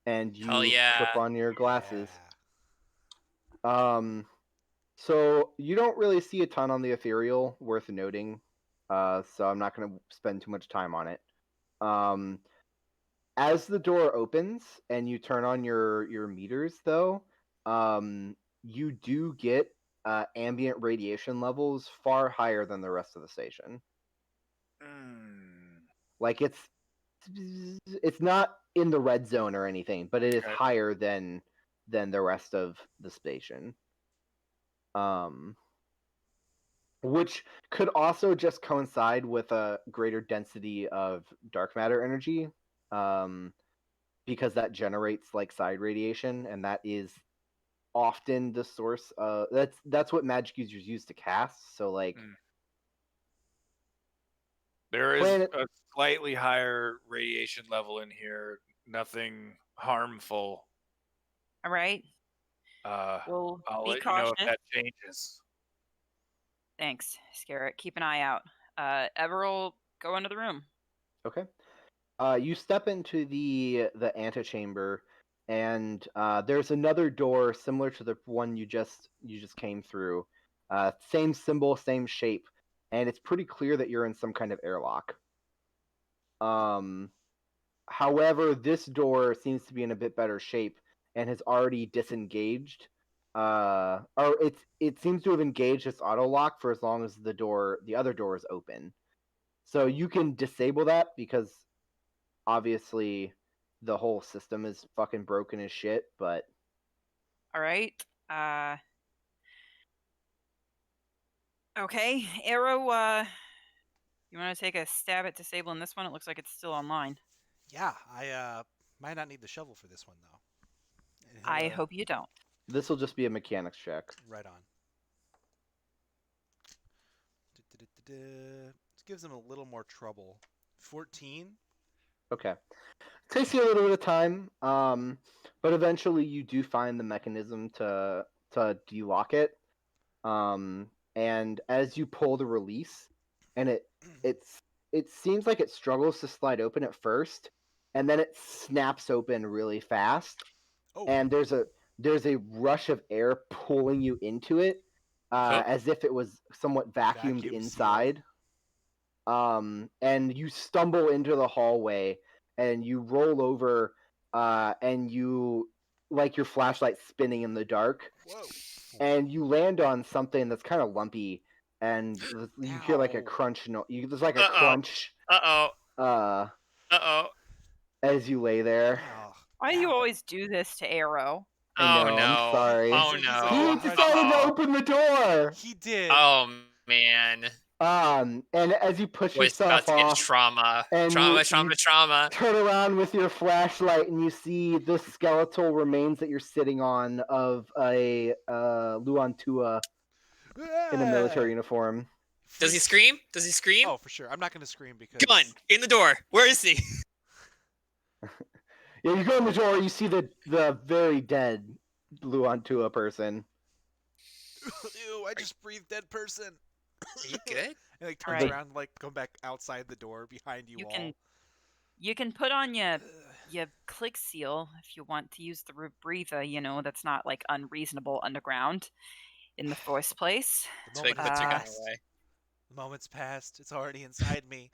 And you Hell yeah. flip on your glasses. Yeah. So you don't really see a ton on the ethereal worth noting. So I'm not going to spend too much time on it. As the door opens and you turn on your meters, though, you do get ambient radiation levels far higher than the rest of the station. Like it's not in the red zone or anything, but it is Okay. higher than the rest of the station. Which could also just coincide with a greater density of dark matter energy, because that generates like side radiation, and that is often the source of that's what magic users use to cast. So like There is Planet- a slightly higher radiation level in here. Nothing harmful. All right. I'll We'll be let you know cautious. if that changes. Thanks, Scarrett. Keep an eye out. Ever'll go into the room. Okay. You step into the antechamber, and there's another door similar to the one you just came through. Same symbol, same shape, and it's pretty clear that you're in some kind of airlock. However, this door seems to be in a bit better shape and has already disengaged. Or it seems to have engaged its auto lock for as long as the other door is open. So you can disable that because obviously the whole system is fucking broken as shit. But All right. Okay, Arrow. You want to take a stab at disabling this one? It looks like it's still online. Yeah, I might not need the shovel for this one though. And I hope you don't. this will just be a mechanics check. Right on. This gives him a little more trouble. 14. Okay. Takes you a little bit of time, but eventually you do find the mechanism to delock it. And as you pull the release, and it seems like it struggles to slide open at first, and then it snaps open really fast. Oh. And there's a rush of air pulling you into it, as if it was somewhat vacuumed Vacuum inside. And you stumble into the hallway, and you roll over, and you like your flashlight spinning in the dark. Whoa. And you land on something that's kind of lumpy, and you hear like a Ow. crunch. There's like a crunch. As you lay there. Oh, Why do you ow. always do this to Arrow? I Oh know, no! I'm sorry. Oh He's a- no! He Oh, decided to open the door. He did. Oh man! And as you push Was about yourself to get off, trauma. and Trauma. turn around with your flashlight, and you see the skeletal remains that you're sitting on of a Luantua in a military uniform. Does he scream? Does he scream? Oh, for sure. I'm not going to scream because... Gun in the door. Where is he? Yeah, you go in the door, you see the very dead Luantua person. Ew, I just breathed dead person. Are you good? And like turns Alright. around, like come back outside the door behind you, all. You can put on your click seal if you want to use the breather. That's not like unreasonable underground in the first place. The Twig moment puts her gun passed. away. The moment's passed. It's already inside me.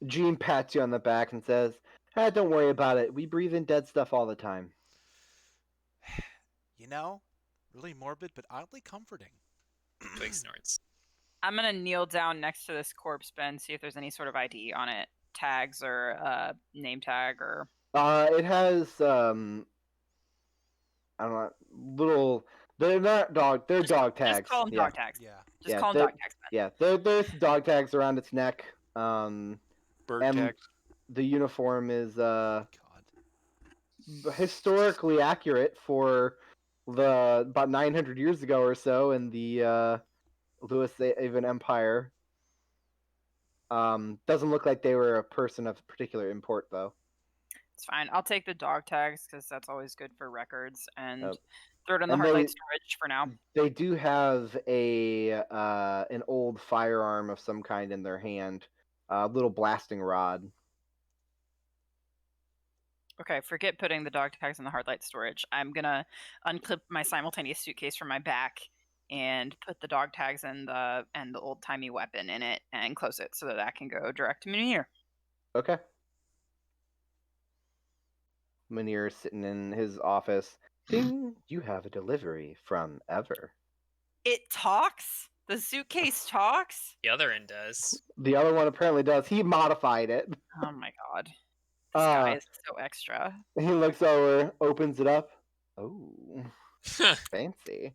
Gene pats you on the back and says, don't worry about it. We breathe in dead stuff all the time. You know, really morbid, but oddly comforting. Twig snorts. I'm gonna kneel down next to this corpse, Ben, see if there's any sort of ID on it, tags or name tag or. It has I don't know, little. They're not dog. They're dog tags. Just call them dog tags. Yeah. Just call them dog tags, Ben. Yeah, there's dog tags around its neck. Bird and tags. the uniform is God. historically accurate for about 900 years ago or so in the Louis-Avon Empire. Doesn't look like they were a person of particular import, though. It's fine. I'll take the dog tags because that's always good for records, and Oh. throw it in the And Heartlight storage for now. They do have an old firearm of some kind in their hand, a little blasting rod. Okay, forget putting the dog tags in the Heartlight storage. I'm gonna unclip my simultaneous suitcase from my back and put the dog tags and the old timey weapon in it and close it so that can go direct to Munir. Okay. Munir is sitting in his office. Ding! You have a delivery from Ever. It talks? The suitcase talks? The other end does. The other one apparently does. He modified it. Oh my god. This guy is so extra. He looks over, opens it up. Oh, fancy.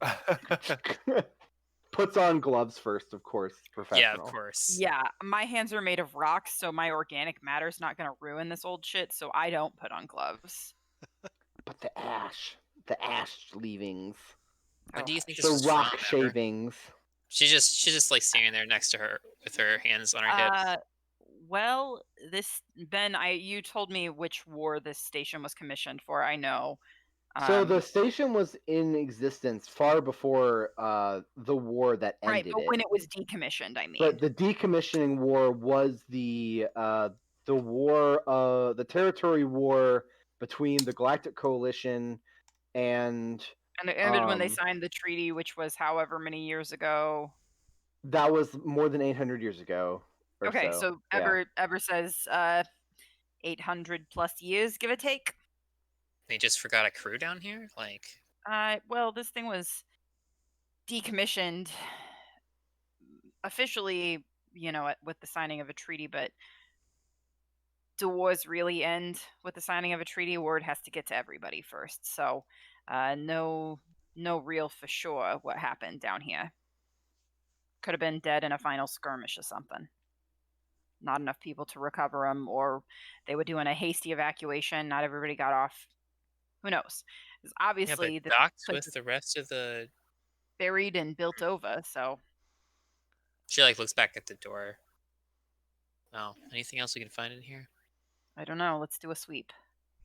Puts on gloves first, of course. Professional. Yeah, of course. Yeah, my hands are made of rocks, so my organic matter's not going to ruin this old shit, so I don't put on gloves. But the ash leavings. When do you think this The was rock from, Ever? shavings. She's just like standing there next to her with her hands on her hips. Well, Ben, you told me which war this station was commissioned for. I know. So the station was in existence far before the war that ended right, but it. when it was decommissioned, I mean. But the decommissioning war was the war, the territory war between the Galactic Coalition and And it ended when they signed the treaty, which was however many years ago. That was more than 800 years ago. Okay, so so yeah. Ever says 800 plus years, give or take. They just forgot a crew down here? Like, Well, this thing was decommissioned officially, with the signing of a treaty, but do wars really end with the signing of a treaty? Word has to get to everybody first. So, no real for sure what happened down here. Could have been dead in a final skirmish or something. Not enough people to recover them, or they were doing a hasty evacuation. Not everybody got off. Who knows? 'Cause yeah, but obviously, this docked place with is the rest of the. buried and built over. So, She like looks back at the door. Oh, anything else we can find in here? I don't know. Let's do a sweep.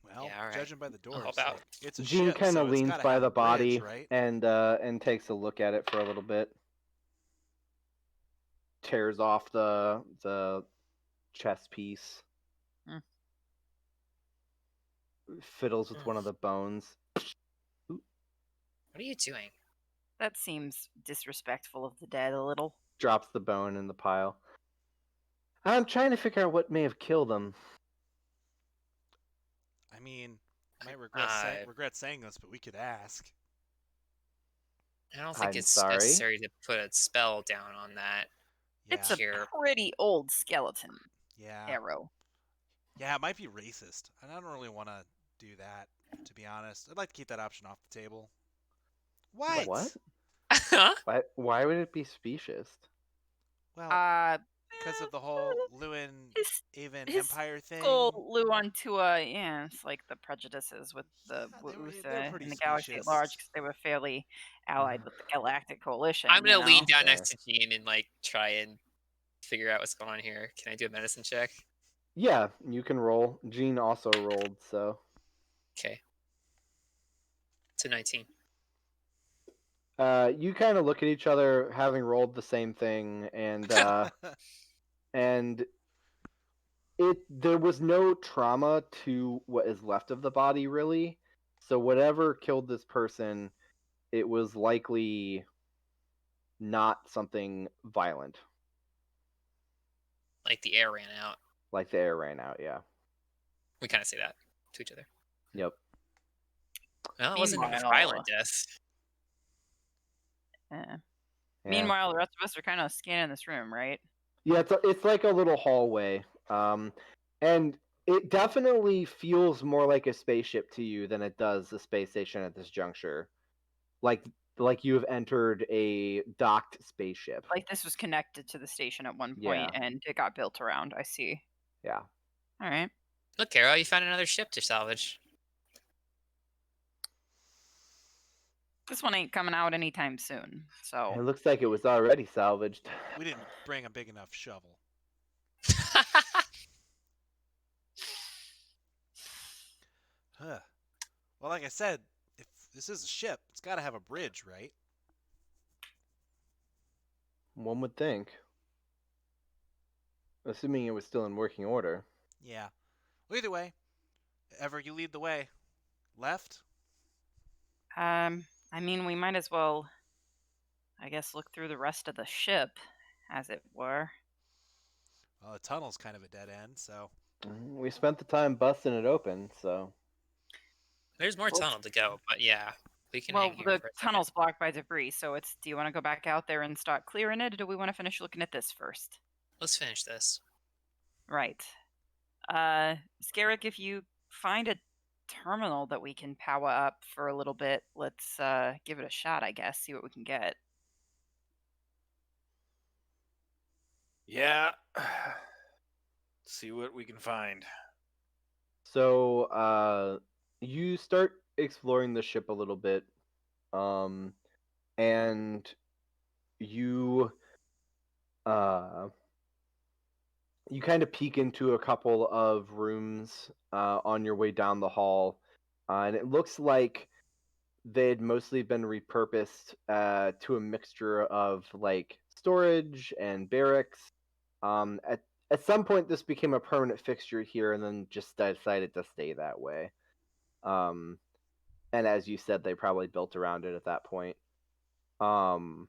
Well, Yeah, all right. judging by the I'll help doors, out. like it's a Jean ship, kind so of it's leans got to by have the a bridge, body right? and takes a look at it for a little bit. Tears off the chest piece. Hmm. Fiddles with one of the bones. What are you doing? That seems disrespectful of the dead a little. Drops the bone in the pile. I'm trying to figure out what may have killed him. I mean, I might Uh, regret saying this, but we could ask. I don't think I'm it's sorry. necessary to put a spell down on that. Yeah. It's a Here. pretty old skeleton Yeah. arrow. Yeah, it might be racist. And I don't really want to do that, to be honest. I'd like to keep that option off the table. What? What? Huh? Why would it be specious? Well, because of the whole Lewin his Avon his Empire thing. skull blew onto it's like the prejudices with the they're pretty in the galaxy at specious. large, because they were fairly allied with the Galactic Coalition. I'm gonna lean down Fair. next to Jean and like try and figure out what's going on here. Can I do a medicine check? Yeah, you can roll. Jean also rolled, so. Okay. It's a 19. You kind of look at each other, having rolled the same thing, and and there was no trauma to what is left of the body, really. So whatever killed this person, it was likely not something violent. Like the air ran out. Like the air ran out, yeah. We kind of say that to each other. Yep. Well, it wasn't a Meanwhile- violent death. Yeah. Yeah. Meanwhile, the rest of us are kind of scanning this room, right? Yeah, it's like a little hallway, and it definitely feels more like a spaceship to you than it does a space station at this juncture. Like you have entered a docked spaceship. Like this was connected to the station at one point, Yeah. and it got built around. I see. Yeah. All right. Look, Carol, you found another ship to salvage. This one ain't coming out anytime soon. It So looks like it was already salvaged. We didn't bring a big enough shovel. Huh. Well, like I said, if this is a ship, it's got to have a bridge, right? One would think. Assuming it was still in working order. Yeah. Well, either way, Ever, you lead the way. Left? I mean, we might as well, I guess, look through the rest of the ship, as it were. Well, the tunnel's kind of a dead end, so. We spent the time busting it open, so. There's more Well, tunnel to go, but yeah, we can Well, hang here the for a second. tunnel's blocked by debris, so it's. Do you want to go back out there and start clearing it, or do we want to finish looking at this first? Let's finish this. Right. Scarrick, if you find a terminal that we can power up for a little bit, let's give it a shot, I guess, see what we can get. Yeah. See what we can find. So, you start exploring the ship a little bit, and you kind of peek into a couple of rooms on your way down the hall, and it looks like they'd mostly been repurposed to a mixture of like storage and barracks. At some point, this became a permanent fixture here, and then just decided to stay that way. and as you said, they probably built around it at that point. And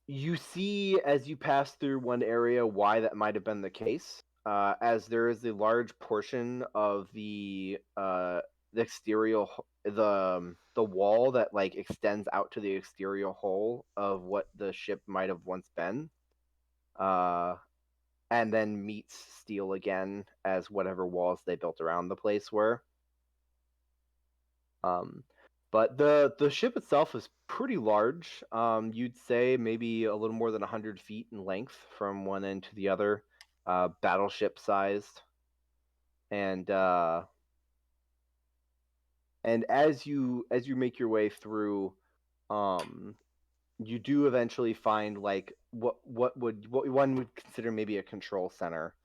you see as you pass through one area why that might have been the case, as there is a large portion of the exterior, the wall that like extends out to the exterior hull of what the ship might have once been, and then meets steel again as whatever walls they built around the place were. But the ship itself is pretty large. You'd say maybe a little more than 100 feet in length from one end to the other, battleship sized. And as you make your way through, you do eventually find like what one would consider maybe a control center.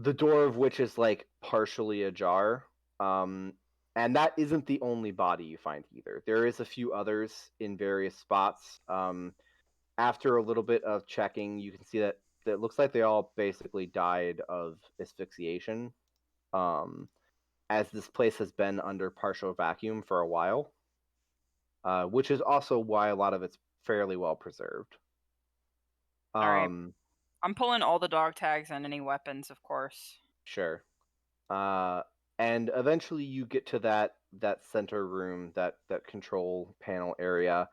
The door of which is like partially ajar. And that isn't the only body you find either. There is a few others in various spots. After a little bit of checking, you can see that it looks like they all basically died of asphyxiation, as this place has been under partial vacuum for a while, which is also why a lot of it's fairly well preserved. All right. I'm pulling all the dog tags and any weapons, of course. Sure. And eventually you get to that center room, that control panel area,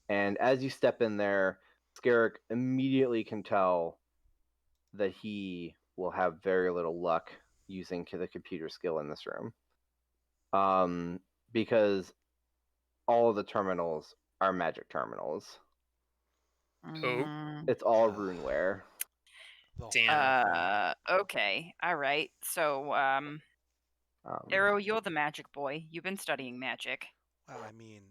and as you step in there, Scarrick immediately can tell that he will have very little luck using the computer skill in this room, because all of the terminals are magic terminals. It's all runeware. Damn. Okay. All right. So, Arrow, you're the magic boy. You've been studying magic. Well, I mean,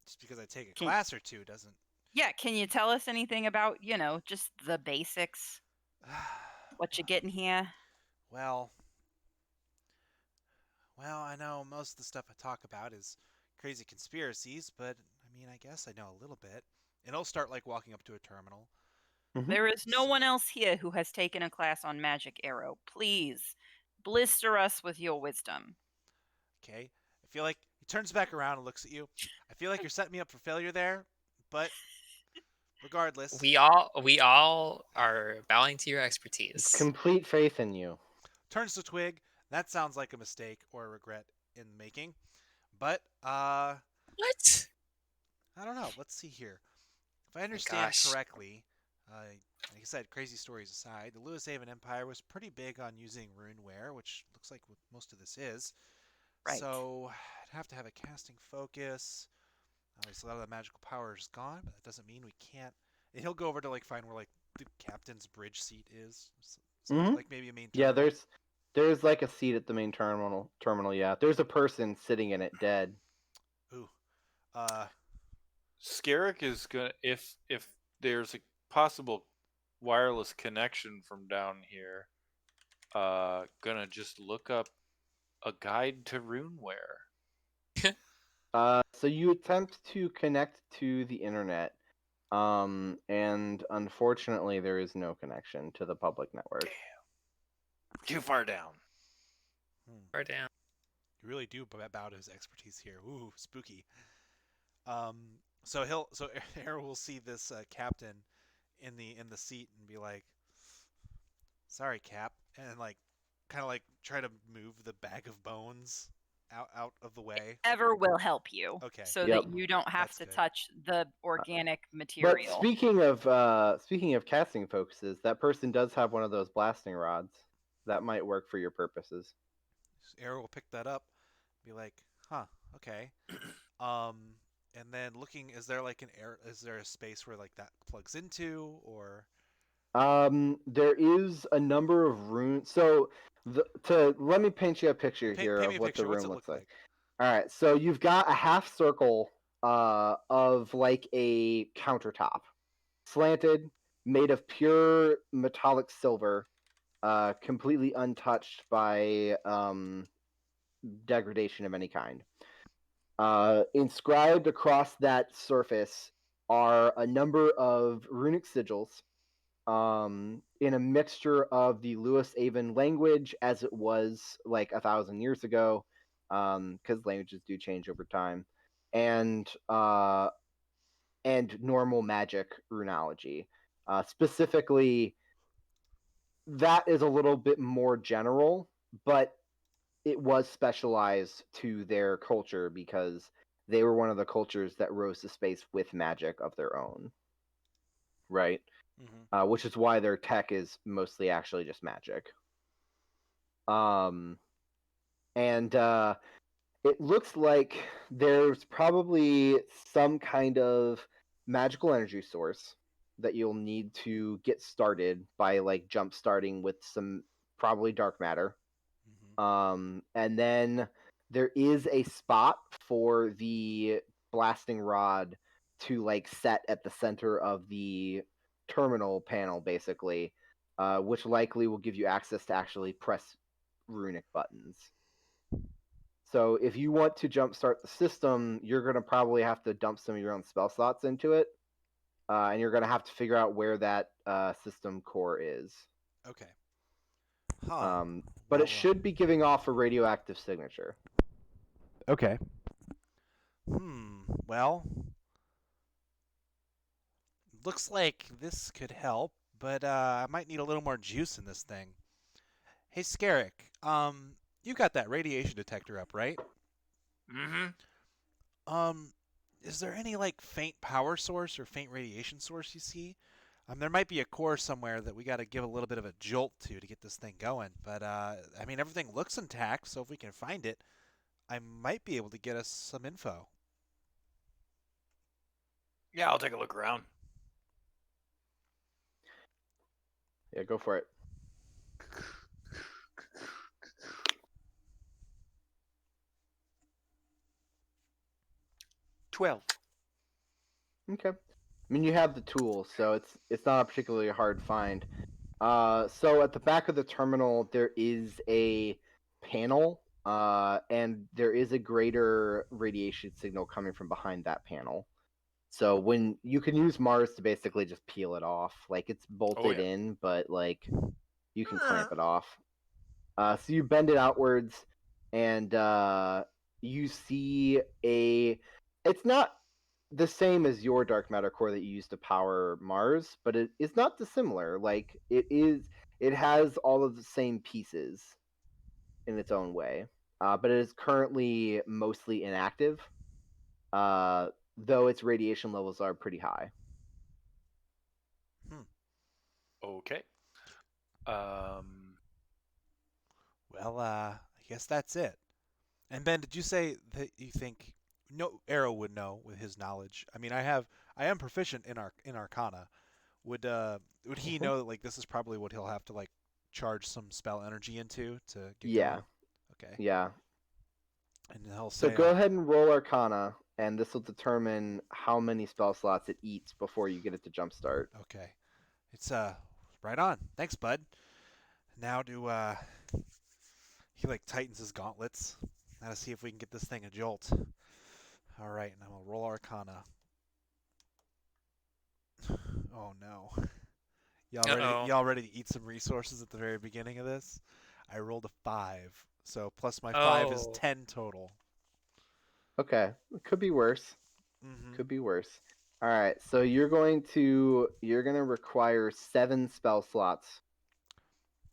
just because I take a class or two doesn't... Yeah, can you tell us anything about, just the basics? What you getting here? Well, I know most of the stuff I talk about is crazy conspiracies, but I mean, I guess I know a little bit. And I'll start like walking up to a terminal. There is no one else here who has taken a class on magic, Arrow. Please, blister us with your wisdom. Okay. I feel like he turns back around and looks at you. I feel like you're setting me up for failure there, but regardless. We all are bowing to your expertise. Complete faith in you. Turns to Twig. That sounds like a mistake or a regret in the making. But, what? I don't know. Let's see here. If I understand correctly, like I said, crazy stories aside, the Lewis Haven Empire was pretty big on using runeware, which looks like what most of this is. Right. So I'd have to have a casting focus. So a lot of the magical power is gone, but that doesn't mean we can't. And he'll go over to like find where like the captain's bridge seat is. So like maybe a main terminal. Yeah, there's like a seat at the main terminal. Yeah, there's a person sitting in it dead. Ooh. Scarrick is gonna, if there's a possible wireless connection from down here, gonna just look up a guide to runeware. So you attempt to connect to the internet, and unfortunately there is no connection to the public network. Damn. Too far down. Far down. You really do bow to his expertise here. Ooh, spooky. So Arrow will see this captain in the seat and be like, "Sorry, Cap," and like kind of like try to move the bag of bones out of the way. Ever will help you. Okay. So that you don't have to touch the organic material. But speaking of casting focuses, that person does have one of those blasting rods. That might work for your purposes. Arrow will pick that up, be like, "Huh, okay." And then looking, is there a space where like that plugs into, or? There is a number of rooms. So let me paint you a picture here of what the room looks like. All right, so you've got a half circle of like a countertop, slanted, made of pure metallic silver, completely untouched by degradation of any kind. Inscribed across that surface are a number of runic sigils, in a mixture of the Lewis Avon language as it was like 1,000 years ago, because languages do change over time, and normal magic runology. Specifically, that is a little bit more general, but it was specialized to their culture because they were one of the cultures that rose to space with magic of their own, right? Mm-hmm. Which is why their tech is mostly actually just magic. And it looks like there's probably some kind of magical energy source that you'll need to get started by like jump starting with some probably dark matter. Mm-hmm. And then there is a spot for the blasting rod to like set at the center of the terminal panel, basically, which likely will give you access to actually press runic buttons. So if you want to jumpstart the system, you're going to probably have to dump some of your own spell slots into it, and you're going to have to figure out where that system core is. Okay. Huh. But Well, it should be giving off a radioactive signature. Okay. Well, looks like this could help, but I might need a little more juice in this thing. Hey, Scarrick, you got that radiation detector up, right? Mm-hmm. Um, is there any like faint power source or faint radiation source you see? There might be a core somewhere that we got to give a little bit of a jolt to get this thing going. But I mean, everything looks intact, so if we can find it, I might be able to get us some info. Yeah, I'll take a look around. Yeah, go for it. $12. Okay. I mean, you have the tools, so it's not a particularly hard find. So at the back of the terminal, there is a panel, and there is a greater radiation signal coming from behind that panel. So when you can use Mars to basically just peel it off, like it's bolted in, but like you can clamp it off. So you bend it outwards, and you see a. It's not the same as your dark matter core that you use to power Mars, but it is not dissimilar. Like it is, it has all of the same pieces in its own way, but it is currently mostly inactive, though its radiation levels are pretty high. Okay. Well, I guess that's it. And Ben, did you say that you think no Arrow would know with his knowledge? I mean, I am proficient in Arcana. Would he know that like this is probably what he'll have to like charge some spell energy into to get Yeah. going? Okay. Yeah. And he'll So say, go ahead and roll Arcana, and this will determine how many spell slots it eats before you get it to jumpstart. okay, it's right on. Thanks, bud. Now do he like tightens his gauntlets. Now to see if we can get this thing a jolt. All right, and I'm gonna roll Arcana. Oh no. Y'all ready to eat some resources at the very beginning of this? I rolled a 5, so plus my 5 is 10 total. Okay, it could be worse. Mm-hmm. Could be worse. All right, so you're going to require 7 spell slots.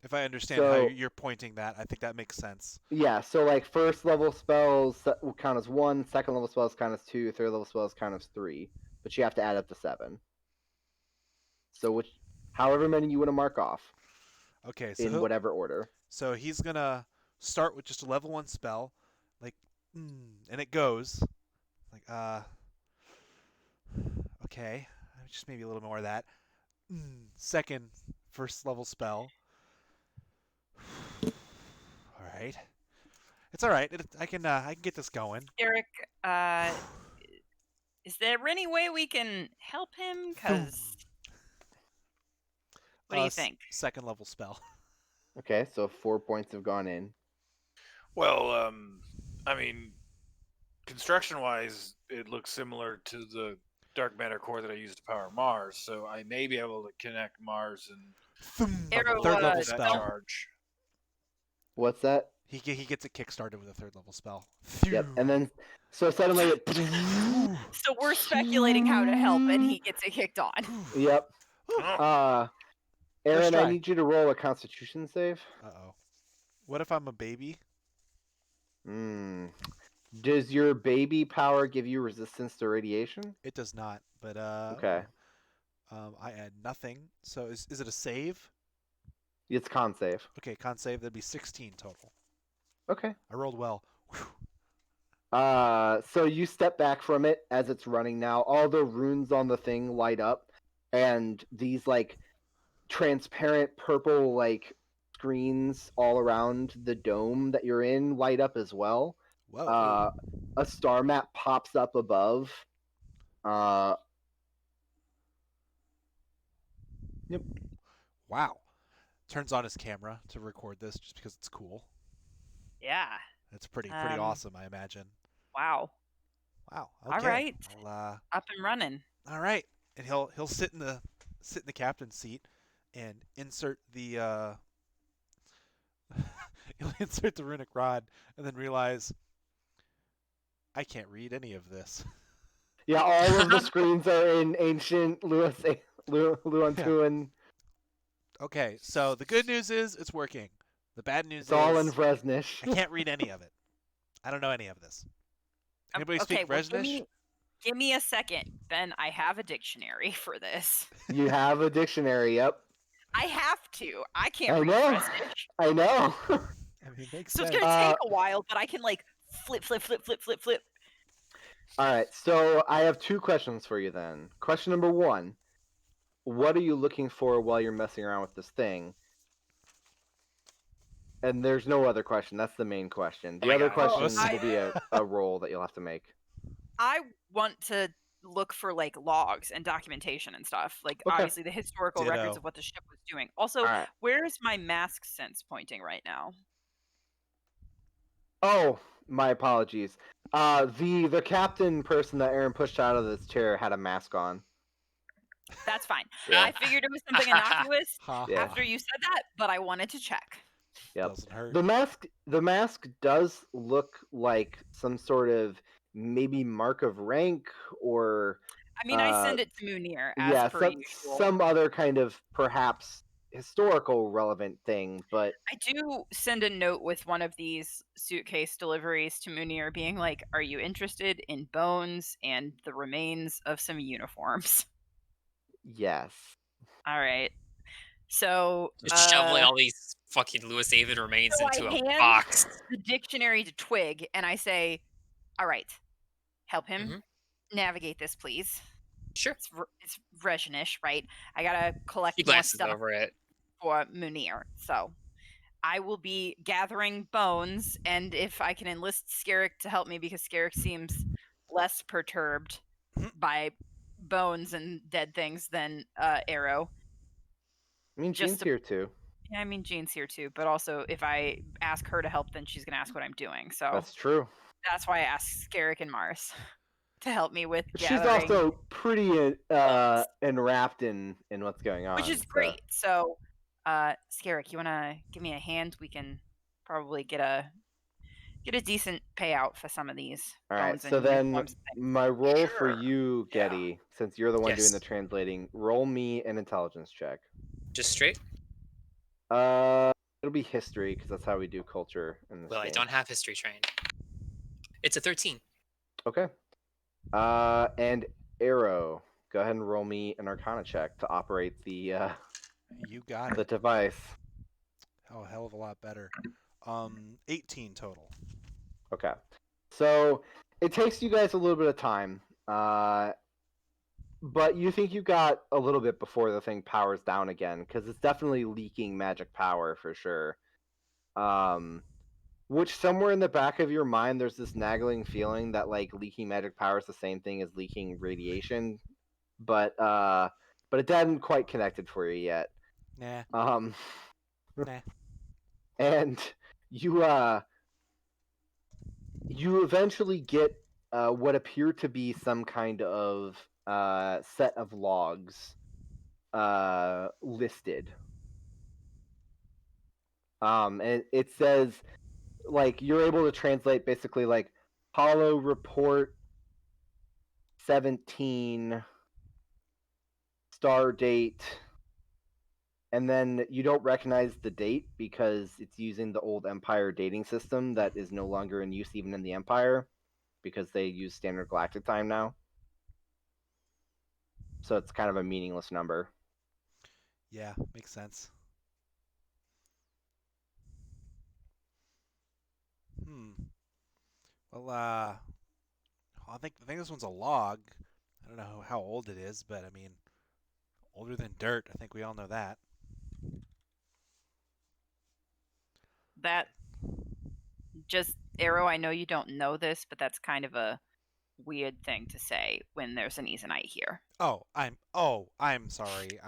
If I understand how you're pointing that, I think that makes sense. Yeah, so like first level spells will count as 1, second level spells count as 2, third level spells count as 3, but you have to add up to 7. So however many you want to mark off. Okay, so in whatever order. So he's gonna start with just a level 1 spell, like, and it goes like okay, just maybe a little more of that. Second, first level spell. All right, it's all right. I can get this going. Eric, is there any way we can help him? Because what do you think? Second level spell. Okay, so 4 points have gone in. Well, I mean, construction-wise, it looks similar to the dark matter core that I use to power Mars, so I may be able to connect Mars and Arrow, third level that spell. charge. What's that? He gets it kickstarted with a third level spell. Yep. And then so suddenly it. So we're speculating how to help, and he gets it kicked on. Yep. Aaron, try. I need you to roll a Constitution save. Uh-oh. What if I'm a baby? Does your baby power give you resistance to radiation? It does not, but Okay. I add nothing. So is it a save? It's con save. Okay, con save. That'd be 16 total. Okay. I rolled well. Whew. So you step back from it as it's running now. All the runes on the thing light up, and these like transparent purple like screens all around the dome that you're in light up as well. Whoa. A star map pops up above. Yep. Wow. Turns on his camera to record this just because it's cool. Yeah. It's pretty awesome, I imagine. Wow. Wow. Okay. All right. Well, Up and running. all right. And he'll sit in the captain's seat and insert the he'll insert the runic rod and then realize I can't read any of this. Yeah, all of the screens are in ancient Luantuan. Okay, so the good news is it's working. The bad news It's all in is Vresnish. I can't read any of it. I don't know any of this. Anybody speak well, Vresnish? give me a second, Ben. I have a dictionary for this. You have a dictionary, yep. I have to. I can't I read know. Fresnish. I know. I mean, makes So it's sense. gonna take a while, but I can like flip. All right, so I have two questions for you then. Question number one, what are you looking for while you're messing around with this thing? And there's no other question. That's the main question. The my other God. question will be a roll that you'll have to make. I want to look for like logs and documentation and stuff. Like Okay. obviously the historical records Ditto. of what the ship was doing. Also, All right. where is my mask sense pointing right now? Oh, my apologies. The captain person that Aaron pushed out of this chair had a mask on. That's fine. Yeah. I figured it was something innocuous Ha Yeah. ha. after you said that, but I wanted to check. Yep. Doesn't hurt. The mask does look like some sort of maybe mark of rank or I mean, I send it to Munir as yeah, per usual. some other kind of perhaps historical relevant thing, but I do send a note with one of these suitcase deliveries to Munir being like, are you interested in bones and the remains of some uniforms? yes. All right. So Just shoveling all these fucking Lewis Avid remains so into I a hand box. the dictionary to Twig and I say, all right, help him navigate this, please. Sure. It's Rezhnish, right? I gotta collect He more glances stuff over it. for Munir. So I will be gathering bones, and if I can enlist Skerrick to help me, because Skerrick seems less perturbed by bones and dead things than Arrow. I mean, Just Jean's to- here too. Yeah, I mean, Jean's here too, but also if I ask her to help, then she's gonna ask what I'm doing. So That's true. that's why I asked Skerrick and Mars to help me with She's gathering, also pretty enwrapped in what's going on. which is so- great. So, Skerrick, you wanna give me a hand? We can probably get a decent payout for some of these All right, bones so and then uniforms and things. my roll for Sure. you, Yeah. Getty, since you're the one doing Yes. the translating, roll me an intelligence check. Just straight. It'll be history because that's how we do culture in this Well, I game. don't have history trained. It's a 13. Okay. And Arrow, go ahead and roll me an Arcana check to operate the You got the it. device. Oh, a hell of a lot better. 18 total. Okay. So it takes you guys a little bit of time, but you think you got a little bit before the thing powers down again, because it's definitely leaking magic power for sure. Which somewhere in the back of your mind, there's this nagging feeling that like leaking magic power is the same thing as leaking radiation, but it hadn't quite connected for you yet. Nah. Nah. And you eventually get what appear to be some kind of set of logs listed. And it says, like, you're able to translate basically like Hollow Report 17 star date, and then you don't recognize the date because it's using the old Empire dating system that is no longer in use even in the Empire because they use standard galactic time now. So it's kind of a meaningless number. Yeah, makes sense. Well, I think this one's a log. I don't know how old it is, but I mean, older than dirt. I think we all know that. That just Arrow, I know you don't know this, but that's kind of a weird thing to say when there's an Easonite here. I'm sorry.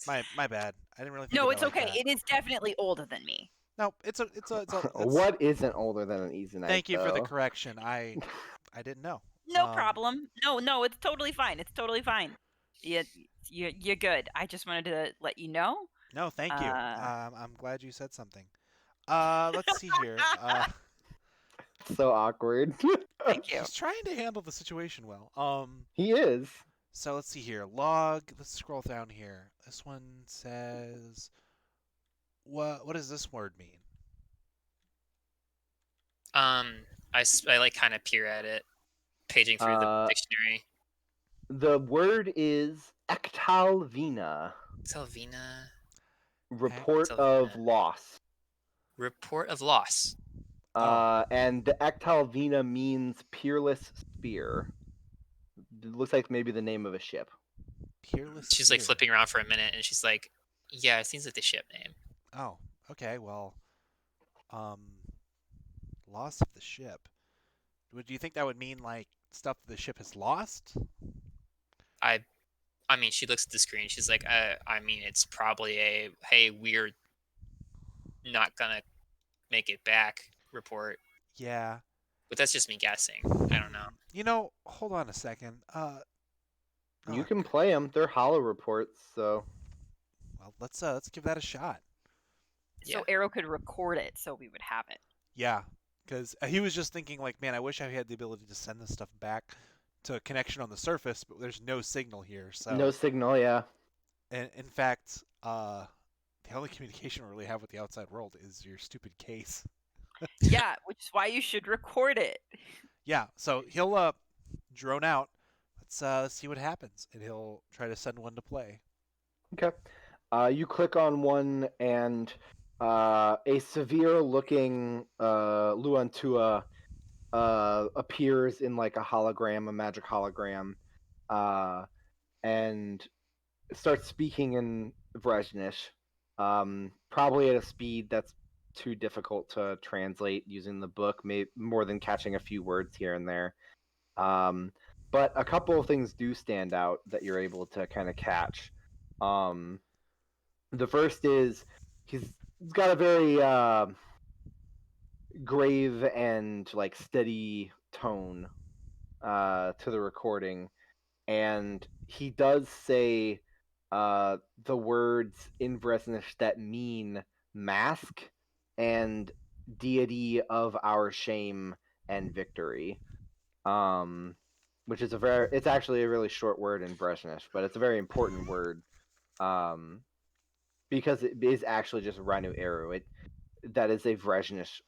My bad. I didn't really think No, of it it's like okay. that. It is definitely older than me. No, it's What isn't older than an Easonite? Thank you for the though? correction. I didn't know. No problem. No, it's totally fine. It's totally fine. You're good. I just wanted to let you know. No, thank you. I'm glad you said something. Let's see here. So awkward. Thank you. He's trying to handle the situation well. He is. So let's see here. Log. Let's scroll down here. This one says, what does this word mean? I like kind of peer at it, paging through the dictionary. The word is Ektalvina. Salvina. Report of loss. Report of loss. And the Ektalvina means peerless spear. It looks like maybe the name of a ship. Peerless. She's like flipping around for a minute, and she's like, "Yeah, it seems like the ship name." Oh, okay. Well, loss of the ship. Would you think that would mean like stuff the ship has lost? I mean, she looks at the screen. She's like, I mean, it's probably a, hey, we're not gonna make it back report. Yeah. But that's just me guessing. I don't know. You know, hold on a second. You can play them. They're hollow reports, so. Well, let's give that a shot. So Arrow could record it, so we would have it. Yeah, because he was just thinking like, man, I wish I had the ability to send this stuff back to a connection on the surface, but there's no signal here. So no signal, yeah. And in fact, the only communication we really have with the outside world is your stupid case. Yeah, which is why you should record it. Yeah, so he'll drone out. Let's see what happens, and he'll try to send one to play. Okay. You click on one, and a severe-looking Luantua appears in like a hologram, a magic hologram, and starts speaking in Vrezhnish, probably at a speed that's too difficult to translate using the book, more than catching a few words here and there. But a couple of things do stand out that you're able to kind of catch. The first is he's got a very grave and like steady tone to the recording, and he does say the words in Brezhnish that mean mask and deity of our shame and victory. Which is it's actually a really short word in Brezhnish, but it's a very important word. Because it is actually just Rano Eru. That is a Vrezhnish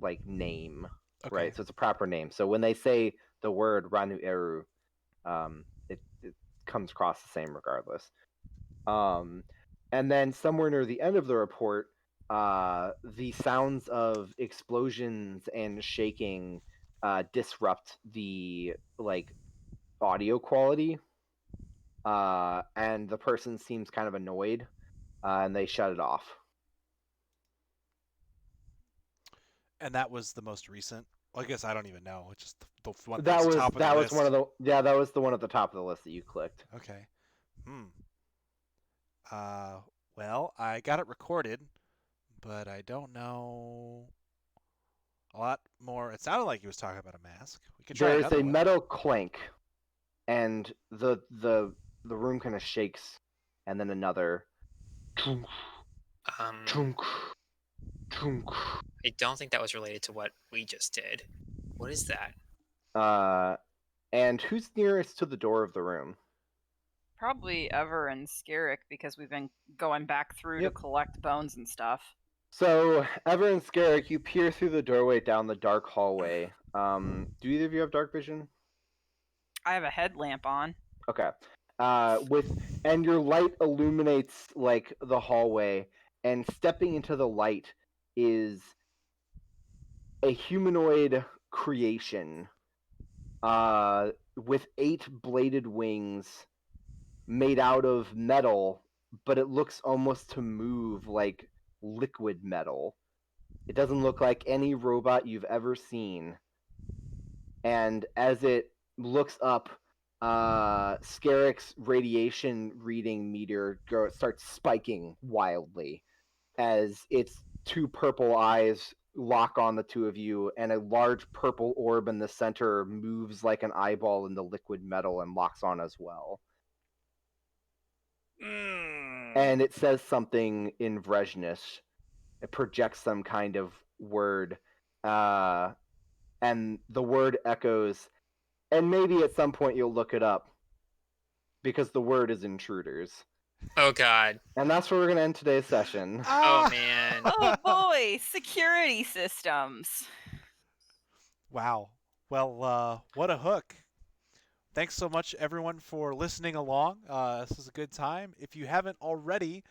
like name, Okay. right? So it's a proper name. So when they say the word Rano Eru, it comes across the same regardless. And then somewhere near the end of the report, the sounds of explosions and shaking disrupt the like audio quality, and the person seems kind of annoyed, and they shut it off. And that was the most recent. Well, I guess I don't even know. It's just the one That was top of the list. one of the that was the one at the top of the list that you clicked. Okay. Well, I got it recorded, but I don't know. A lot more. It sounded like he was talking about a mask. We could try There's another a one. metal clank, and the room kind of shakes, and then another. Chunk, chunk, chunk. I don't think that was related to what we just did. What is that? And who's nearest to the door of the room? Probably Ever and Scarrick, because we've been going back through to Yep. collect bones and stuff. So, Ever and Scarrick, you peer through the doorway down the dark hallway. Do either of you have dark vision? I have a headlamp on. Okay. And your light illuminates like the hallway, and stepping into the light is a humanoid creation, with 8 bladed wings, made out of metal, but it looks almost to move like liquid metal. It doesn't look like any robot you've ever seen. And as it looks up, Scarrick's radiation reading meter starts spiking wildly as its 2 purple eyes lock on the 2 of you, and a large purple orb in the center moves like an eyeball in the liquid metal and locks on as well. And it says something in Vrezhnish. It projects some kind of word, and the word echoes. And maybe at some point you'll look it up, because the word is intruders. Oh God. And that's where we're gonna end today's session. Oh man. Oh boy, security systems. Wow. Well, what a hook. Thanks so much, everyone, for listening along. This was a good time. If you haven't already,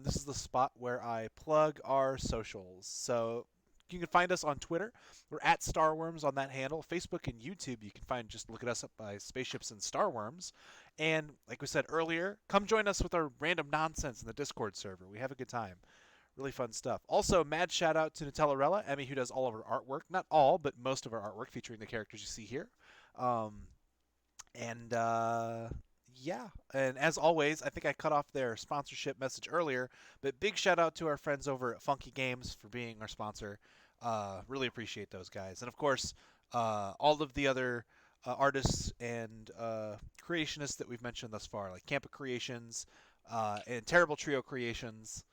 this is the spot where I plug our socials. So you can find us on Twitter. We're at Starwyrms on that handle. Facebook and YouTube, you can find, just look at us up by Spaceships and Starwyrms. And like we said earlier, come join us with our random nonsense in the Discord server. We have a good time. Really fun stuff. Also, mad shout out to Nutellarella, Emmy, who does all of our artwork. Not all, but most of our artwork featuring the characters you see here. Yeah, and as always, I think I cut off their sponsorship message earlier, but big shout out to our friends over at Funky Games for being our sponsor. Really appreciate those guys. And of course, all of the other artists and creationists that we've mentioned thus far, like Campa Creations, and Terrible Trio Creations,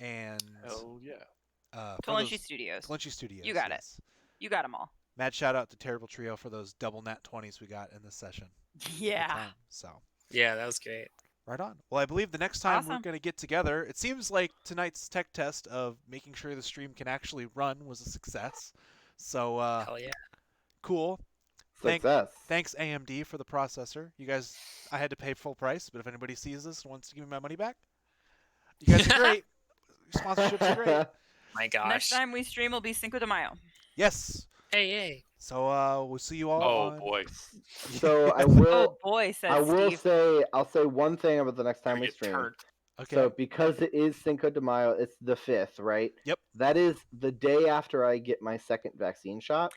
and Hell yeah. Talenci Studios. Talenci Studios. You got it. Yes. You got them all. Mad shout out to Terrible Trio for those double nat 20s we got in this session. Yeah. So Yeah, that was great. right on. Well, I believe the next time we're Awesome. going to get together, it seems like tonight's tech test of making sure the stream can actually run was a success. So Hell yeah. cool. Success. Thanks AMD for the processor. You guys, I had to pay full price, but if anybody sees this and wants to give me my money back, you guys are great. Your sponsorships are great. My gosh. Next time we stream will be Cinco de Mayo. Yes. Hey. So we'll see you all. Oh on... boy. So I will. Oh boy, says I will Steve. say. I'll say one thing about the next time we Get stream. turned. Okay. So because it is Cinco de Mayo, it's the 5th, right? Yep. That is the day after I get my second vaccine shot.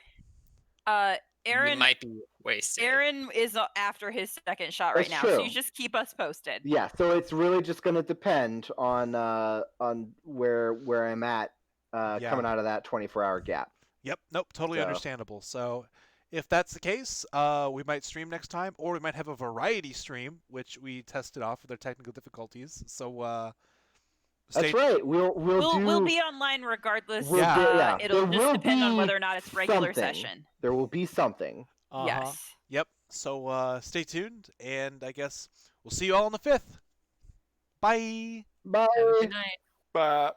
Aaron You might be wasted. Aaron is after his second shot right That's now, so true. you just keep us posted. Yeah. So it's really just going to depend on where I'm at Yeah. coming out of that 24-hour gap. Yep. Nope. Totally So- understandable. So if that's the case, we might stream next time, or we might have a variety stream, which we tested off with our technical difficulties. So That's right. We'll be online regardless. We'll Yeah. do- yeah. It'll There just will depend on be whether or not it's regular something. session. There will be something. Yes. Yep. So stay tuned, and I guess we'll see you all on the 5th. Bye. Bye. Have a good night. Bye.